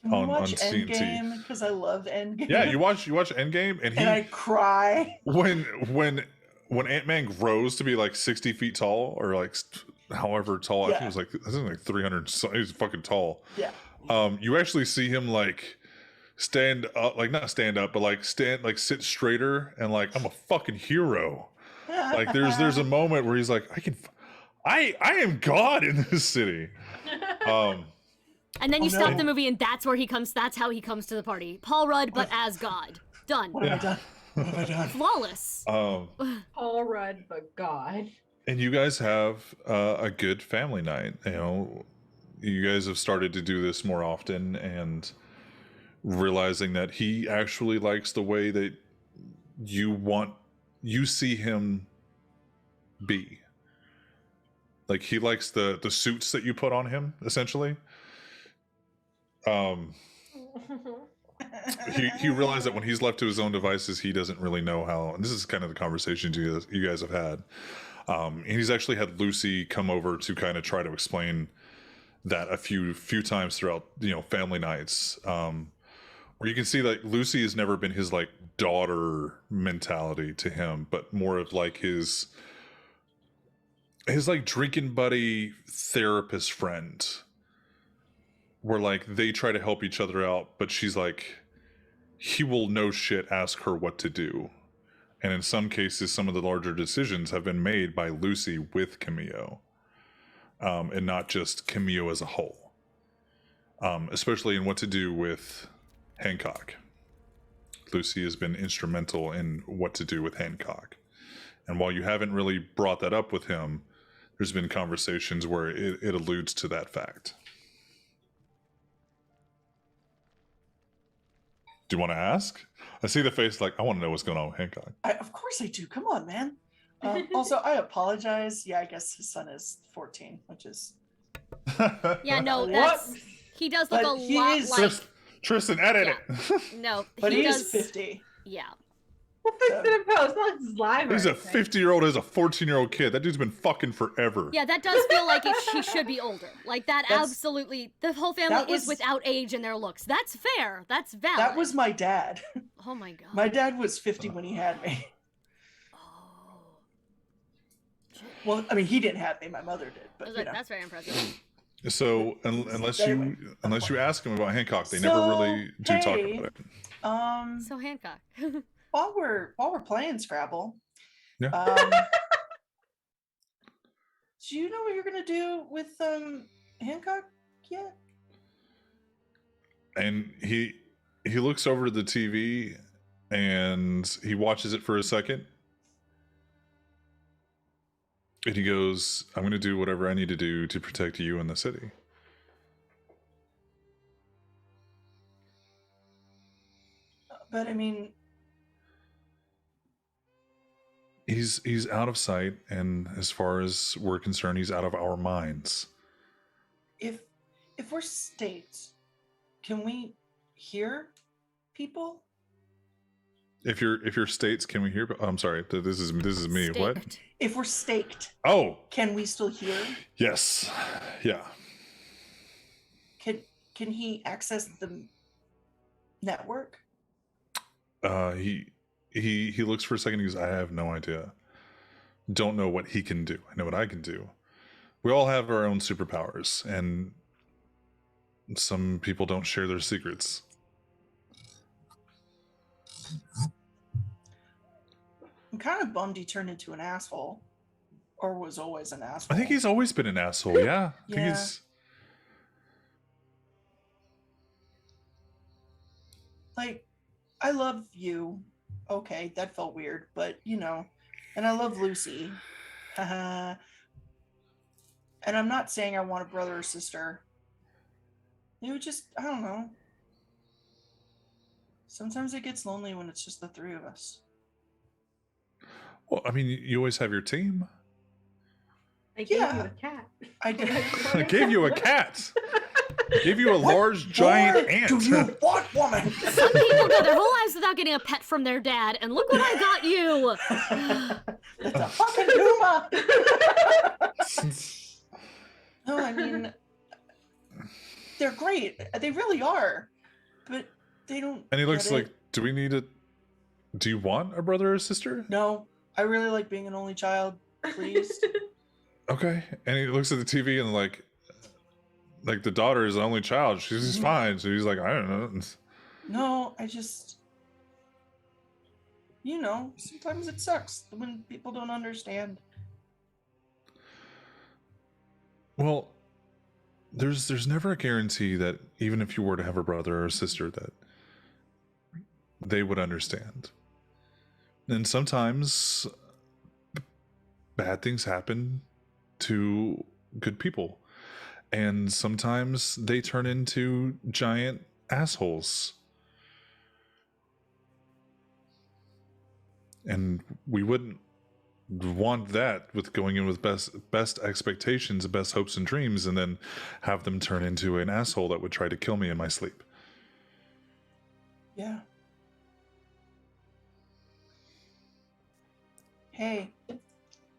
Can we on watch TNT. Endgame? Because I love Endgame. Yeah, you watch Endgame, and I cry. when Ant-Man grows to be like 60 feet tall, or like however tall, I think it was like 300. He's fucking tall. Yeah. You actually see him like stand up, like not stand up, but like sit straighter, and like, I'm a fucking hero. Like there's a moment where he's like, I am God in this city. And then you stop the movie, and that's where he comes. That's how he comes to the party. Paul Rudd, but as God. Done. What have I done? What have I done? Flawless. Paul Rudd, but God. And you guys have a good family night. You know, you guys have started to do this more often, and realizing that he actually likes the way that you see him be. Like, he likes the suits that you put on him, essentially. He realized that when he's left to his own devices, he doesn't really know how, and this is kind of the conversations you guys have had. And he's actually had Lucy come over to kind of try to explain that a few times throughout, family nights, where you can see that Lucy has never been his like daughter mentality to him, but more of like his like drinking buddy, therapist friend, where like they try to help each other out, but she's like, he will no shit ask her what to do. And in some cases, some of the larger decisions have been made by Lucy with Camille, and not just Camille as a whole, especially in what to do with Hancock. Lucy has been instrumental in what to do with Hancock. And while you haven't really brought that up with him, there's been conversations where it alludes to that fact. Do you want to ask? I see the face like, I want to know what's going on with Hancock. Of course I do. Come on, man. Also, I apologize. Yeah, I guess his son is 14, which is... Yeah, no, that's... He does look a lot like... Tristan, edit it. No, but he is 50. Yeah. We'll fix it in post. Not just live. He's a 50-year-old as a 14-year-old kid. That dude's been fucking forever. Yeah, that does feel like he should be older. Like that. Absolutely. The whole family is without age in their looks. That's fair. That's valid. That was my dad. Oh my god. My dad was 50 when he had me. Oh. Well, I mean, he didn't have me. My mother did. But that's very impressive. So unless you ask him about Hancock, they never really do talk about it. So Hancock. while we're playing Scrabble, yeah. Do you know what you're gonna do with Hancock yet? And he looks over to the TV and he watches it for a second. And he goes, I'm going to do whatever I need to do to protect you and the city. But I mean... He's out of sight, and as far as we're concerned, he's out of our minds. If we're states, can we hear people? If you're states, can we hear? I'm sorry, this is me. Staked. What? If we're staked, can we still hear? Yes, yeah. Can he access the network? He looks for a second. He goes, I have no idea. Don't know what he can do. I know what I can do. We all have our own superpowers, and some people don't share their secrets. I'm kind of bummed he turned into an asshole, or was always an asshole. I think he's always been an asshole. Yeah, I think he's like, I love you. Okay, that felt weird, but and I love Lucy. And I'm not saying I want a brother or sister. It would just, I don't know. Sometimes it gets lonely when it's just the three of us. Well, I mean, you always have your team. I gave you a cat. I did. I gave you a cat. I gave you a large, giant ant. Do you want, woman? Some people go their whole lives without getting a pet from their dad, and look what I got you. It's a fucking Puma. No, I mean, they're great. They really are. But they don't. And he looks get like, it. do you want a brother or sister? No, I really like being an only child. Please. Okay. And he looks at the TV and like the daughter is the only child. She's fine. So he's like, I don't know. No, I just, sometimes it sucks when people don't understand. Well, there's never a guarantee that even if you were to have a brother or a sister that they would understand. And sometimes bad things happen to good people. And sometimes they turn into giant assholes. And we wouldn't want that with going in with best expectations, best hopes and dreams, and then have them turn into an asshole that would try to kill me in my sleep. Yeah. Hey,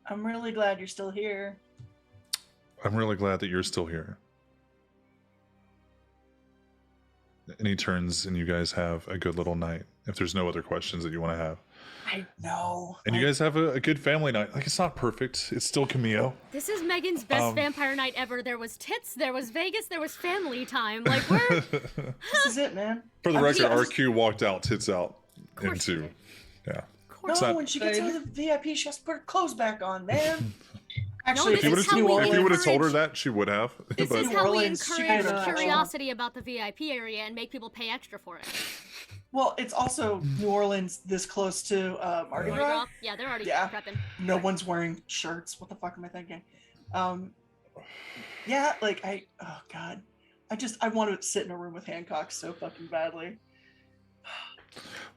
I'm really glad you're still here. I'm really glad that you're still here. And he turns and you guys have a good little night. If there's no other questions that you want to have. I know. And you guys have a good family night. Like, it's not perfect. It's still Camille. This is Megan's best vampire night ever. There was tits, there was Vegas, there was family time. Like, we're... This is it, man. For the I'm record, just- RQ walked out, tits out, course he into... did. Yeah. Of course. No, when she gets out of the VIP, she has to put her clothes back on, man. No, If you would This is how we have told her encourage- that, she would have. This But is New how we Orleans, she encourage could've actually- curiosity about the VIP area and make people pay extra for it. Well, it's also New Orleans this close to Mardi Mardi Gras. Gras? Yeah, they're already Yeah. prepping. No one's wearing shirts. What the fuck am I thinking? Yeah, like oh god. I want to sit in a room with Hancock so fucking badly.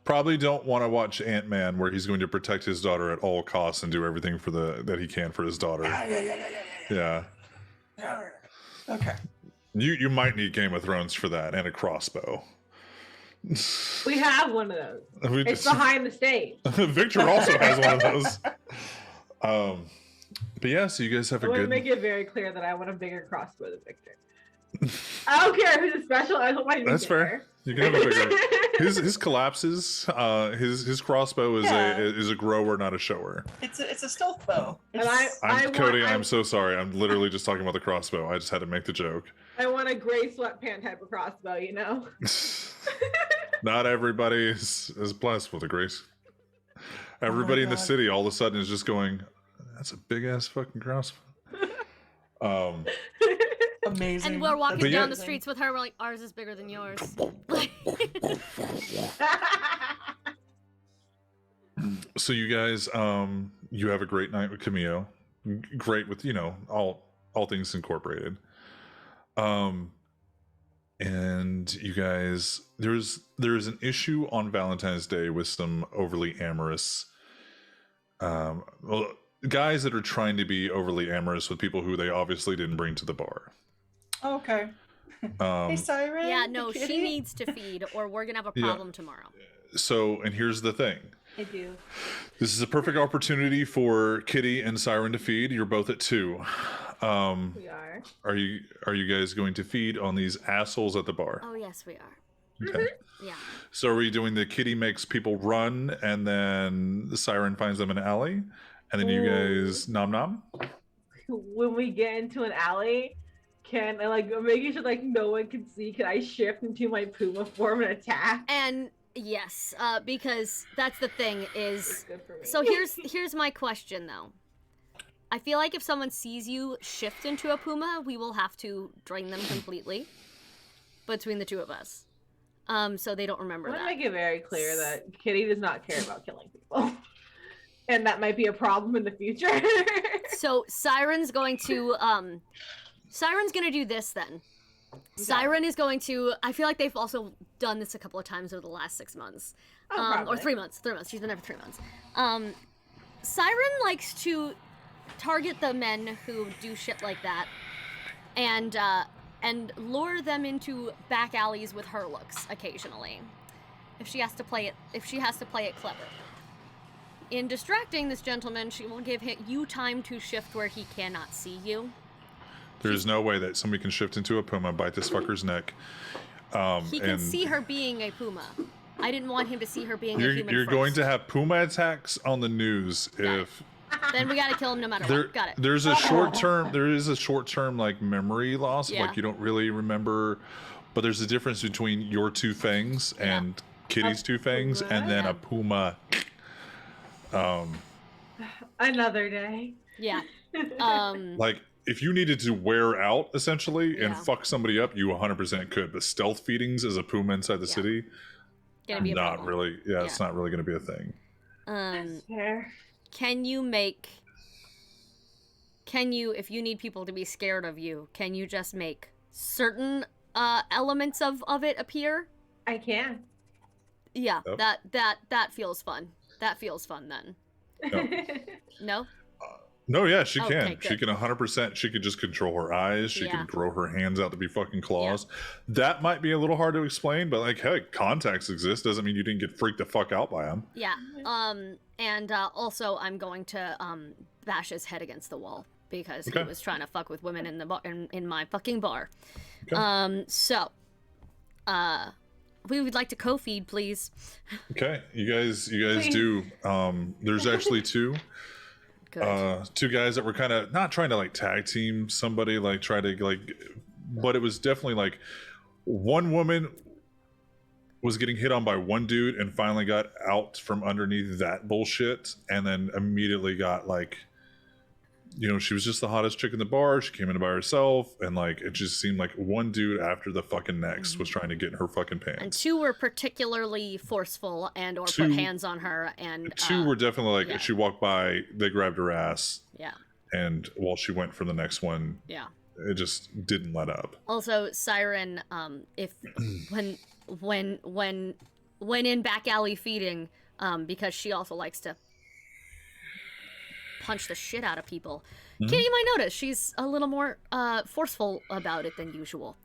probably don't want to watch Ant-Man, where he's going to protect his daughter at all costs and do everything for that he can for his daughter. Yeah. Okay. You might need Game of Thrones for that, and a crossbow. We have one of those. It's behind the stage. Victor also has one of those. But yeah, so you guys have I a want to good. make it very clear that I want a bigger crossbow than Victor. I don't care if it's special. I don't mind. That's fair. You can have a bigger. His collapses. His crossbow is a grower, not a shower. It's a stealth bow. And Cody. I'm so sorry. I'm literally just talking about the crossbow. I just had to make the joke. I want a gray sweatpant type of crossbow. You know. Not everybody is blessed with a grace. Everybody in the city all of a sudden is just going, that's a big ass fucking crossbow. Amazing. And we're walking down the amazing. streets with her. We're like, ours is bigger than yours. So you guys, you have a great night with Camille. Great with, all things incorporated. And you guys, there's an issue on Valentine's Day with some overly amorous guys that are trying to be overly amorous with people who they obviously didn't bring to the bar. Okay. Hey, Siren. Yeah, no, Hey, she kitty. needs to feed, or we're gonna have a problem tomorrow. So, and here's the thing. I do. This is a perfect opportunity for Kitty and Siren to feed. You're both at 2. We are. Are you guys going to feed on these assholes at the bar? Oh yes, we are. Okay. Yeah. So are we doing the Kitty makes people run, and then the Siren finds them in an alley, and then you guys nom nom? When we get into an alley, can I making sure no one can see? Can I shift into my Puma form and attack? And yes, because that's the thing is. Good for me. So here's my question though. I feel like if someone sees you shift into a puma, we will have to drain them completely between the two of us. So they don't remember I want that. to make it very clear that Kitty does not care about killing people. And that might be a problem in the future. So Siren's going to do this then. Siren is going to, I feel like they've also done this a couple of times over the last 6 months. Or probably. 3 months. 3 months. She's been there for 3 months. Siren likes to target the men who do shit like that and lure them into back alleys with her looks occasionally. If she has to play it clever. In distracting this gentleman, she will give you time to shift where he cannot see you. There's no way that somebody can shift into a puma, bite this fucker's neck. He can see her being a puma. I didn't want him to see her being a human. You're first. going to have puma attacks on the news if. Then we gotta kill him no matter what. Got it. There is a short term like memory loss. Yeah. Like you don't really remember, but there's a difference between your two fangs and Kitty's two fangs, and then a puma. Another day. Yeah. Like if you needed to wear out essentially and Yeah. fuck somebody up, you 100% could. But stealth feedings as a puma inside the city, Gonna be a not problem. really. Yeah, it's not really going to be a thing. That's fair. Can you, if you need people to be scared of you, can you just make certain elements of it appear? I can. Yeah, Yep. that feels fun. That feels fun then. No? No, yeah, she Okay, can. She good. can 100%. She could just control her eyes. She Yeah. can grow her hands out to be fucking claws. That might be a little hard to explain, but like, hey, contacts exist. Doesn't mean you didn't get freaked the fuck out by them. Yeah. And also I'm going to bash his head against the wall because he was trying to fuck with women in the bar in my fucking bar. Okay. So we would like to co-feed, please. Okay, you guys do. There's actually two. Good. Two guys that were kind of not trying to like tag team somebody, like try to like, but it was definitely like one woman was getting hit on by one dude and finally got out from underneath that bullshit, and then immediately got like, you know, she was just the hottest chick in the bar. She came in by herself, and like it just seemed like one dude after the fucking next was trying to get in her fucking pants. And two were particularly forceful and or put hands on her, and two were definitely like, yeah. she walked by, they grabbed her ass, yeah. and while she went for the next one, Yeah. it just didn't let up. Also, Siren, if when in back alley feeding, because she also likes to punch the shit out of people. Kitty, you might notice she's a little more forceful about it than usual.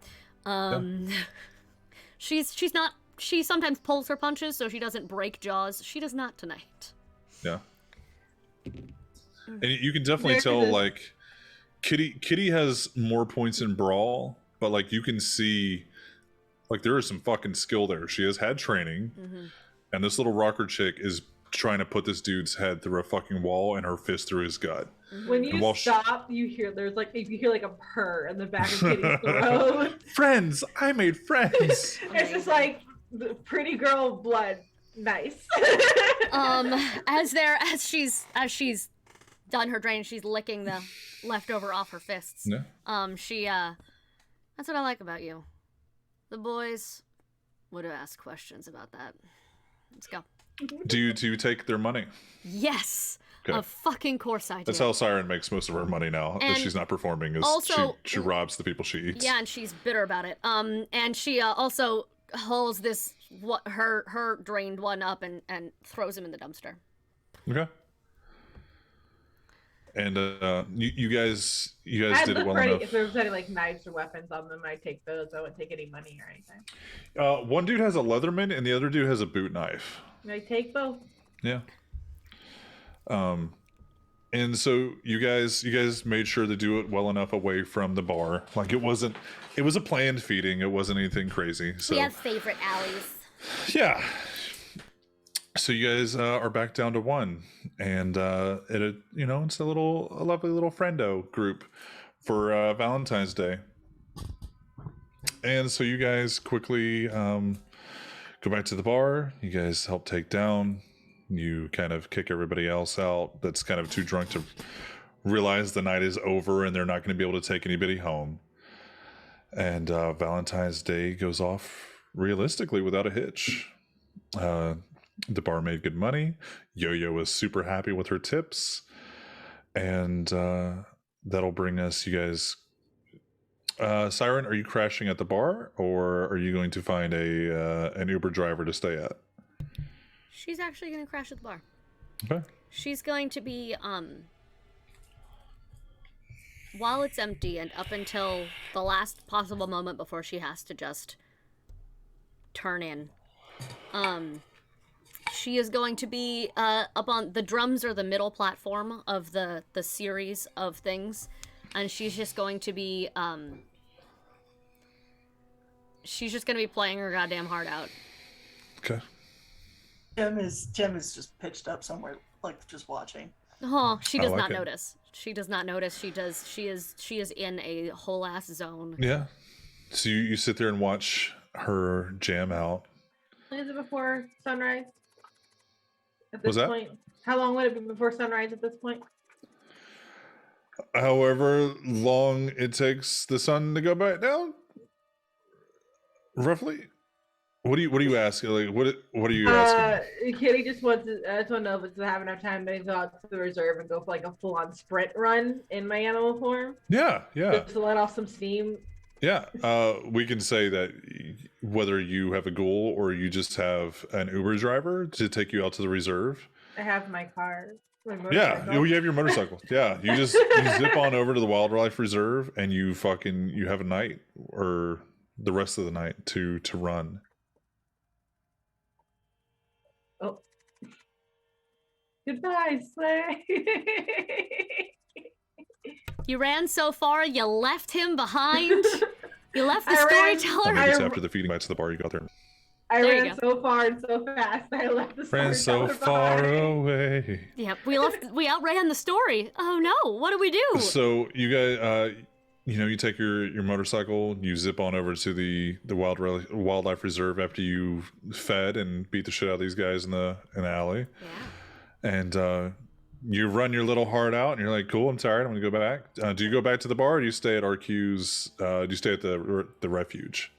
She's not. She sometimes pulls her punches so she doesn't break jaws. She does not tonight. Yeah. And you can definitely tell, like, Kitty has more points in Brawl, but, like, you can see, like, there is some fucking skill there. She has had training, and this little rocker chick is trying to put this dude's head through a fucking wall and her fist through his gut. When you stop, you hear like a purr in the back of Kitty's throat. Friends! I made friends! It's just like the pretty girl blood. Nice. As she's done her drain, she's licking the leftover off her fists. Yeah. That's what I like about you. The boys would have asked questions about that. Let's go. Do you take their money? Yes. Okay. Of fucking course I do. That's how Siren makes most of her money now. And That she's not performing. Is also, she robs the people she eats. Yeah, and she's bitter about it. And she also hauls her drained one up and throws him in the dumpster. Okay. And you guys I'd did it look well for enough. if there was any like knives or weapons on them, I'd take those. I wouldn't take any money or anything. One dude has a Leatherman and the other dude has a boot knife. I take both. Yeah. And so you guys made sure to do it well enough away from the bar. Like it was a planned feeding. It wasn't anything crazy. So We have favorite alleys. yeah. So you guys are back down to one, and it's a lovely little friendo group for Valentine's Day. And so you guys quickly go back to the bar. You guys help take down. You kind of kick everybody else out that's kind of too drunk to realize the night is over and they're not going to be able to take anybody home. And Valentine's Day goes off realistically without a hitch. The bar made good money. Yo-Yo was super happy with her tips. And that'll bring us, you guys... Siren, are you crashing at the bar, or are you going to find an Uber driver to stay at? She's actually going to crash at the bar. Okay. She's going to be, while it's empty and up until the last possible moment before she has to just turn in, she is going to be up on the drums or the middle platform of the series of things. and she's just going to be playing her goddamn heart out. Okay. Jem is just pitched up somewhere, like just watching. Oh, she does like not it. notice. She does not notice. She is in a whole ass zone. Yeah. So you sit there and watch her jam out. Is it before sunrise? At Was this that? point, how long would it be before sunrise at this point? However long it takes the sun to go back down, roughly. What do you ask? Like what are you asking? Kitty just wants to. I just want to know if it's have enough time to go out to the reserve and go for like a full-on sprint run in my animal form. Yeah. Just to let off some steam. Yeah. We can say that whether you have a goal or you just have an Uber driver to take you out to the reserve. I have my car. Yeah, you have your motorcycle. Yeah, you zip on over to the wildlife reserve and you have a night or the rest of the night to run. Oh, goodbye, Slay. You ran so far, you left him behind. You left the I ran- storyteller. Maybe it's after the feeding bites to the bar you got there. I There you ran go. so far and so fast I left the Ran so storyteller far behind. away. Yep, we outran the story. Oh no, what do we do? So you guys, you take your motorcycle, you zip on over to the wildlife reserve after you fed and beat the shit out of these guys in the alley, Yeah. and you run your little heart out, and you're like, "Cool, I'm tired. I'm gonna go back." Do you go back to the bar, or do you stay at RQ's? Do you stay at the refuge?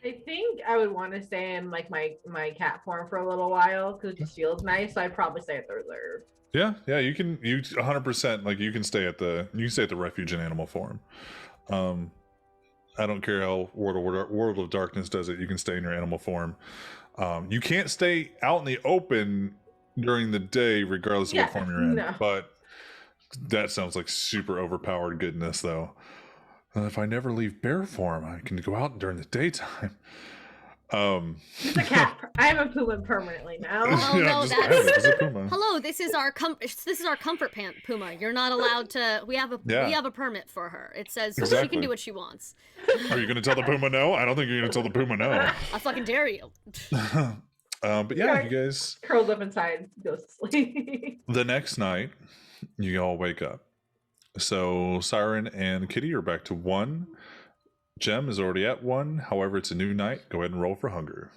I think I would want to stay in like my cat form for a little while because it just feels nice. So I'd probably stay at the reserve. Yeah, you 100%. Like you can stay at the refuge in animal form. I don't care how World of Darkness does it. You can stay in your animal form. You can't stay out in the open during the day, regardless of what form you're in. No. But that sounds like super overpowered goodness, though. If I never leave bear form, I can go out during the daytime. It's a cat. I'm a puma permanently now. Oh Yeah, no, just- I have it as a that's puma. hello. This is our comfort pant Puma. You're not allowed to. We have a permit for her. It says she Exactly. can do what she wants. Are you going to tell the puma no? I don't think you're going to tell the puma no. I fucking dare you. But yeah, you guys. Curls up inside, goes to sleep. The next night, you all wake up. So Siren and Kitty are back to 1. Jem is already at 1. However, it's a new night. Go ahead and roll for hunger.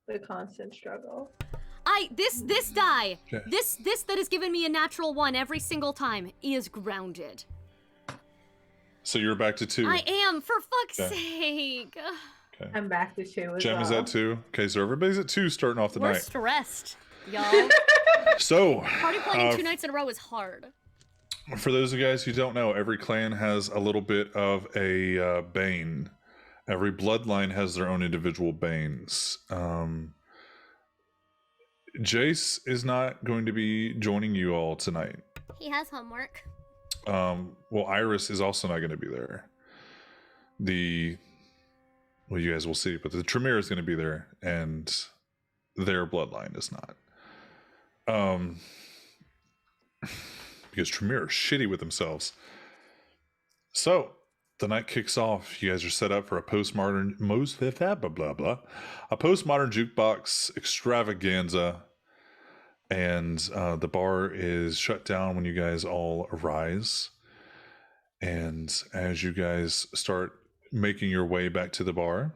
The constant struggle. This die. Okay. This that has given me a natural 1 every single time is grounded. So you're back to 2. I am, for fuck's Okay. sake. Okay. I'm back to 2 as Jem well. is at 2. Okay, so everybody's at 2 starting off the We're night. stressed, y'all. So, Party playing 2 nights in a row is hard. for those of you guys who don't know, every clan has a little bit of a bane. Every bloodline has their own individual banes. Jace is not going to be joining you all tonight. He has homework. Well, Iris is also not going to be there. Well, you guys will see, but the Tremere is going to be there, and their bloodline is not. Because Tremere are shitty with themselves. So the night kicks off. You guys are set up for a postmodern jukebox extravaganza, and the bar is shut down when you guys all arise. And as you guys start making your way back to the bar,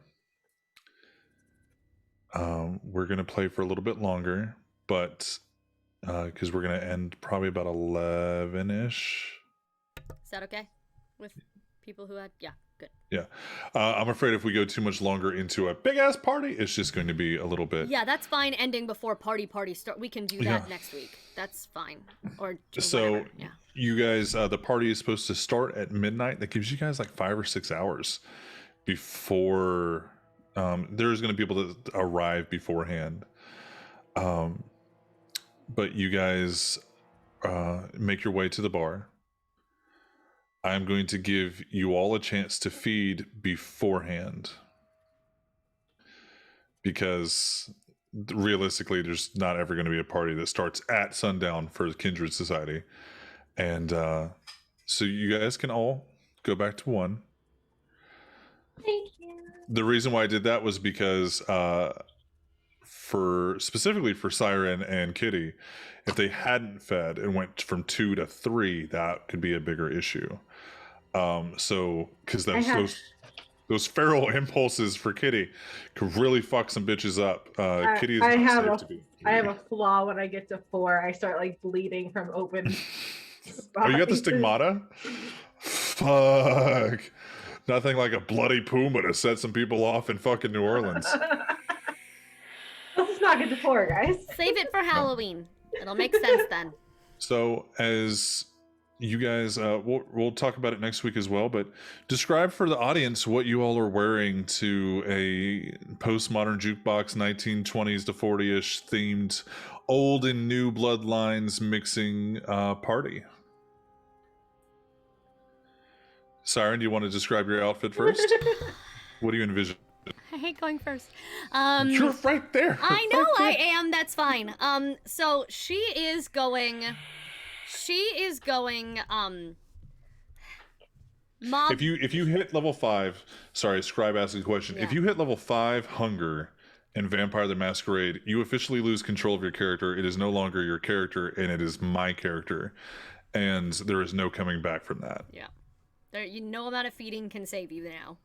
we're gonna play for a little bit longer, but because we're gonna end probably about 11ish. Is that okay with people who had? Yeah, good. Yeah, I'm afraid if we go too much longer into a big ass party, it's just going to be a little bit. Yeah, that's fine. Ending before party start. We can do that Yeah. next week. That's fine. Or So whatever. Yeah. you guys, the party is supposed to start at midnight. That gives you guys like 5 or 6 hours before. There's going to be people that arrive beforehand. But you guys make your way to the bar. I'm going to give you all a chance to feed beforehand, because realistically there's not ever going to be a party that starts at sundown for Kindred Society, And so you guys can all go back to 1. Thank you. The reason why I did that was because specifically for Siren and Kitty, if they hadn't fed and went from 2 to 3, that could be a bigger issue. So because those feral impulses for Kitty could really fuck some bitches up. Kitty is not safe to be. I have a flaw when I get to 4. I start like bleeding from open. Oh, you got the stigmata? Fuck. Nothing like a bloody puma to set some people off in fucking New Orleans. Let's not get to 4, guys. Save it for Halloween. It'll make sense then. So, as you guys, we'll talk about it next week as well, but describe for the audience what you all are wearing to a postmodern jukebox 1920s to 40ish themed old and new bloodlines mixing party. Siren, do you want to describe your outfit first? What do you envision? I hate going first. You're right there. I know right I am. That's fine. So she is going. Mob. If you hit level 5, sorry, Scribe asked a question. Yeah. If you hit level 5 Hunger and Vampire the Masquerade, you officially lose control of your character. It is no longer your character, and it is my character, and there is no coming back from that. Yeah. There, no amount of feeding can save you now.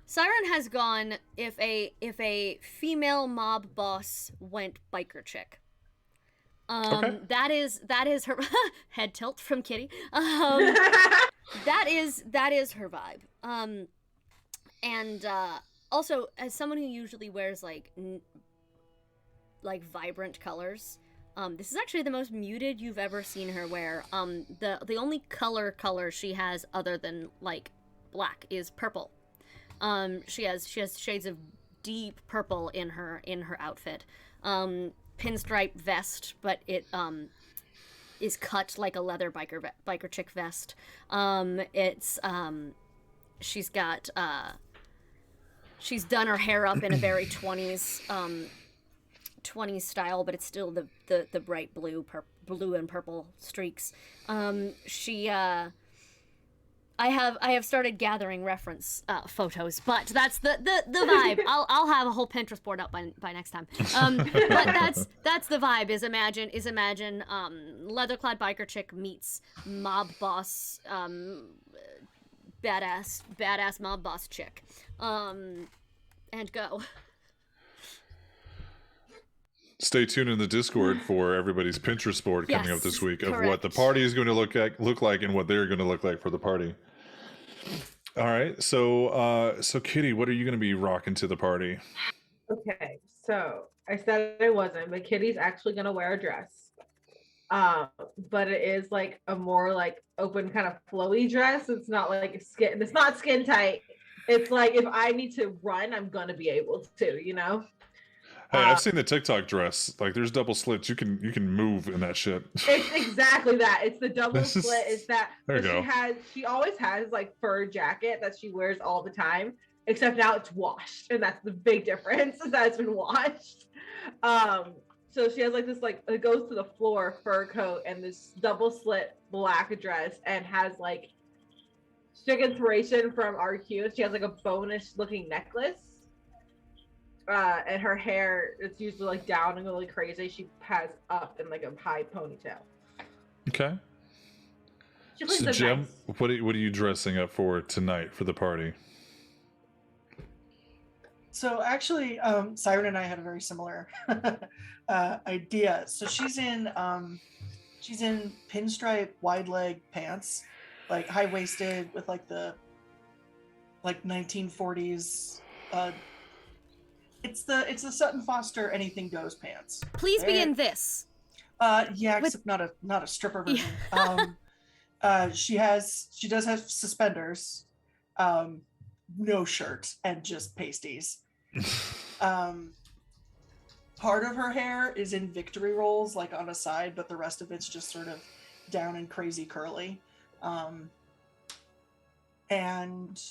Siren has gone if a female mob boss went biker chick. Okay. That is her head tilt from Kitty. That is her vibe. And also as someone who usually wears like vibrant colors, this is actually the most muted you've ever seen her wear. The only color she has other than like black is purple. She has shades of deep purple in her outfit. Pinstripe vest, but it is cut like a leather biker chick vest. She's got she's done her hair up in a very 20s 20s style, but it's still the bright blue and purple streaks. I have started gathering reference photos, but that's the vibe. I'll have a whole Pinterest board up by next time. But that's the vibe. Is imagine leather-clad biker chick meets mob boss, badass mob boss chick, and go. Stay tuned in the Discord for everybody's Pinterest board coming up this week of correct. what the party is going to look like and what they're going to look like for the party. All right, so Kitty, what are you going to be rocking to the party? Okay, so I said I wasn't, but Kitty's actually gonna wear a dress. But it is like a more like open kind of flowy dress. It's not like skin. It's not skin tight. It's like if I need to run, I'm gonna be able to, you know. Hey, I've seen the TikTok dress. Like, there's double slits. You can move in that shit. It's exactly that. It's the double split. It's that. There you go. She always has like fur jacket that she wears all the time, except now it's washed, and that's the big difference. Is that it's been washed. So she has like this like it goes to the floor fur coat and this double slit black dress, and has like strict inspiration from RQ. She has like a bonish looking necklace. And her hair, it's usually like down and really crazy. She has up in like a high ponytail. Okay. She looks So Jim, nice. what are you dressing up for tonight for the party? So actually, Siren and I had a very similar idea. So she's in pinstripe wide leg pants, like high waisted with like the 1940s. It's the Sutton Foster anything goes pants. Please be in this. Yeah, except not a stripper version. She does have suspenders, no shirt, and just pasties. Part of her hair is in victory rolls, like on a side, but the rest of it's just sort of down and crazy curly. And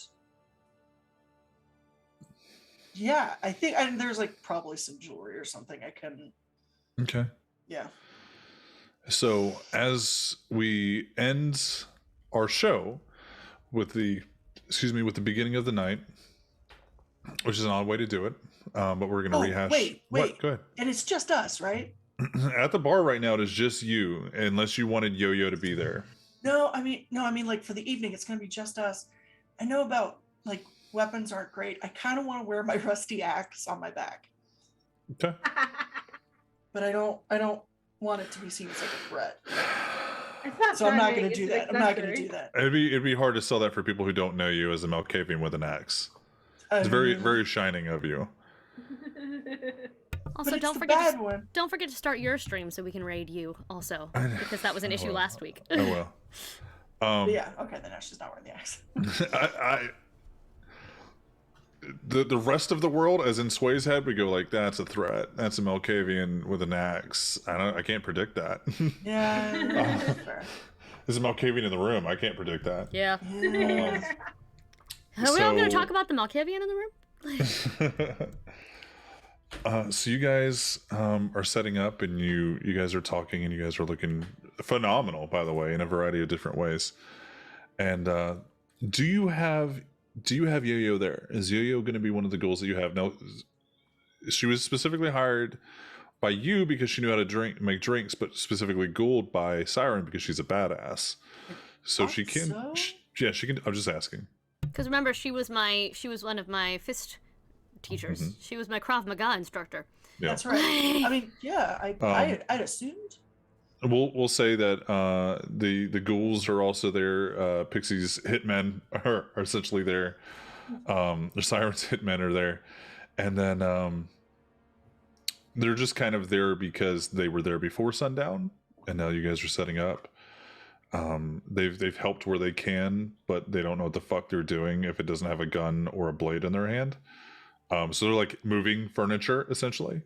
yeah, I think there's like probably some jewelry or something I couldn't. Okay. Yeah. So as we end our show with the beginning of the night, which is an odd way to do it, but we're going to rehash. Wait. What? Go ahead. And it's just us, right? At the bar right now, it is just you, unless you wanted Yo-Yo to be there. No, I mean, like for the evening, it's going to be just us. I know about like weapons aren't great. I kind of want to wear my rusty axe on my back, Okay. but I don't want it to be seen as like a threat. It's not So I'm not threatening, going to do it's that. an I'm not going to accessory. do that. It'd be hard to sell that for people who don't know you as a Malkavian with an axe. It's very, very shining of you. Also, But it's don't the forget bad to, one. don't forget to start your stream so we can raid you also, because that was an issue well. last week. Oh well. But yeah, okay, then Ash is not wearing the axe. The rest of the world, as in Sway's head, we go like, that's a threat. That's a Malkavian with an axe. I can't predict that. Yeah, that's fair. There's a Malkavian in the room. I can't predict that. Yeah. Yeah. Are we all going to So- talk about the Malkavian in the room? So you guys are setting up, and you guys are talking, and you guys are looking phenomenal, by the way, in a variety of different ways. And do you have Yo-Yo there? Is Yo-Yo going to be one of the goals that you have? Now, she was specifically hired by you because she knew how to make drinks, but specifically Gould by Siren because she's a badass. So she can. So? She can. I'm just asking. Because remember, she was one of my fist teachers. Mhm. She was my Krav Maga instructor. Yeah. That's right. I mean, yeah, I'd assumed. We'll say that the ghouls are also there. Pixie's hitmen are essentially there. The Sirens hitmen are there, and then they're just kind of there because they were there before sundown, and now you guys are setting up. They've helped where they can, but they don't know what the fuck they're doing if it doesn't have a gun or a blade in their hand. So they're like moving furniture essentially.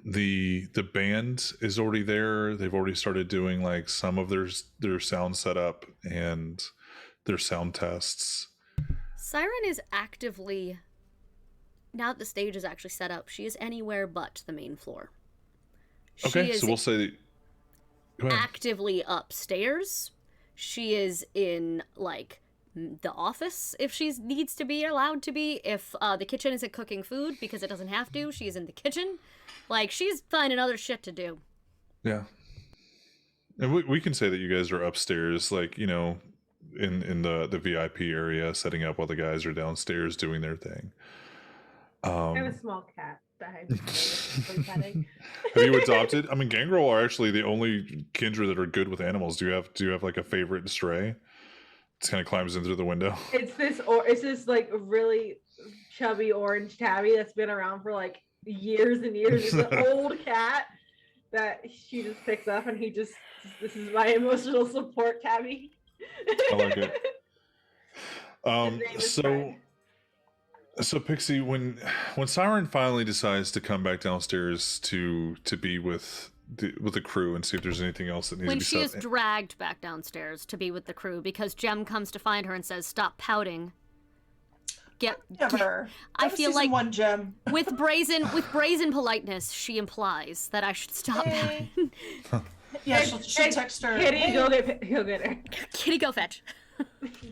The band is already there. They've already started doing like some of their sound setup and their sound tests. Siren is actively, now that the stage is actually set up, she is anywhere but the main floor. Okay, She so is we'll say. Go ahead. actively upstairs. She is in like the office if she needs to be allowed to be. If the kitchen isn't cooking food because it doesn't have to, she is in the kitchen. Like she's finding other shit to do. Yeah. And we can say that you guys are upstairs, like, you know, in the VIP area, setting up while the guys are downstairs doing their thing. I have a small cat that I'm petting. Have you adopted? I mean, Gangrel are actually the only kindred that are good with animals. Do you have like a favorite stray? It kind of climbs in through the window. It's this like really chubby orange tabby that's been around for like years and years. It's an old cat that she just picks up, and this is my emotional support tabby. I like it. His name is Fred. So Pixie, when Siren finally decides to come back downstairs to be with the crew and see if there's anything else that needs When to be she is said. dragged back downstairs to be with the crew because Jem comes to find her and says, "Stop pouting." Never. I That was feel season like one gem. with brazen politeness, she implies that I should stop Hey. pouting. Yeah, she'll text her. Kitty, Hey, go get her. Kitty, go fetch.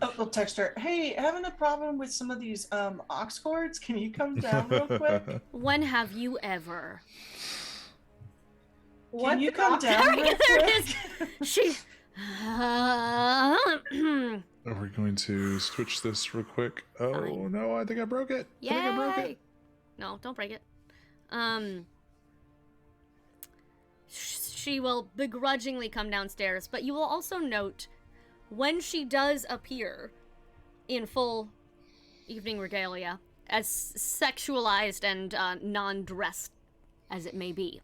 I'll text her. Hey, having a problem with some of these aux cords. Can you come down real quick? When have you ever? Can you come down real There quick? it is. She. We're going to switch this real quick. Oh Fine. no, I think I broke it. I think I broke it. Yay! No, don't break it. She will begrudgingly come downstairs, but you will also note when she does appear in full evening regalia, as sexualized and non-dressed as it may be,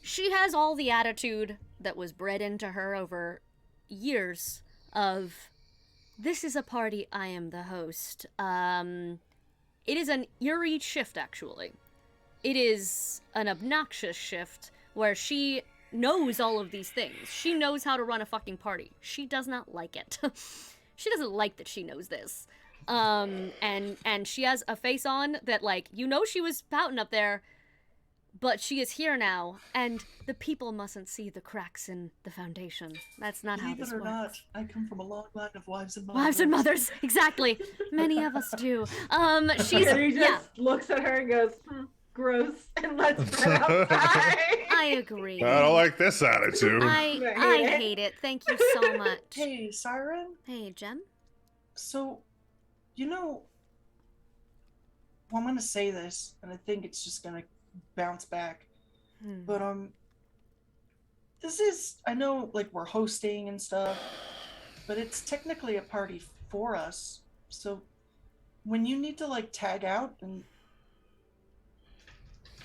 she has all the attitude that was bred into her over years of, this is a party, I am the host. It is an eerie shift, actually. It is an obnoxious shift where she knows all of these things. She knows how to run a fucking party. She does not like it. She doesn't like that she knows this. And she has a face on that, like, you know she was pouting up there, But she is here now, and the people mustn't see the cracks in the foundation. That's not how Believe this it or works. not, I come from a long line of wives and mothers. Wives and mothers, exactly. Many of us do. She's Kitty just looks at her and goes, gross, and let's run outside. I agree. I don't like this attitude. I hate it. Thank you so much. Hey, Siren. Hey, Jem. So, well, I'm gonna say this, and I think it's just gonna bounce back. But this is, I know, like, we're hosting and stuff, but it's technically a party for us. So, when you need to, like, tag out and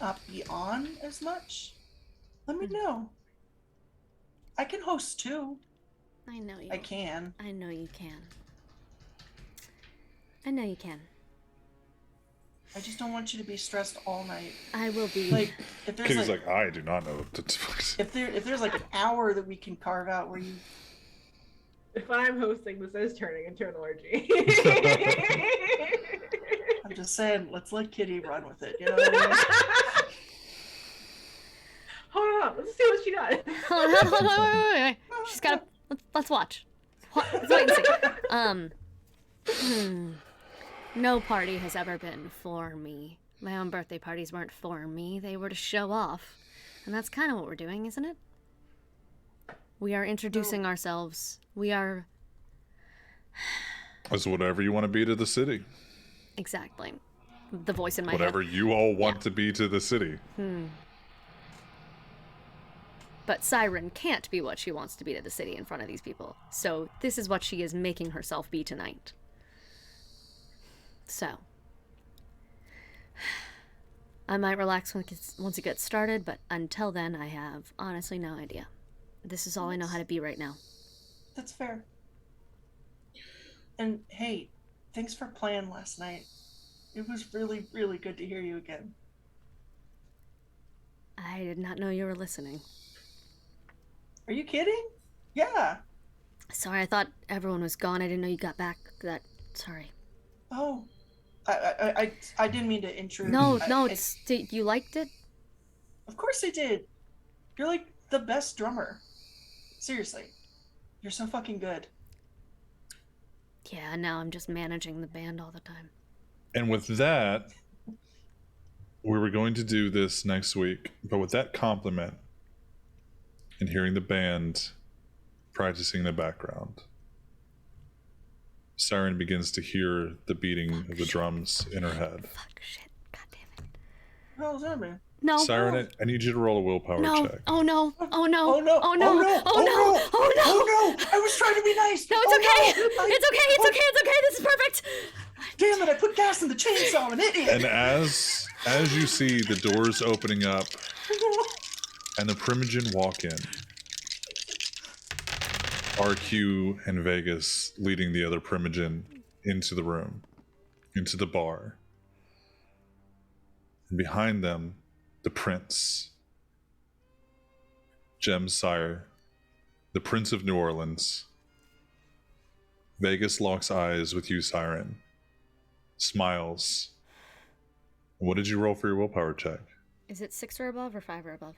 not be on as much, let me know. I can host too. I know you. I can. I know you can. I know you can. I just don't want you to be stressed all night. I will be. Like, if there's Kitty's like, I do not know. if there's like an hour that we can carve out where you. If I'm hosting, this is turning into an orgy. I'm just saying, let's let Kitty run with it. You know what I mean? Hold on, let's see what she does. Hold on, wait. She's got to. Let's watch. Let's wait and see. No party has ever been for me. My own birthday parties weren't for me. They were to show off. And that's kind of what we're doing, isn't it? We are introducing ourselves. We are... It's whatever you want to be to the city. Exactly. The voice in my Whatever head. you all want to be to the city. But Siren can't be what she wants to be to the city in front of these people. So this is what she is making herself be tonight. So, I might relax once it gets started, but until then, I have honestly no idea. This is all I know how to be right now. That's fair. And hey, thanks for playing last night. It was really, really good to hear you again. I did not know you were listening. Are you kidding? Yeah. Sorry, I thought everyone was gone. I didn't know you got back. Sorry. Oh, I didn't mean to intrude. No, you liked it? Of course I did. You're like the best drummer. Seriously. You're so fucking good. Yeah, now I'm just managing the band all the time. And with that, we were going to do this next week, but with that compliment and hearing the band practicing in the background, Siren begins to hear the beating of the drums in her head. Fuck, shit, god damn it. What was that, man? No. Siren, I need you to roll a willpower check. Oh no. Oh no. Oh no. Oh no. Oh no. Oh no. Oh no. Oh no. I was trying to be nice. No, it's Oh, okay. no. It's okay. This is perfect. Damn it, I put gas in the chainsaw, I'm an idiot. And as you see the doors opening up and the Primogen walk in, RQ and Vegas leading the other Primogen into the room, into the bar. And behind them, the Prince, Jem's sire, the Prince of New Orleans. Vegas locks eyes with you, Siren, smiles. What did you roll for your willpower check? Is it 6 or above or 5 or above?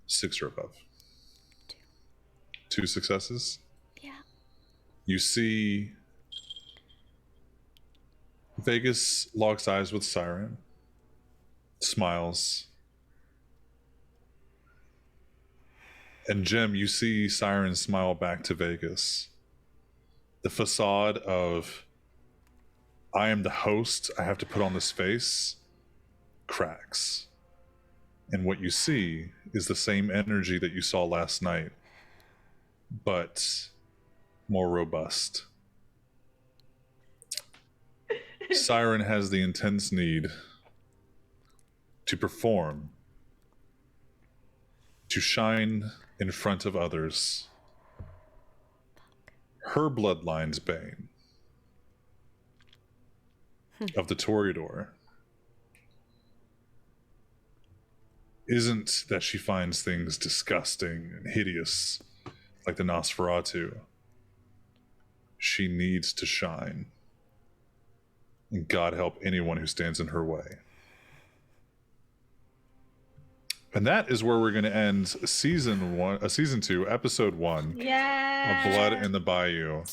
6 or above. 2. 2 successes? Yeah. You see Vegas locks eyes with Siren, smiles. And Jem, you see Siren smile back to Vegas. The facade of, I am the host, I have to put on this face, cracks. And what you see is the same energy that you saw last night, but more robust. Siren has the intense need to perform, to shine in front of others. Her bloodline's bane of the Toreador isn't that she finds things disgusting and hideous like the Nosferatu. She needs to shine. And God help anyone who stands in her way. And that is where we're going to end season 2, episode 1 Yeah. of Blood in the Bayou.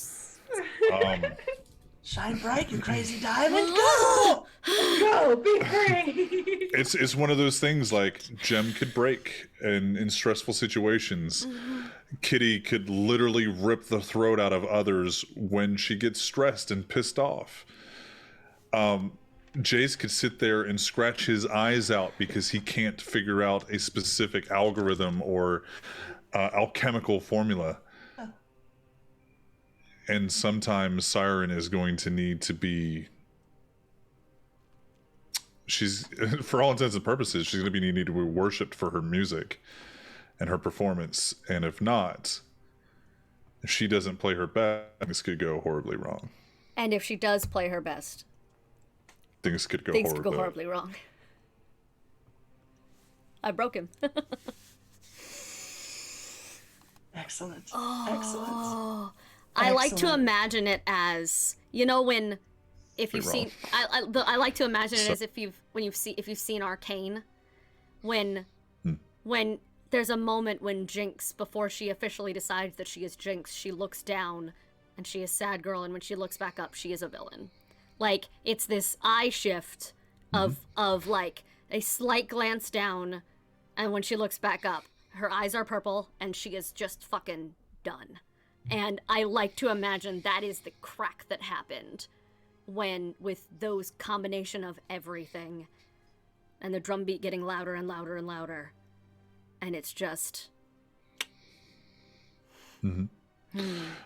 Shine bright, you crazy diamond. Go! Go, be free. It's one of those things like Gem could break in stressful situations. Kitty could literally rip the throat out of others when she gets stressed and pissed off. Jace could sit there and scratch his eyes out because he can't figure out a specific algorithm or alchemical formula. And sometimes Siren is going to need to be... She's, for all intents and purposes, she's going to be needing to be worshipped for her music and her performance. And if not, if she doesn't play her best, things could go horribly wrong. And if she does play her best, Things could go horribly wrong. I broke him. Excellent. Oh, Excellent. I like to Excellent. imagine it as, you know, when if you've seen I like to imagine it as if you've seen Arcane, when there's a moment when Jinx, before she officially decides that she is Jinx, she looks down and she is sad girl, and when she looks back up she is a villain. Like, it's this eye shift of like a slight glance down, and when she looks back up her eyes are purple and she is just fucking done. And I like to imagine that is the crack that happened when, with those combination of everything, and the drum beat getting louder and louder and louder, and it's just...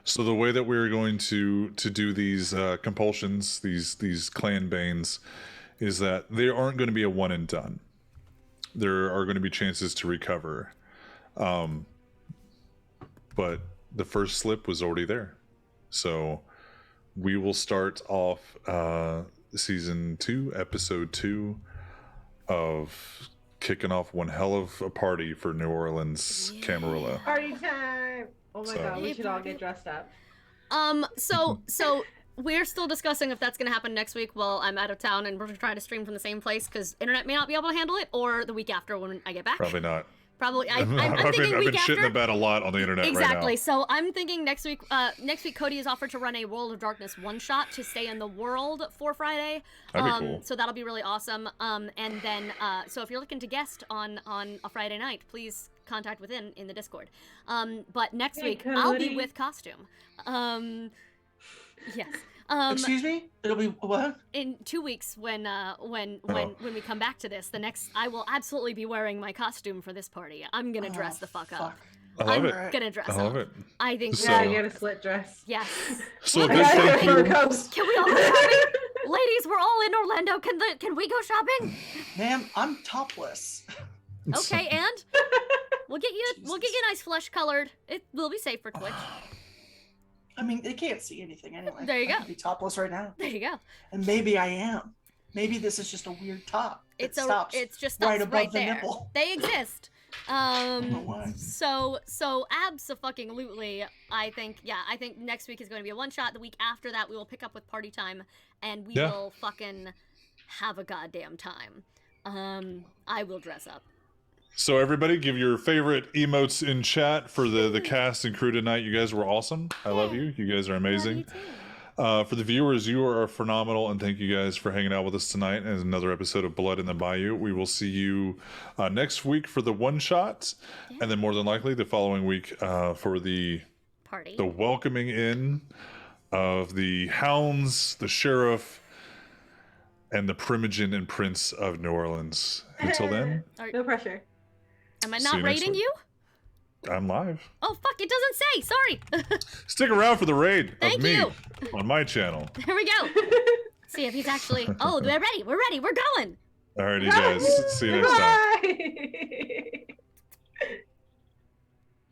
So the way that we're going to do these compulsions, these clan banes, is that they aren't going to be a one and done. There are going to be chances to recover. But the first slip was already there. So we will start off season 2, episode 2 of kicking off one hell of a party for New Orleans Camarilla. Party time. Oh my god, we Hey, should all get dressed up. So we're still discussing if that's gonna happen next week while I'm out of town, and we're trying to stream from the same place because internet may not be able to handle it, or the week after when I get back. Probably not. Probably. I'm I've thinking been week shitting after. the bed a lot on the internet Exactly. right So I'm thinking next week. Next week, Cody has offered to run a World of Darkness one shot to stay in the world for Friday. That'd be cool. So that'll be really awesome. And then, so if you're looking to guest on a Friday night, please contact within in the Discord. But next Hey, week I'll be Cody. with costume. Yes. Excuse me? It'll be what? In 2 weeks, when we come back to this, I will absolutely be wearing my costume for this party. I'm gonna dress the fuck up. now. I love I'm it. gonna dress I love up. it. I think So- Yeah, I get a slit dress. yes. So a I big got thank a fur you. coat. Can we all go shopping? Ladies, we're all in Orlando. Can we go shopping? Ma'am, I'm topless. Okay, and we'll get you a nice flesh colored. It will be safe for Twitch. I mean, they can't see anything anyway. There you I go. could be topless right now. There you go. And maybe I am. Maybe this is just a weird top. that stops It's just right stops above right the there. nipple. They exist. why. So abso-fucking-lutely, I think next week is going to be a one shot. The week after that, we will pick up with party time, and we Yeah. will fucking have a goddamn time. I will dress up. So everybody, give your favorite emotes in chat for the cast and crew tonight. You guys were awesome. I love you. You guys are amazing. For the viewers, you are phenomenal, and thank you guys for hanging out with us tonight and another episode of Blood in the Bayou. We will see you next week for the one shot, and then more than likely the following week for the Party. welcoming in of the hounds, the sheriff, and the primogen and prince of New Orleans. Until then, No pressure. Am I see not you next rating week. you? I'm live. Oh fuck! It doesn't say. Sorry. Stick around for the raid of Thank me you. on my channel. There we go. See if he's actually. Oh, we're ready. We're ready. We're going. Alrighty, guys. See you next time. Bye.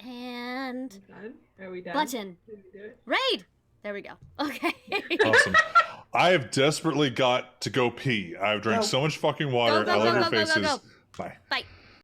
And Done? Are we done? button. Did we do it? Raid. There we go. Okay. Awesome. I have desperately got to go pee. I've drank Go. so much fucking water. Go, I go, love go, your go, go, faces. go. Bye. Bye.